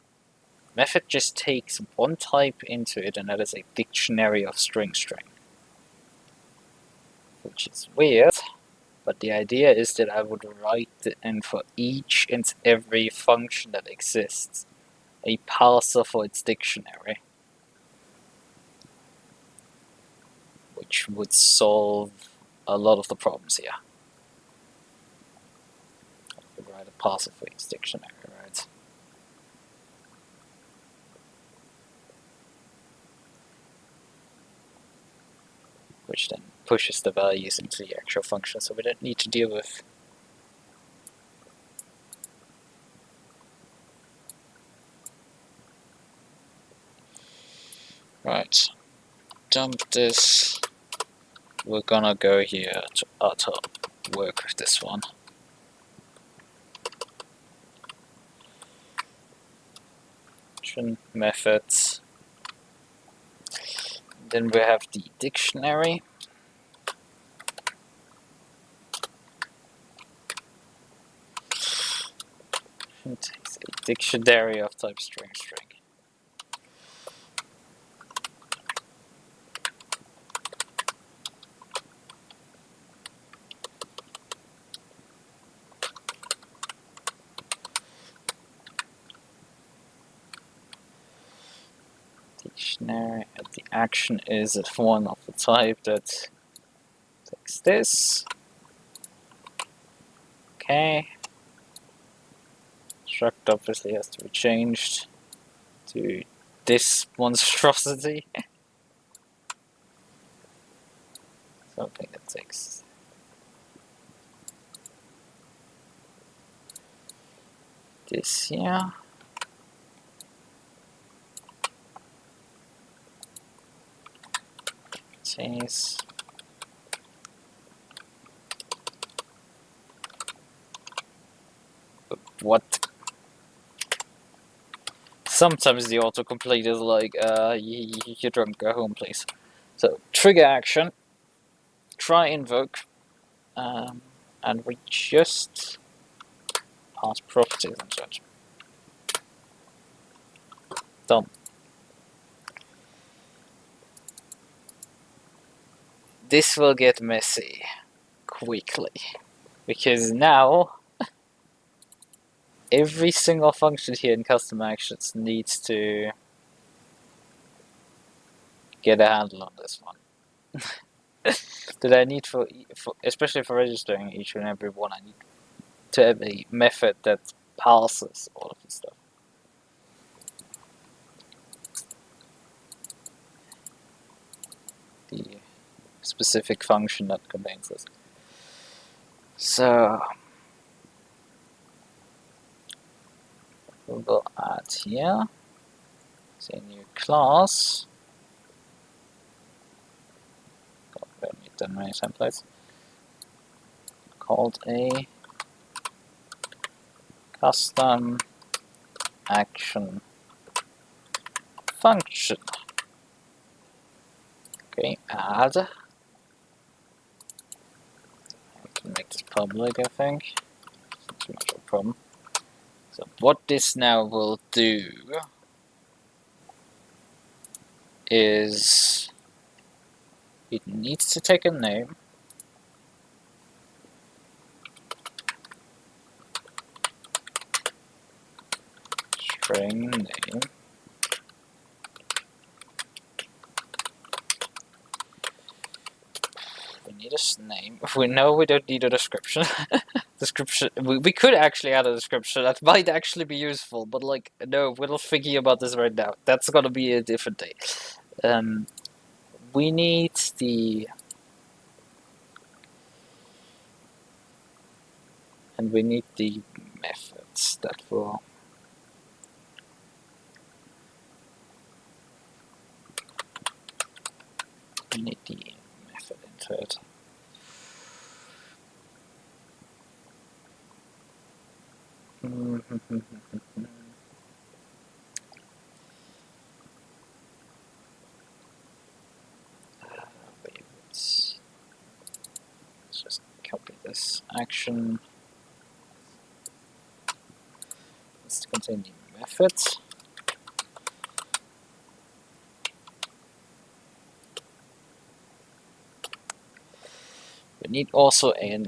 method just takes one type into it, and that is a dictionary of string, which is weird, but the idea is that I would write in for each and every function that exists a parser for its dictionary, which would solve a lot of the problems here. I would write a parser for each dictionary, right? Which then pushes the values into the actual function, so we don't need to deal with right. Dump this. We're gonna go here to auto work with this one. Methods. Then we have the dictionary. It takes a dictionary of type string. Dictionary, and the action is one of the type that takes this. Okay. Struct obviously has to be changed to this monstrosity. Something that takes this here. Says what? Sometimes the autocomplete is like, you're drunk, go home please. So, trigger action, try invoke, and we just pass properties and such. Done. This will get messy quickly, because now every single function here in custom actions needs to get a handle on this one. That I need for especially for registering each and every one, I need to have a method that parses all of this stuff. The specific function that contains this. So we will add here, say a new class. We've done many templates. Called a custom action function. Okay, add. I can make this public, I think. It's not too much of a problem. So what this now will do is it needs to take a name. String name. We need a name. We know we don't need a description. Description. We could actually add a description. That might actually be useful, but like, no, we're not thinking about this right now. That's gonna be a different day. We need the... And we need the methods that will... We need the method into it. Let's just copy this action. Let's contain the method. We need also an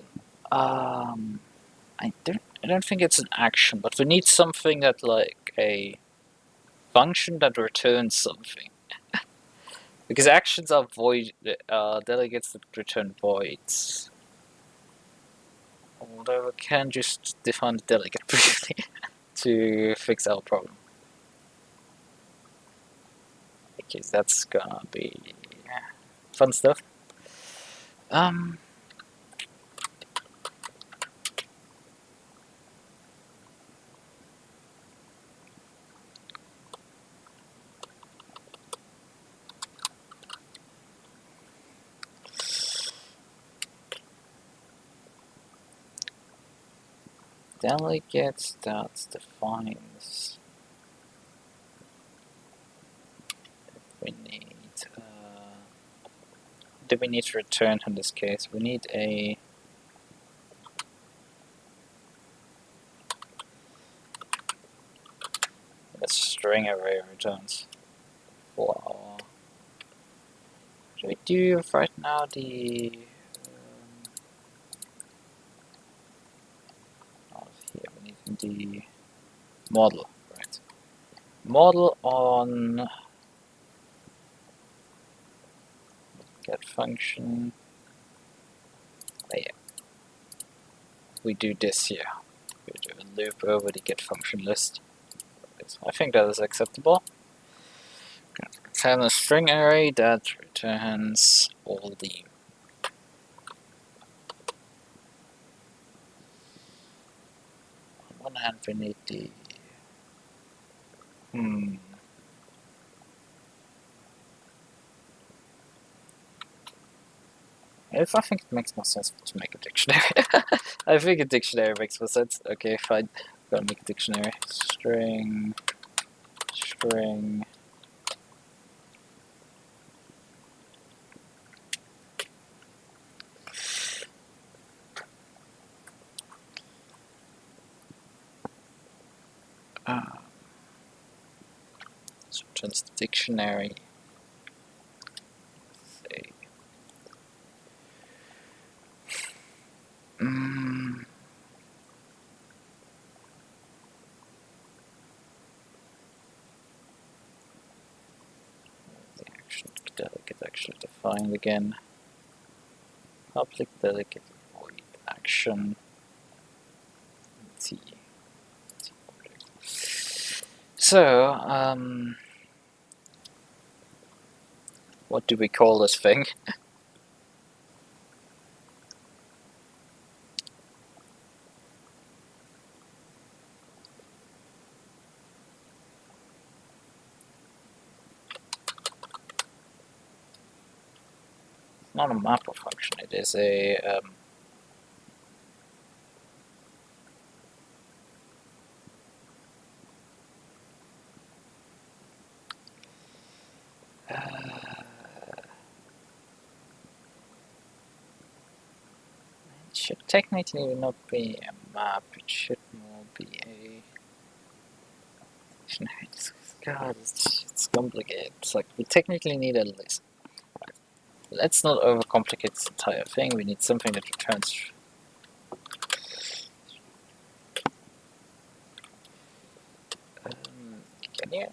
I don't think it's an action, but we need something that like a function that returns something. Because actions are void delegates that return voids. Although we can just define the delegate briefly to fix our problem. Because that's gonna be fun stuff. Delegate that defines we need do we need to return in this case? We need a string array returns for our. Should we do right now the here we need the model, right? Model on get function. Oh, yeah. We do this here. We do a loop over the get function list. I think that is acceptable. Have a string array that returns all the on one hand we need the If I think it makes more sense to make a dictionary. I think a dictionary makes more sense. Okay, fine. I'm gonna make a dictionary. String. So returns the dictionary. Say. The action delegate actually defined again. Public delegate void action. T. So, what do we call this thing? Not a mapper function, it is a it should technically not be a map, it should more be a God, it's complicated. It's like we technically need a list. Right. Let's not overcomplicate this entire thing. We need something that returns. Can you?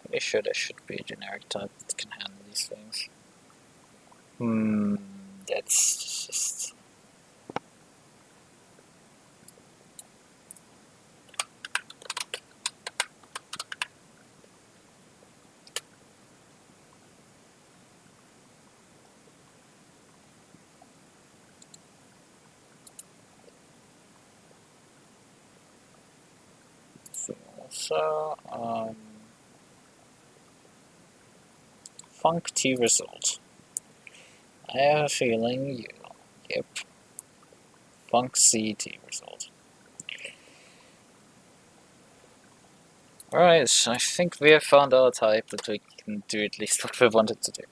Pretty sure there should be a generic type that can handle these things. That's just. So, func T result. I have a feeling you. Yep. Func C T result. Alright, I think we have found our type that we can do at least what we wanted to do.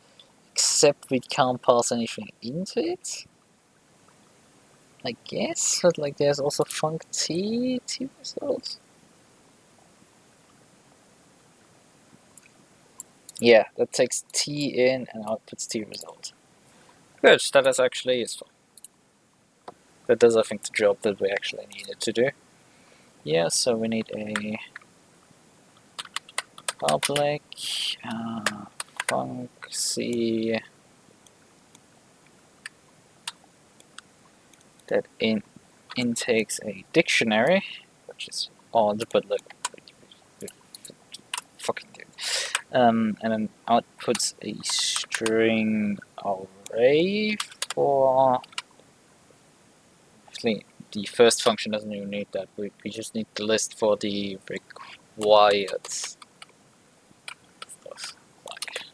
Except we can't pass anything into it. I guess, but like there's also func T result. Yeah, that takes T in and outputs T result. Good, that is actually useful. That does, I think, the job that we actually needed to do. Yeah, so we need a public func C that intakes a dictionary, which is odd, but look, fucking good. And then outputs a string array for. Actually, the first function doesn't even need that. We just need the list for the required stuff. Like.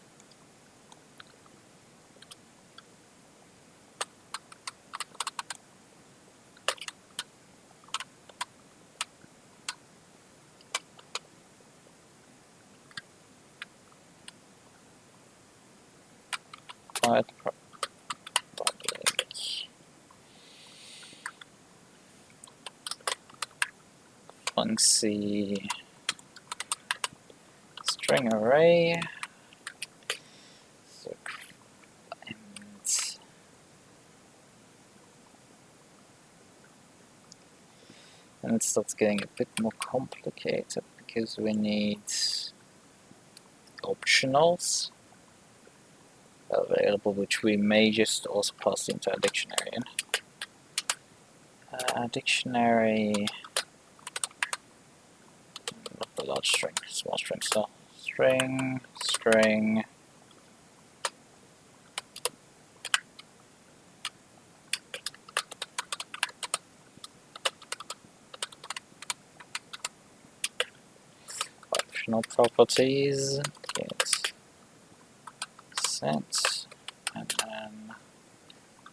specified public func string array. So, and it starts getting a bit more complicated because we need optionals available, which we may just also pass into a dictionary in. Dictionary, not the large string, small string, so string, optional properties, get set, and then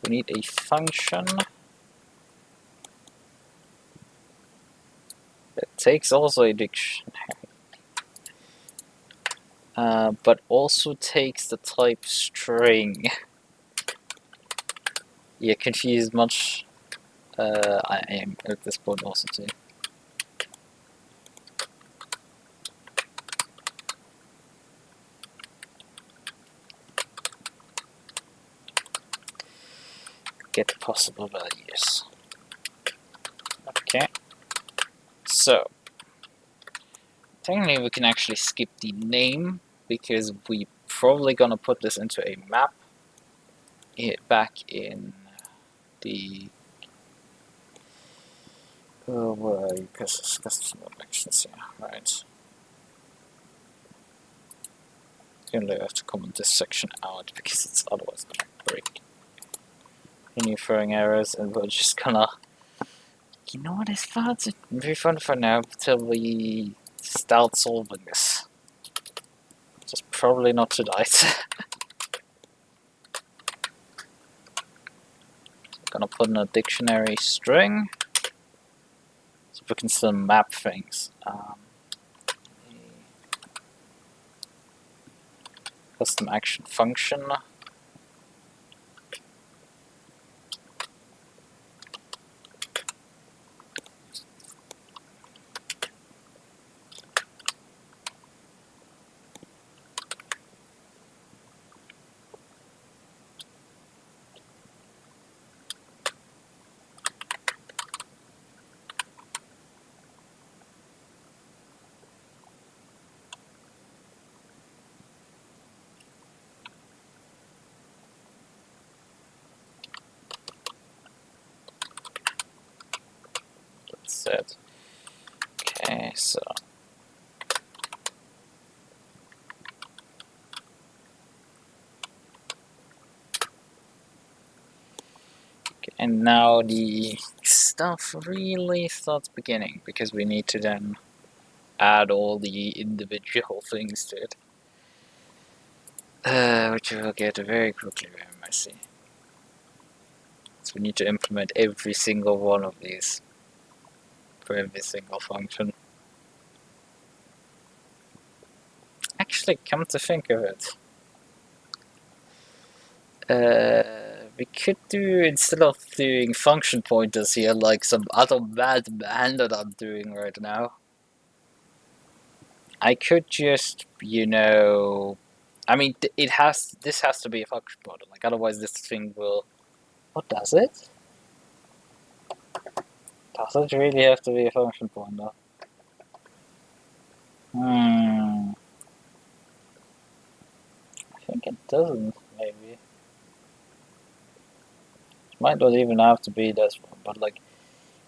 we need a function that takes also a dictionary, but also takes the type string. Yeah, confused much. I am at this point also too. Get possible values. Okay. So, technically we can actually skip the name because we probably gonna put this into a map back in the where are you? Custom actions here, right? Only have to comment this section out because it's otherwise gonna break. Any throwing errors, and we're just gonna, you know what, it's fun. It's very fun for now until we start solving this. Just probably not tonight. Gonna put in a dictionary string so we can still map things. Custom action function. Set. Okay, so and now the stuff really starts beginning because we need to then add all the individual things to it, which will get very quickly very messy. So we need to implement every single one of these for every single function. Actually, come to think of it, we could do, instead of doing function pointers here like some other madman that I'm doing right now, I could just, you know, I mean, this has to be a function pointer, like otherwise this thing will, what does it? Does it really have to be a function pointer? I think it doesn't, maybe. It might not even have to be this one, but like,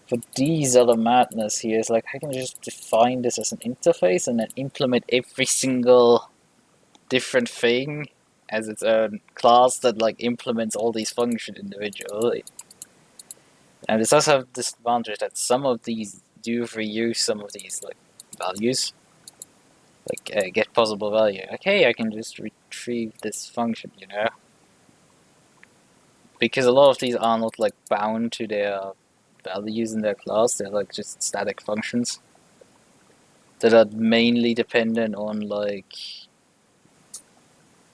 for these other madness here, it's like I can just define this as an interface and then implement every single different thing as its own class that like implements all these functions individually. And this does have this advantage that some of these do reuse some of these like values, like get possible value. Okay, I can just retrieve this function, you know, because a lot of these are not like bound to their values in their class. They're like just static functions that are mainly dependent on like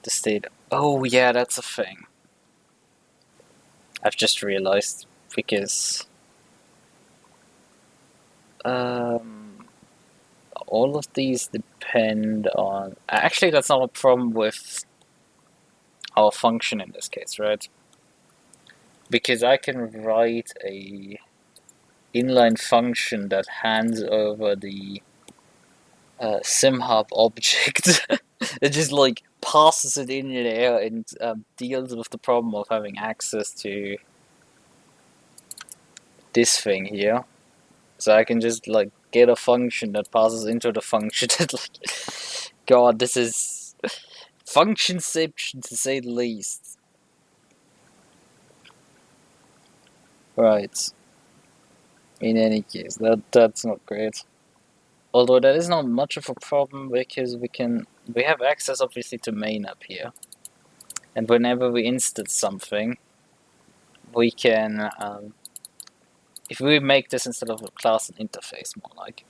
the state Oh yeah, that's a thing. I've just realized because all of these depend on. Actually, that's not a problem with our function in this case, right? Because I can write a inline function that hands over the SimHub object. It just like passes it in there and deals with the problem of having access to this thing here. So I can just like get a function that passes into the function that like, God, this is functionception to say the least. Right. In any case, that's not great. Although that is not much of a problem because we have access obviously to main up here, and whenever we instance something, we can if we make this instead of a class and interface more like,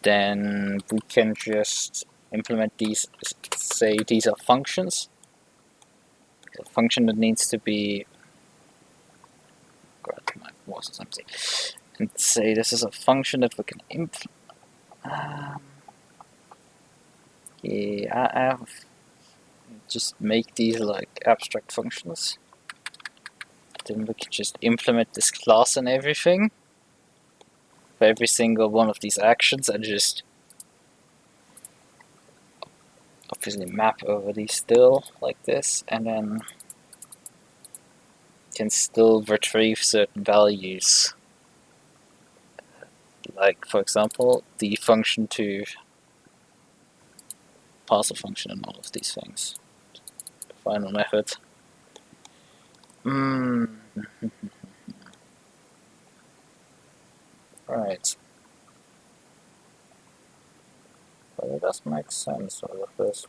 then we can just implement these. Say these are functions. A function that needs to be. God, my voice is empty. And say this is a function that we can yeah, I have just make these like abstract functions. Then we can just implement this class and everything for every single one of these actions and just obviously map over these still like this, and then can still retrieve certain values. Like for example, the function to pass a function and all of these things. The final method. Right. But it does make sense, all of this.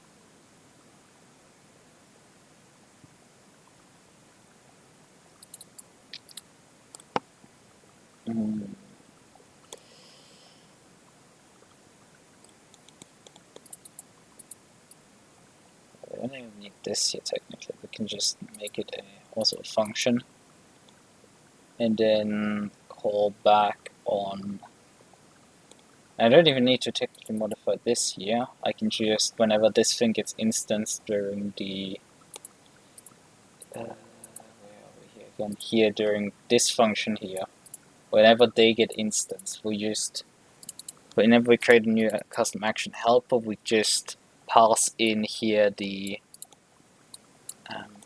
We don't even need this here technically. We can just make it also a function and then call back on. I don't even need to technically modify this here. I can just, whenever this thing gets instanced during the where are we here again? Here during this function here, whenever they get instanced, we just, whenever we create a new custom action helper, we just pass in here the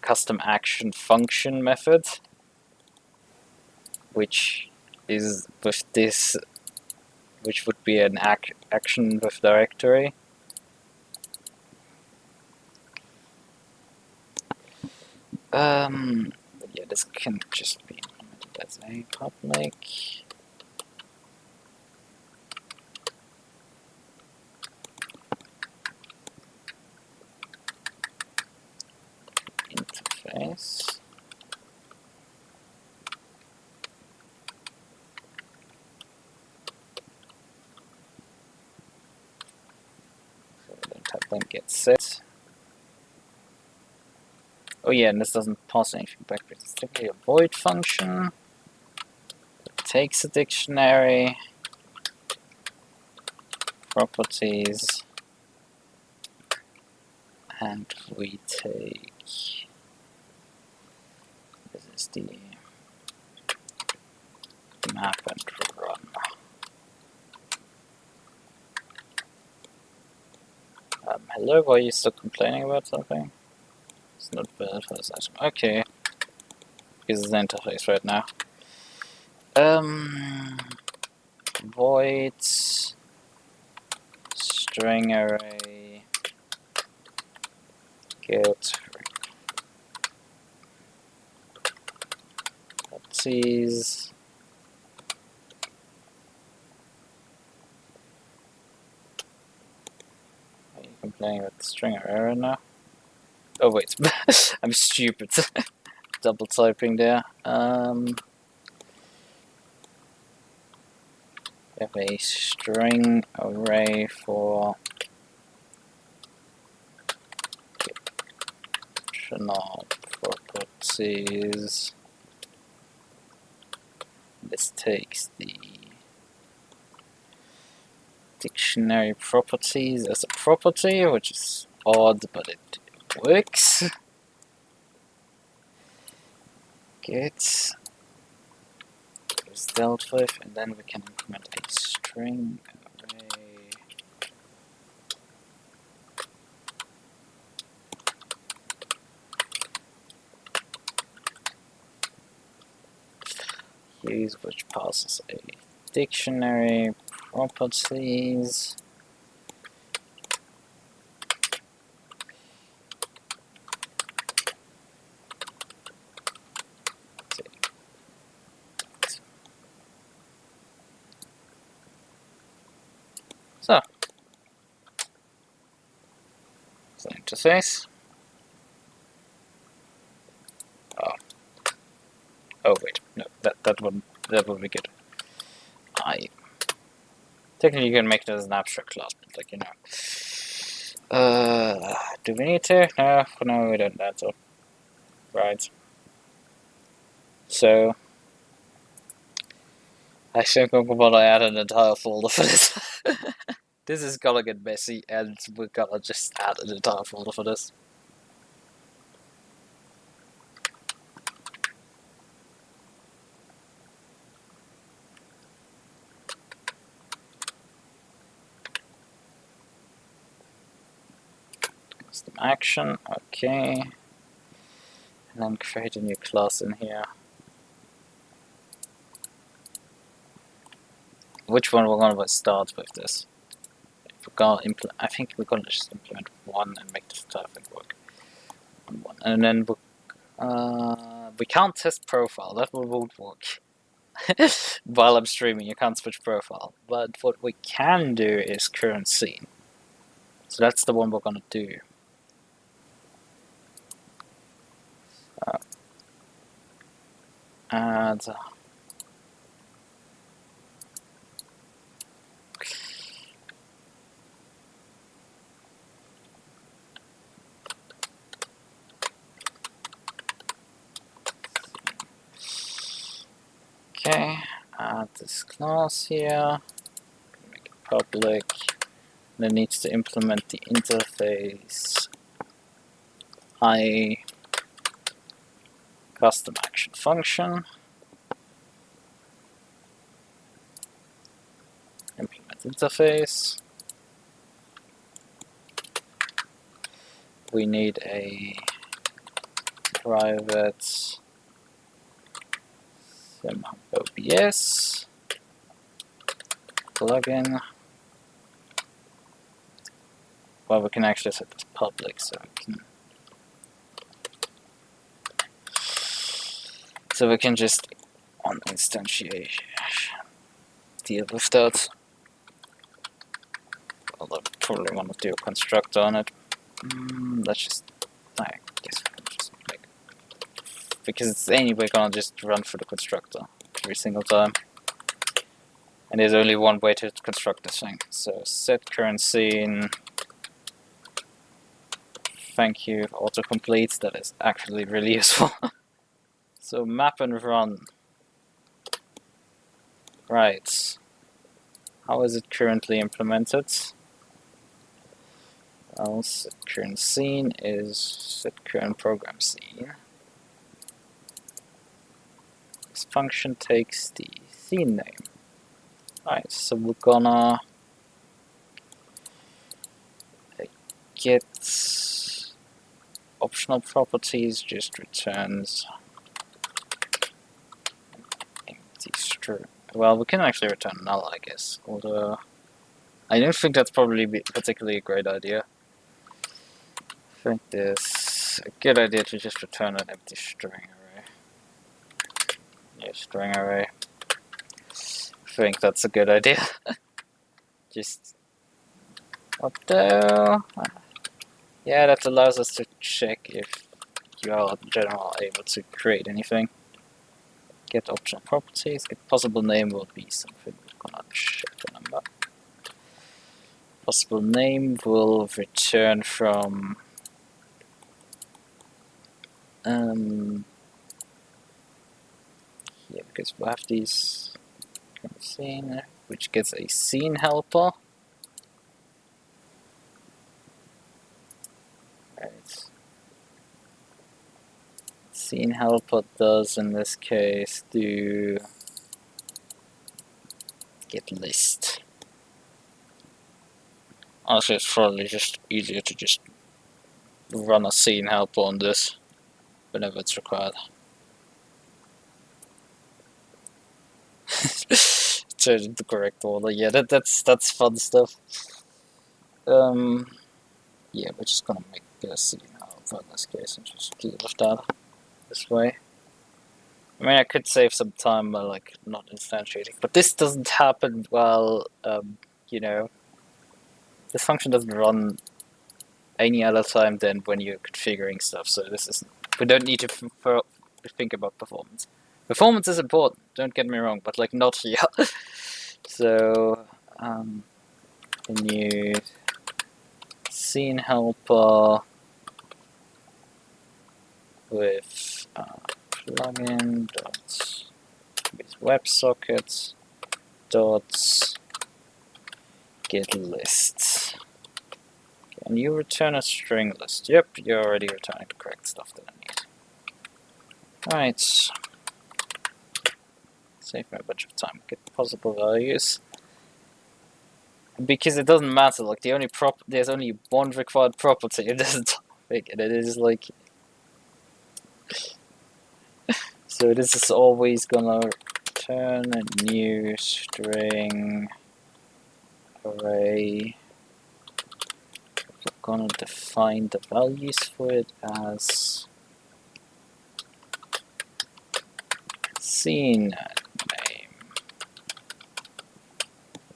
custom action function method, which is with this, which would be an action with directory. But yeah, this can just be implemented as a public. Interface. So the tab then gets set. Oh yeah, and this doesn't pass anything back, but it's simply a void function. It takes a dictionary, properties, and we take, this is the map and run. Hello, why are you still complaining about something? It's not bad for this item. Okay. Because it's the interface right now. Void string array get properties. Are you complaining about the string array right now? Oh wait, I'm stupid. Double typing there. We have a string array for optional properties. This takes the dictionary properties as a property, which is odd, but it works. Good. There's dealt with, and then we can implement a string array. Use which passes a dictionary properties. So, it's an interface. Oh wait, no, that would be good. Technically you can make it as an abstract class, but like, you know. Do we need to? No, we don't. That's all. Right. So, I think I'm gonna add an entire folder for this. This is gonna get messy, and we're gonna just add an entire folder for this. Custom action, okay. And then create a new class in here. Which one we're gonna start with this? We're gonna I think we're gonna just implement one and make this entire thing work. One. And then we can't test profile, that won't work. While I'm streaming, you can't switch profile. But what we can do is current scene. So that's the one we're gonna do. Add. Okay, add this class here, make it public, and it needs to implement the interface custom action function, implement interface, we need a private SimHubOBS plugin. Well, we can actually set this public, so we can just on instantiation deal with that. Although I probably want to do a constructor on it. Let's just, I guess we can just make, because it's anyway gonna just run through the constructor every single time. And there's only one way to construct this thing. So set current scene. Thank you, autocomplete, that is actually really useful. So map and run. Right. How is it currently implemented? Well, set current scene is set current program scene. This function takes the scene name. Right, so we're gonna get optional properties, just returns empty string. Well, we can actually return null, I guess, although I don't think that's probably particularly a great idea. I think it's a good idea to just return an empty string array. Yeah, string array. I think that's a good idea. Just what the? Yeah, that allows us to check if you are in general able to create anything. Get optional properties. Get possible name will be something we're gonna check the number. Possible name will return from Yeah, because we have these kind of scene, which gets a scene helper. Right. Scene helper does in this case do get list. Honestly, it's probably just easier to just run a scene helper on this whenever it's required. Turn it the correct order. Yeah, that's fun stuff. Yeah, we're just gonna make a scene helper in this case and just deal with that this way. I mean, I could save some time by like not instantiating, but this doesn't happen while you know, this function doesn't run any other time than when you're configuring stuff. So this is, we don't need to think about performance. Performance is important, don't get me wrong, but like not here. So new scene helper with plugin dot with WebSocket dot get list. Can you return a string list? Yep, you're already returning the correct stuff that I need. Alright. Save me a bunch of time. Get possible values. Because it doesn't matter, like the only there's only one required property in this topic, and it is like so this is always gonna return a new string array. We're gonna define the values for it as scene name.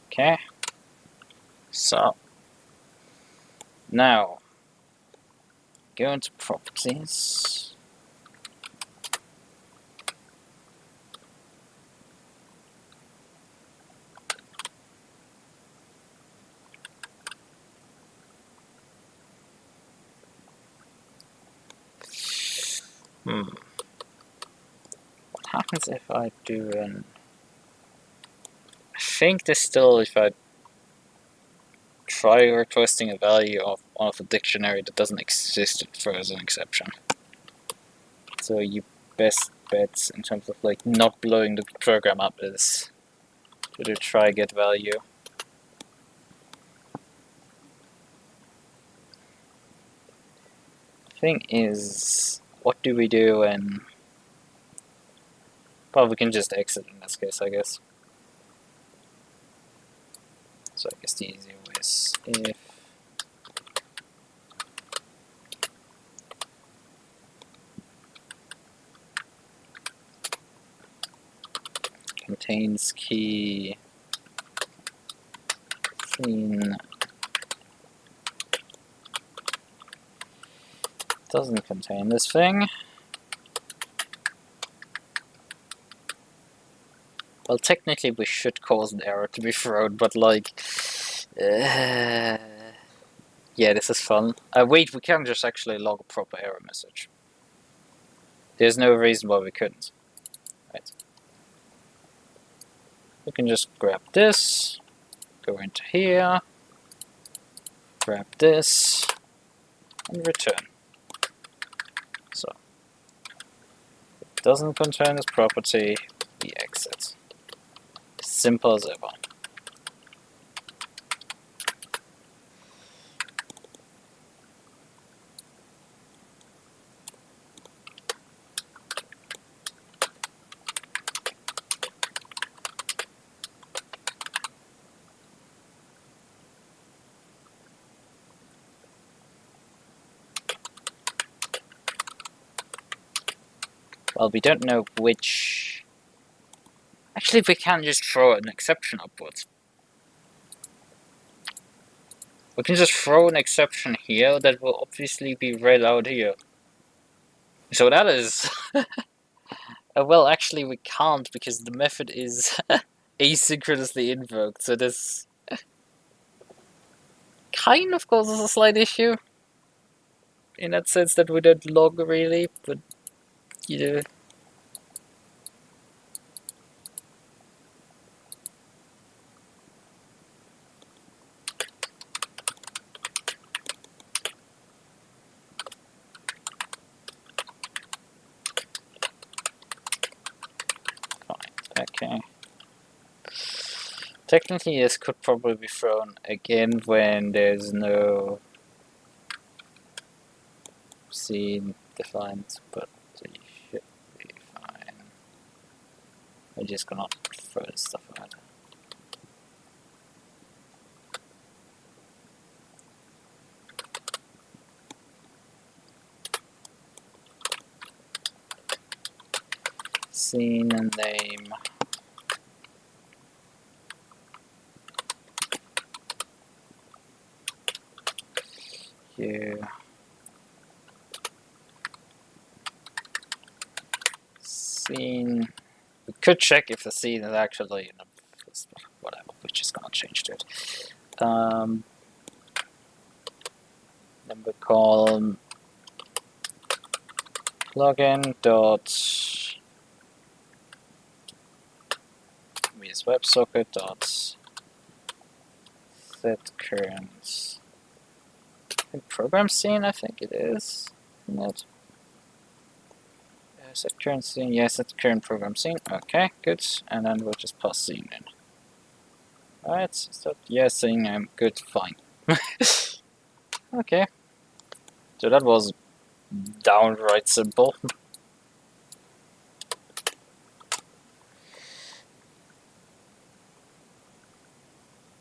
Okay. So now go into properties. What happens if I do an... I think this still, if I try requesting a value of one of a dictionary that doesn't exist, it throws an exception. So your best bets in terms of like not blowing the program up is to do try get value. Thing is, what do we do when... Well, we can just exit in this case, I guess. So I guess the easier way is if contains key scene doesn't contain this thing. Well, technically we should cause an error to be thrown, but like, yeah, this is fun. Wait, we can just actually log a proper error message. There's no reason why we couldn't. Right. We can just grab this, go into here, grab this, and return. So, if it doesn't contain this property, we exit. Simple as ever. Well, we don't know which... Actually, we can just throw an exception upwards. We can just throw an exception here that will obviously be read out here. So that is... well, actually we can't because the method is asynchronously invoked, so this kind of causes a slight issue. In that sense that we don't log really, but Yeah. Okay. Technically, this could probably be thrown again when there's no scene defined, but it should be fine. I'm just gonna throw this stuff out. Scene name. Here. Scene. We could check if the scene is actually, you know, whatever. We're just gonna change to it. Number column plugin dot vs WebSocket dot set current program scene. I think it is. Isn't it? Set current scene. Yes, set current program scene. Okay, good. And then we'll just pass scene in. Alright, start. Yes, saying I'm good. Fine. Okay. So that was downright simple.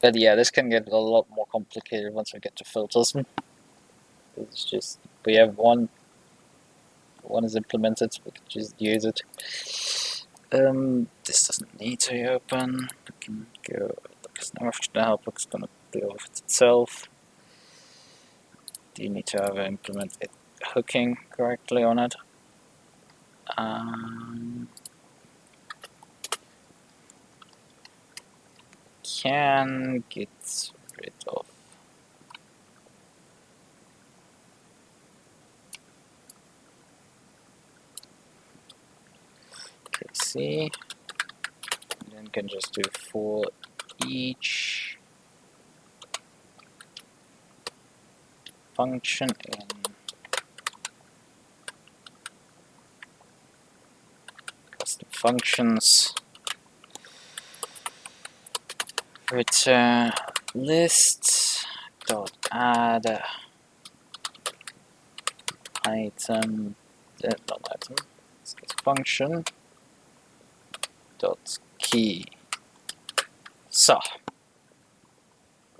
But yeah, this can get a lot more complicated once we get to filters. It's just, we have one is implemented, we can just use it. This doesn't need to be open. We can go, because now the helpbook's gonna deal with it itself. Do you need to have implement it hooking correctly on it? Can get rid of PC, and then can just do for each function in custom functions return list dot add item, not item, let's get function dot key. So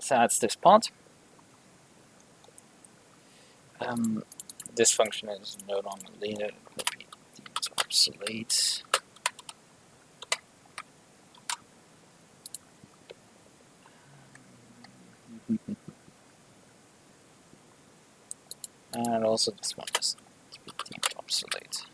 that's this part. This function is no longer needed, it will be deemed obsolete. And also this one is deemed obsolete.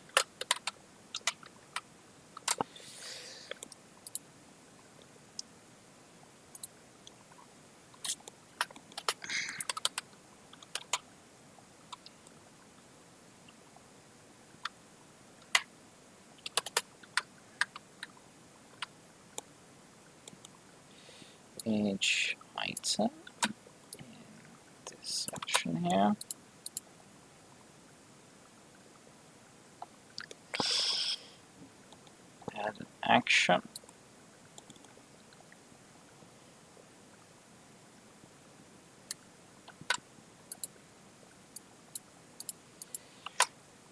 Each item in this section here. Add an action.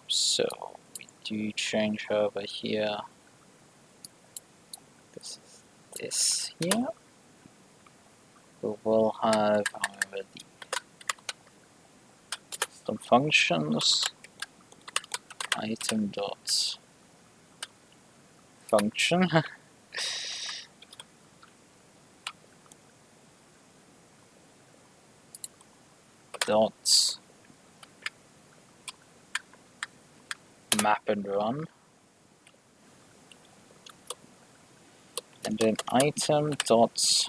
So we do change over here. This is this here. We will have, however, the custom functions item dot function dot map and run, and then item dot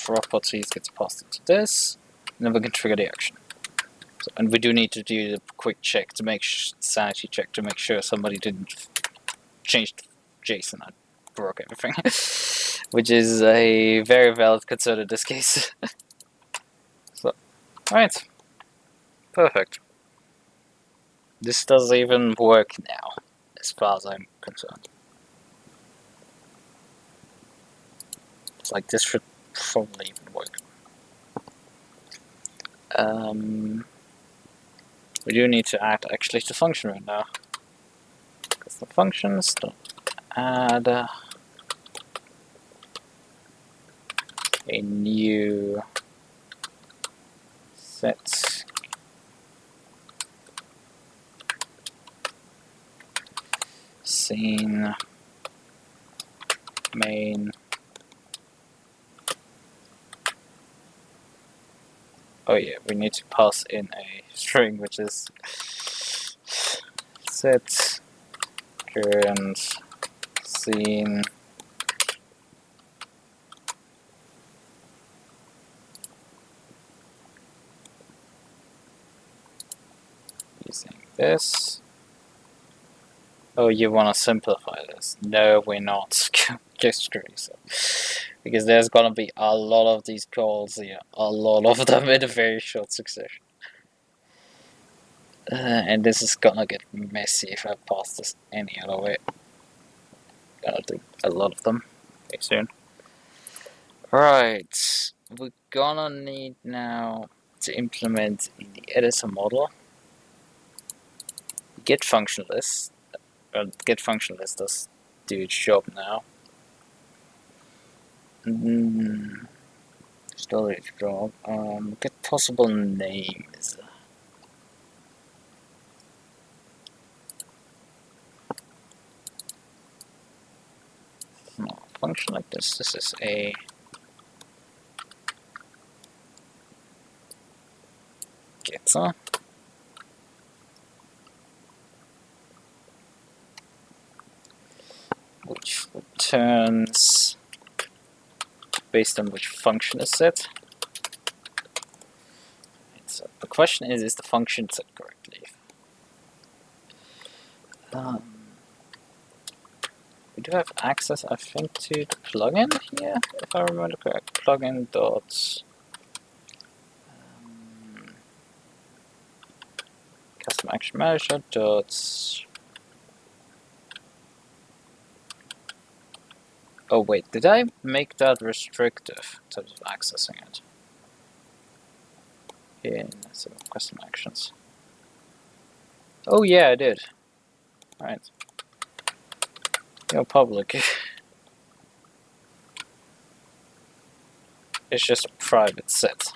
properties gets passed into this, and then we can trigger the action. So, and we do need to do the quick check to make sanity check to make sure somebody didn't change JSON and broke everything, which is a very valid concern in this case. So, right, perfect. This does even work now, as far as I'm concerned. It's like this should probably even work. We do need to add actually the function right now, because the functions don't add a new set scene main. Oh yeah, we need to pass in a string which is set current scene using this. Oh, you want to simplify this? No, we're not. Just screw yourself. Because there's gonna be a lot of these calls here, a lot of them in a very short succession. And this is gonna get messy if I pass this any other way. Gonna do a lot of them very soon. Right, we're gonna need now to implement in the editor model get function list. Get function list does do its job now. Storage job. Get possible names. No, function like this. This is a getter. Which returns based on which function is set. So the question is the function set correctly? We do have access, I think, to the plugin here, if I remember correct. Plugin dot custom action manager dot. Oh wait, did I make that restrictive in terms of accessing it? In some custom actions. Oh yeah, I did. Right. You're public. It's just a private set.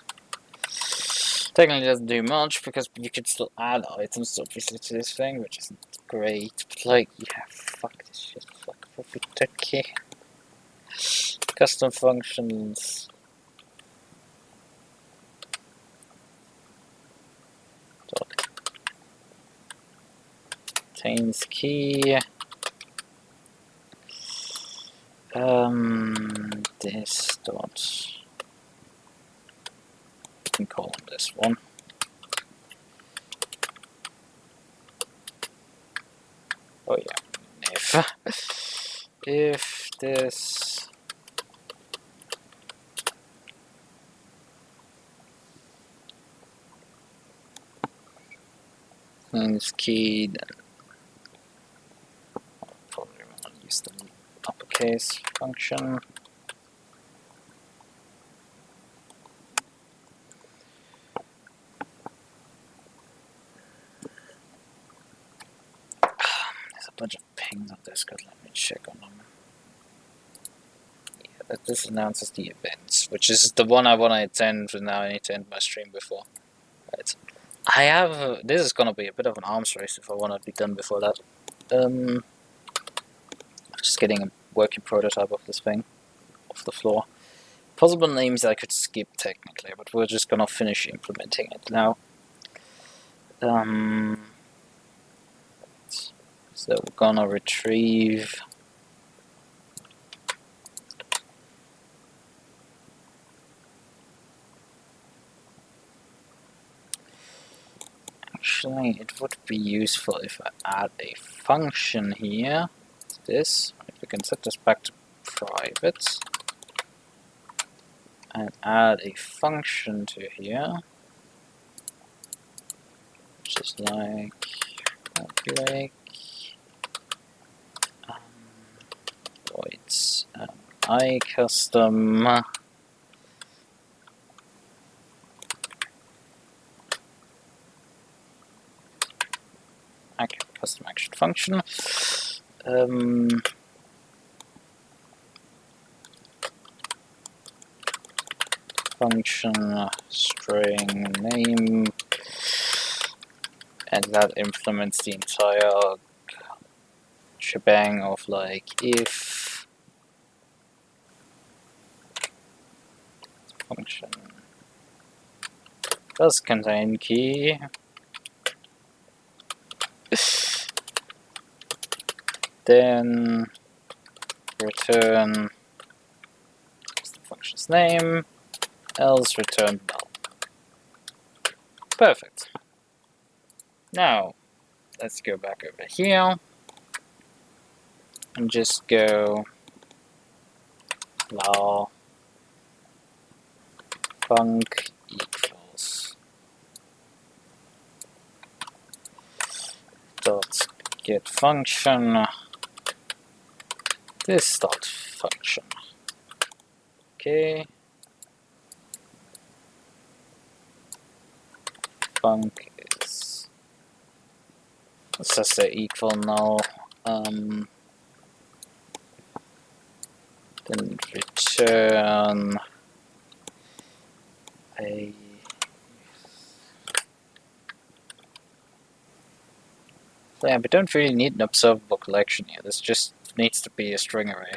Technically doesn't do much because you can still add items obviously to this thing, which isn't great. But like, yeah, fuck this shit. Fuck turkey. Custom functions. Dot contains key. This dot. You can call on this one. Oh yeah. If this thing's key, then I'll probably want to use the uppercase function. There's a bunch of pings on Discord, let me check on them. Yeah, this announces the events, which is the one I want to attend, but now I need to end my stream before. Right. I have, this is gonna be a bit of an arms race if I want to be done before that. Just getting a working prototype of this thing off the floor. Possible names I could skip technically, but we're just gonna finish implementing it now. So we're gonna retrieve Actually, it would be useful if I add a function here. This, if we can set this back to private, and add a function to here, which is like public voids I custom custom action function. Function string name, and that implements the entire shebang of like if function does contain key, then return the function's name, else return null. Perfect. Now let's go back over here and just go lar func equals dot get function this dot function. Okay. Func is, let's just say equal null. Then return a yeah, we don't really need an observable collection here. This just needs to be a string array.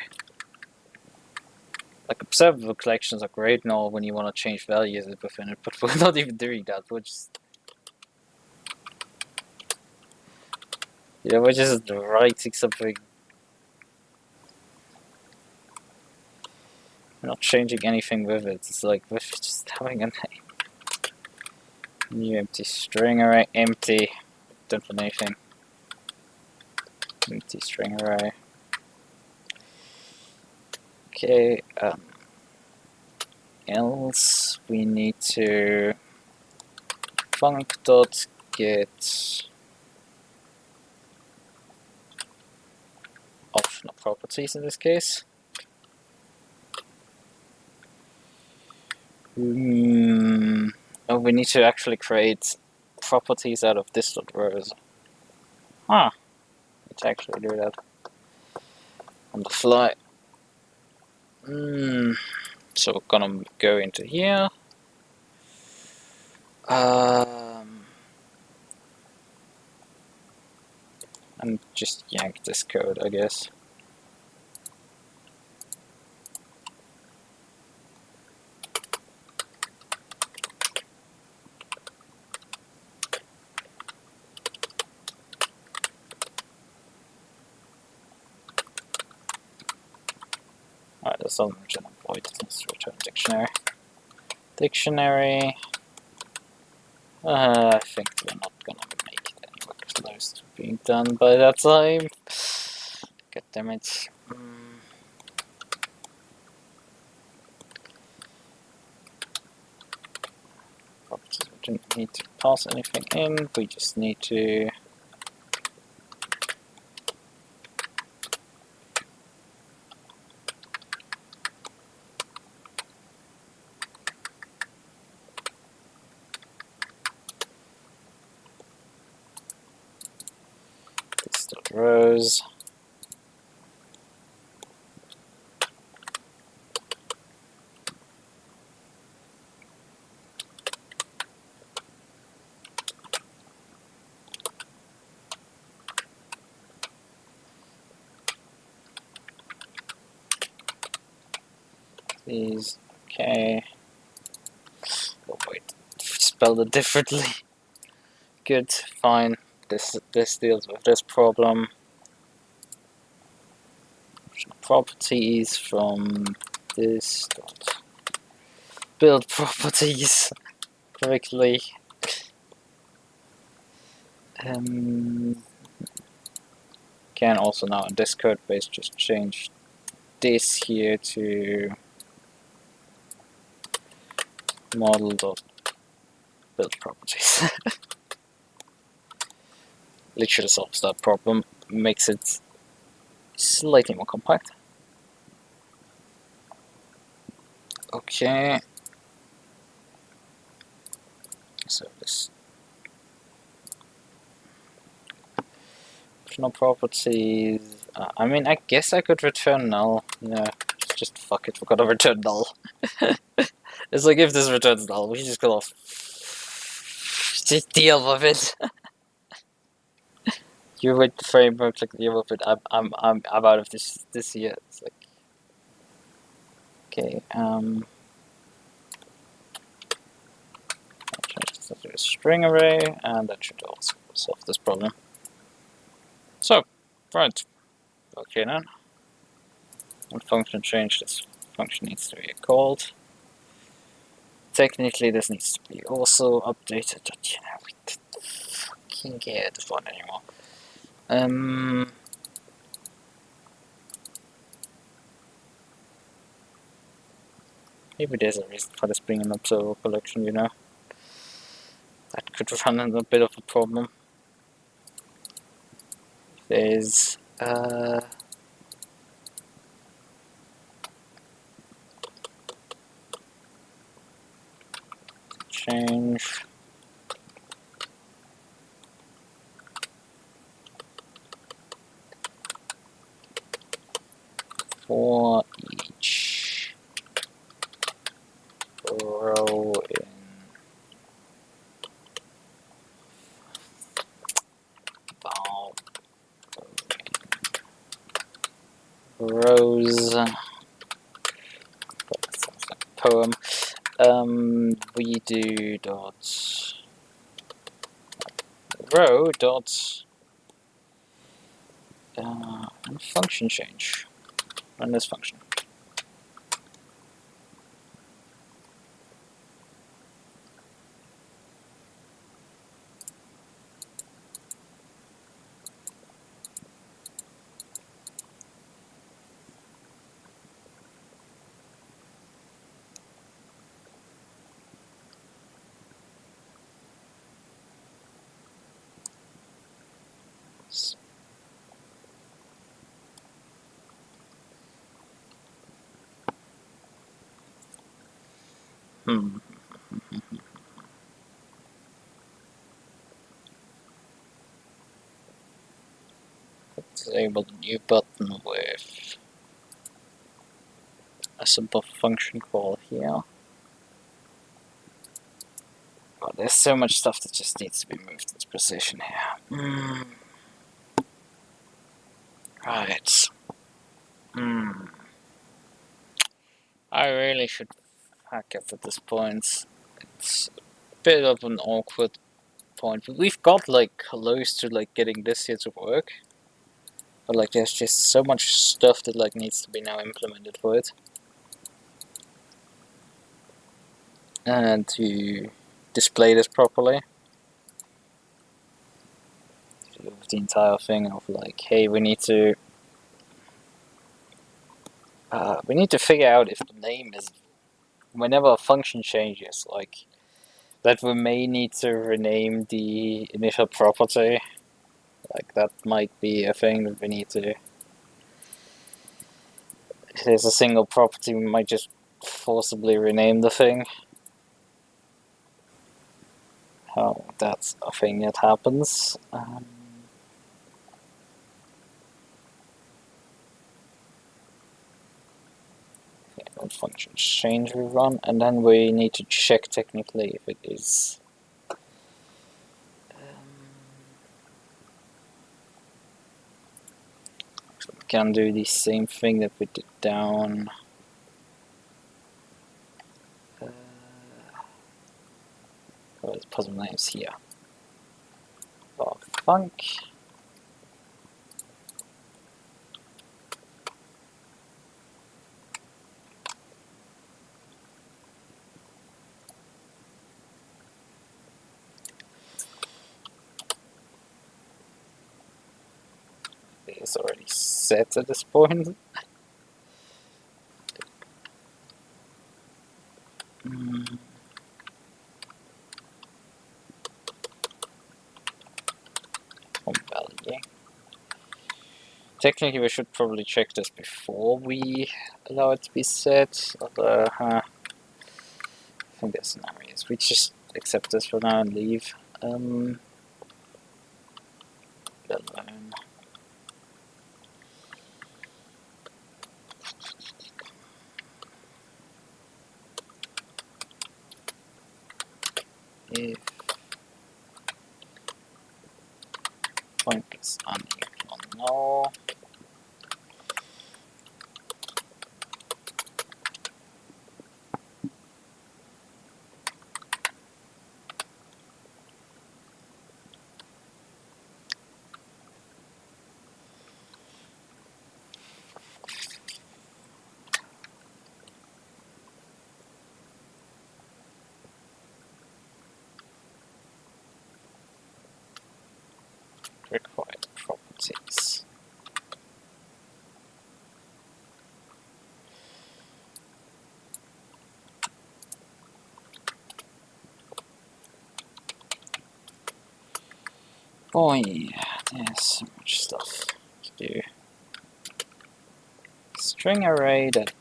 Like, observable collections are great and all when you want to change values within it, but we're not even doing that. We're just, you know, we're just writing something. We're not changing anything with it. It's like we're just having a name. New empty string array, empty. Don't put anything. Empty string array. Okay. Else we need to func.get optional properties in this case. Oh, we need to actually create properties out of this .rows. Ah, let's actually do that on the fly. So we're gonna go into here. And just yank this code, I guess. Alright, that's not return void, let's return dictionary. Dictionary. I think we're not gonna make it anywhere close to being done by that time. God damn it. Properties, we don't need to pass anything in, we just need to rows. Please, okay. Oh wait, spelled it differently. Good, fine. This deals with this problem. Properties from this dot build properties correctly. Can also now in this code base just change this here to model.build properties. Literally solves that problem, makes it slightly more compact. Okay. So this optional properties. I mean, I guess I could return null. No, just fuck it. We're gonna return null. It's like if this returns null, we just gotta just deal with it. You with the framework, like deal with it. I'm out of this year. It's like okay. I'll change this to a string array, and that should also solve this problem. So, right. Okay then. When function change, this function needs to be called. Technically, this needs to be also updated, but you know, we don't fucking care this one anymore. Maybe there's a reason for this being an observer collection, you know. That could run into a bit of a problem. There's change for each row in rows. That sounds like a poem. We do dot row dot function change. Run this function. Disable the new button with a simple function call here. Oh, there's so much stuff that just needs to be moved into position here. Right. I really should hack up at this point. It's a bit of an awkward point. We've got like close to like getting this here to work, but like there's just so much stuff that like needs to be now implemented for it, and to display this properly. The entire thing of like, hey, we need to figure out if the name is, whenever a function changes, like that we may need to rename the initial property. Like that might be a thing that we need to. If there's a single property, we might just forcibly rename the thing. Oh, that's a thing that happens. When function change we run, and then we need to check technically if it is. So we can do the same thing that we did down. Let's put some names here. Func. is already set at this point. Value. Technically, we should probably check this before we allow it to be set. Although, I think there's scenarios. We just accept this for now and leave. Alone. If point is unequal, no. Required properties. Boy, there's so much stuff to do. String array that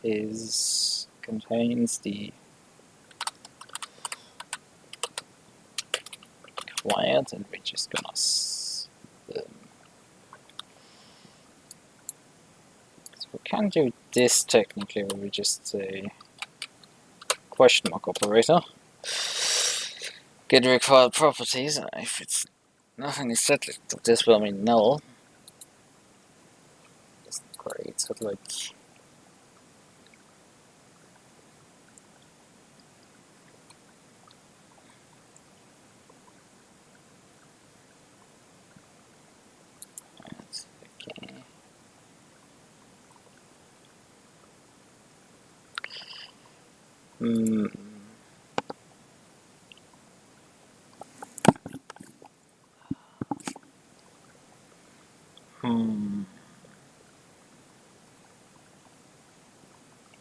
contains the required, and we're just gonna so we can do this technically, where we just say question mark operator. Get required properties. If it's nothing is set, this will mean null. That's great. So like. Okay.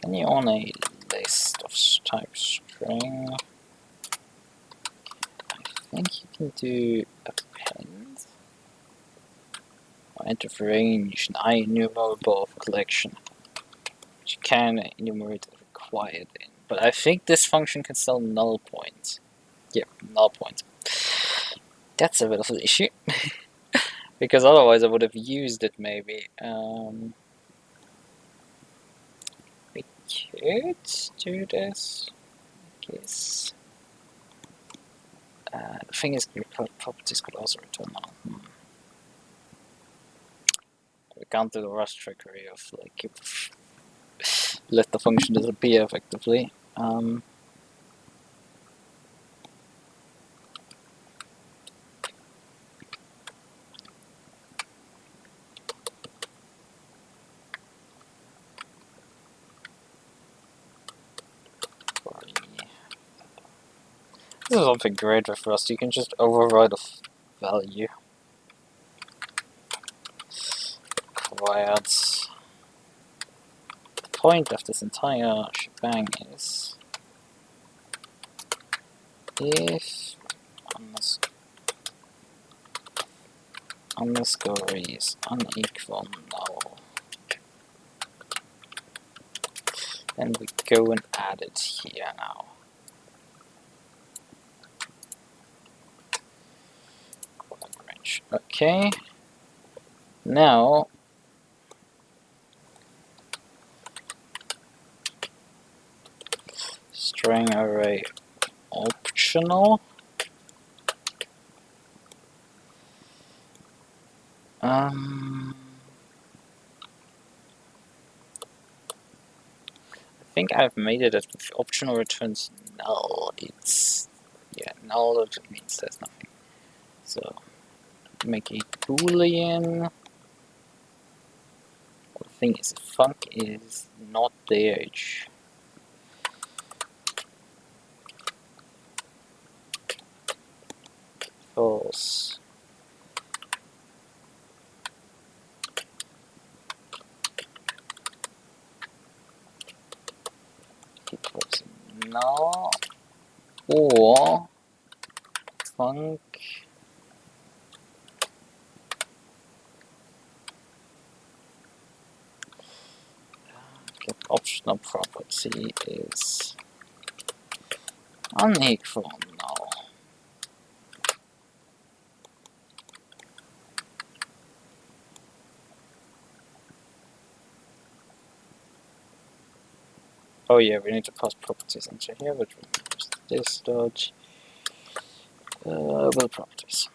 Then you on a list of type string. I think you can do append. Or enter for range an enumerable collection. Which you can enumerate required in. But I think this function can still null point. Yeah, null point. That's a bit of an issue. Because otherwise I would have used it maybe. We could do this. I guess. The thing is, properties could also return null. We can't do the Rust trickery of like let the function disappear effectively. This is something great with Rust. You can just override a value. Required. The point of this entire shebang is if underscore is unequal null, then we go and add it here now. Okay. Now string array optional. I think I've made it that if optional returns null, it's null, that means there's nothing. So make a boolean. The thing is, func is not there. It's false. put null or func get optional property is unequal null. Oh yeah, we need to pass properties into here, which removes this dodge. Will properties.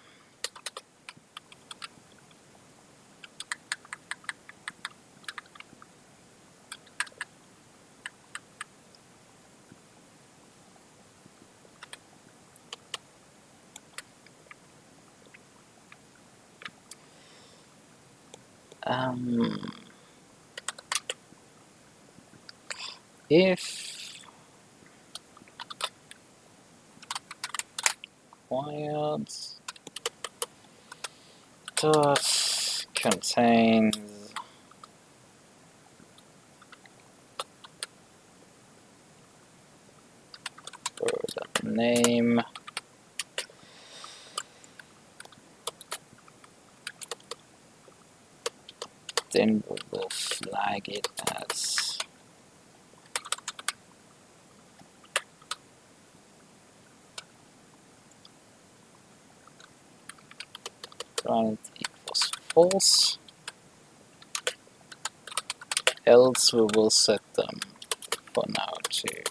If required dot contains word name then we will flag it as current equals false, else we will set them for now to,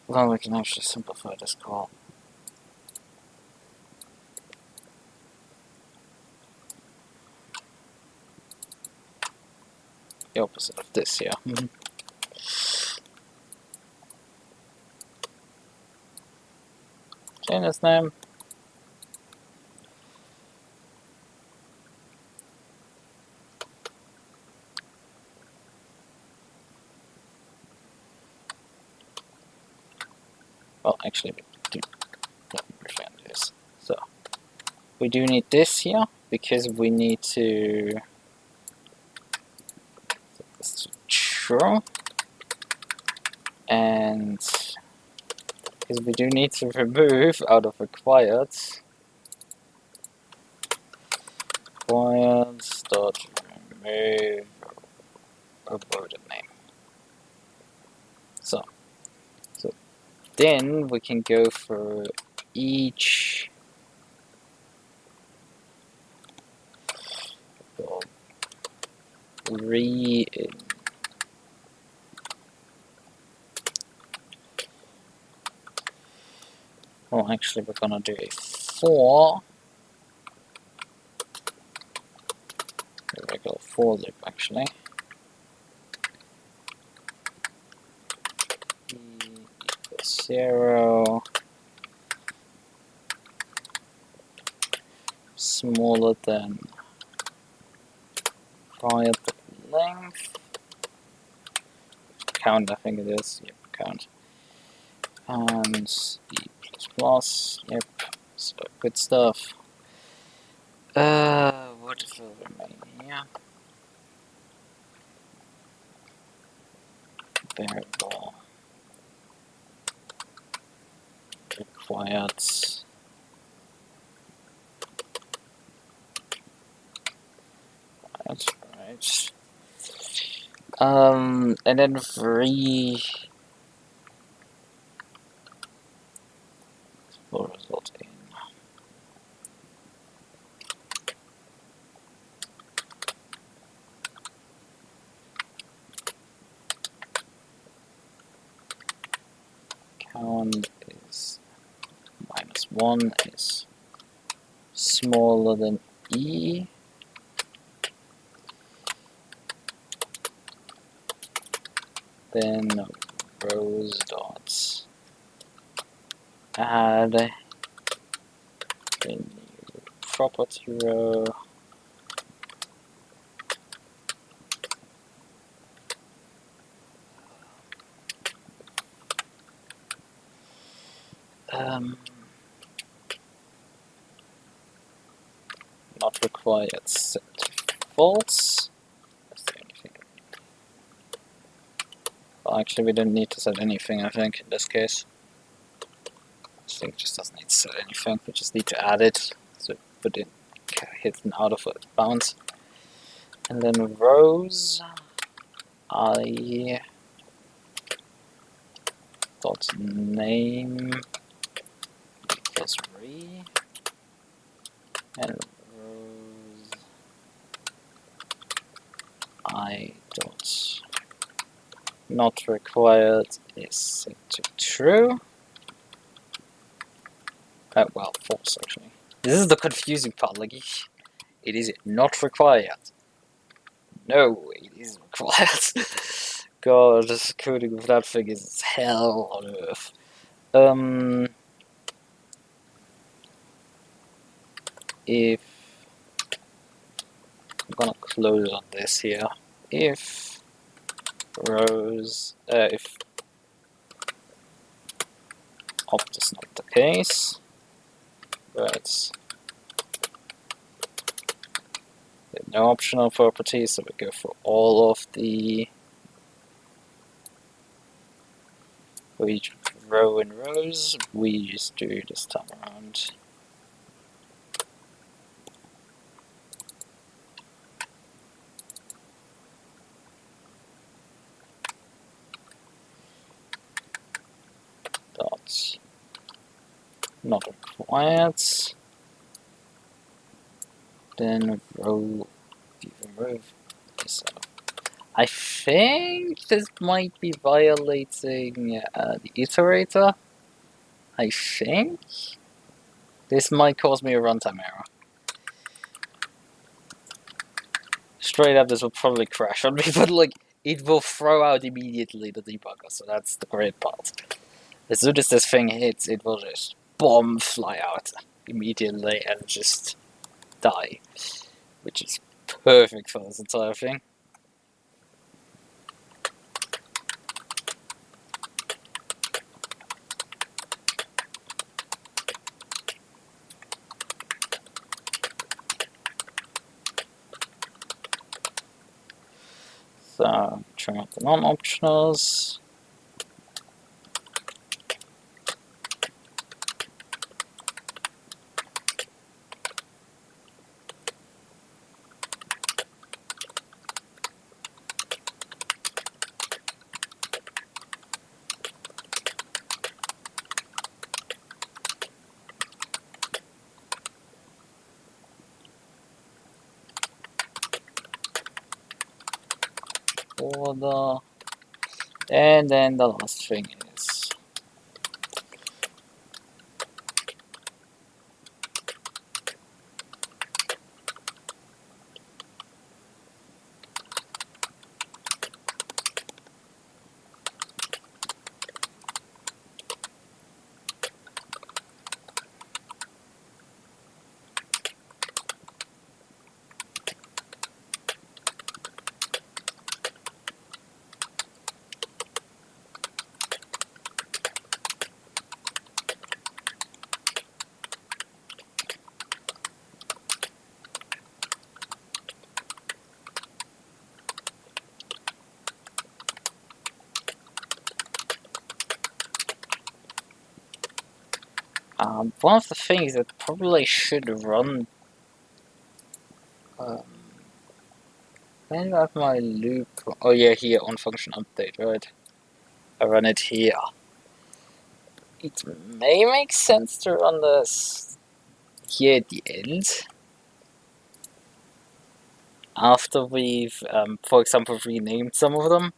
well, we can actually simplify this call. The opposite of this here. Change its name. Well, actually, we do let me refine this. So we do need this here because we need to set this to true, and because we do need to remove out of required dot remove a word name. So then we can go for each re in well, actually we're gonna do a for a regular for loop actually. E equals 0 smaller than required length count, I think it is. Yep, count. And E plus, yep, so good stuff. What will remain here? Variable required. That's right. And then free will result in count is -1 is smaller than E. Then rows dots add a new property row. Not required set to false. That's the only thing. Well, actually, we don't need to set anything, I think, in this case. This thing just doesn't need to set anything, we just need to add it, so put it hidden out of bounds. And then rows, I dot name equals re, and rows I dot not required is set to true. Well, false actually. This is the confusing part, like, it is not required. No, it is required. God, this coding of that thing is hell on earth. If I'm gonna close on this here. If rows, if opt is not the case, but no optional properties, so we go for all of the for each row in rows. We just do this time around. Dot not required. Then row remove this out. I think this might be violating the iterator. I think this might cause me a runtime error. Straight up, this will probably crash on me, but like, it will throw out immediately the debugger, so that's the great part. As soon as this thing hits, it will just bomb fly out immediately and just die, which is perfect for this entire thing. So, trim out the non-optionals. Order. And then the last thing is one of the things that probably should run. Where do I have my loop? Oh yeah, here on function update, right? I run it here. It may make sense to run this here at the end, after we've, for example, renamed some of them,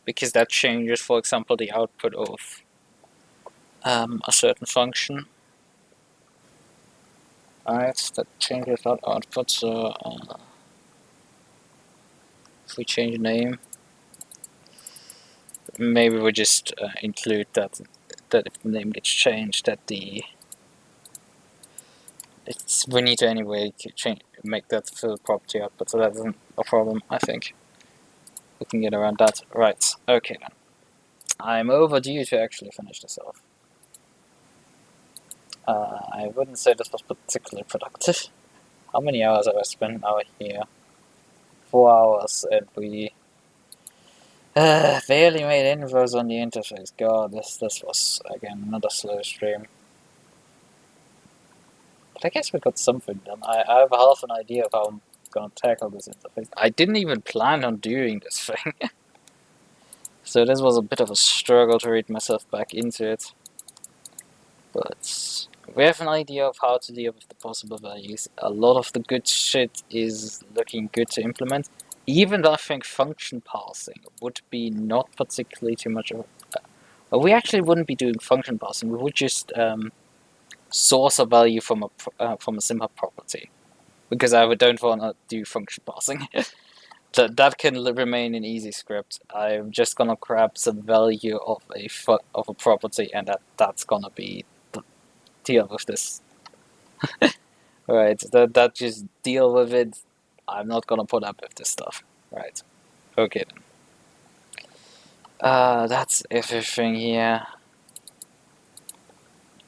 because that changes, for example, the output of a certain function. Alright, that changes that output, so if we change name, maybe we just include that if the name gets changed, that we need to anyway make that full property output, so that isn't a problem, I think. We can get around that. Right, okay then. I'm overdue to actually finish this off. I wouldn't say this was particularly productive. How many hours have I spent now here? 4 hours, and we Barely made inroads on the interface. God, this was again another slow stream. But I guess we got something done. I have half an idea of how I'm gonna tackle this interface. I didn't even plan on doing this thing. So this was a bit of a struggle to read myself back into it. But we have an idea of how to deal with the possible values. A lot of the good shit is looking good to implement. Even though I think function parsing would be not particularly too much of a... Well, we actually wouldn't be doing function parsing. We would just source a value from a SimHub property. Because I don't want to do function parsing. That can remain in EasyScript. I'm just gonna grab some value of a property, and that's gonna be the deal with this. Right, that just deal with it. I'm not gonna put up with this stuff. Right. Okay then. That's everything here.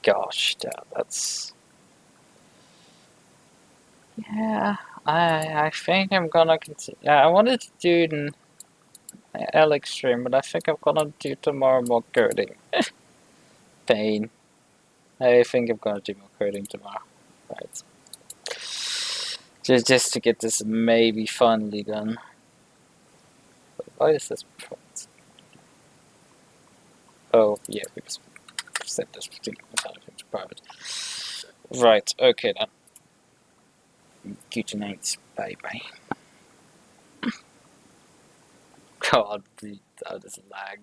Gosh, that's... Yeah, I think I'm gonna continue. Yeah, I wanted to do an Alex stream, but I think I'm gonna do tomorrow more coding. Pain. I think I'm gonna do more coding tomorrow. Right. Just to get this maybe finally done. But why is this private? Oh, yeah, because we set this particular thing to private. Right, okay then. Good night. Bye bye. God, how this lags.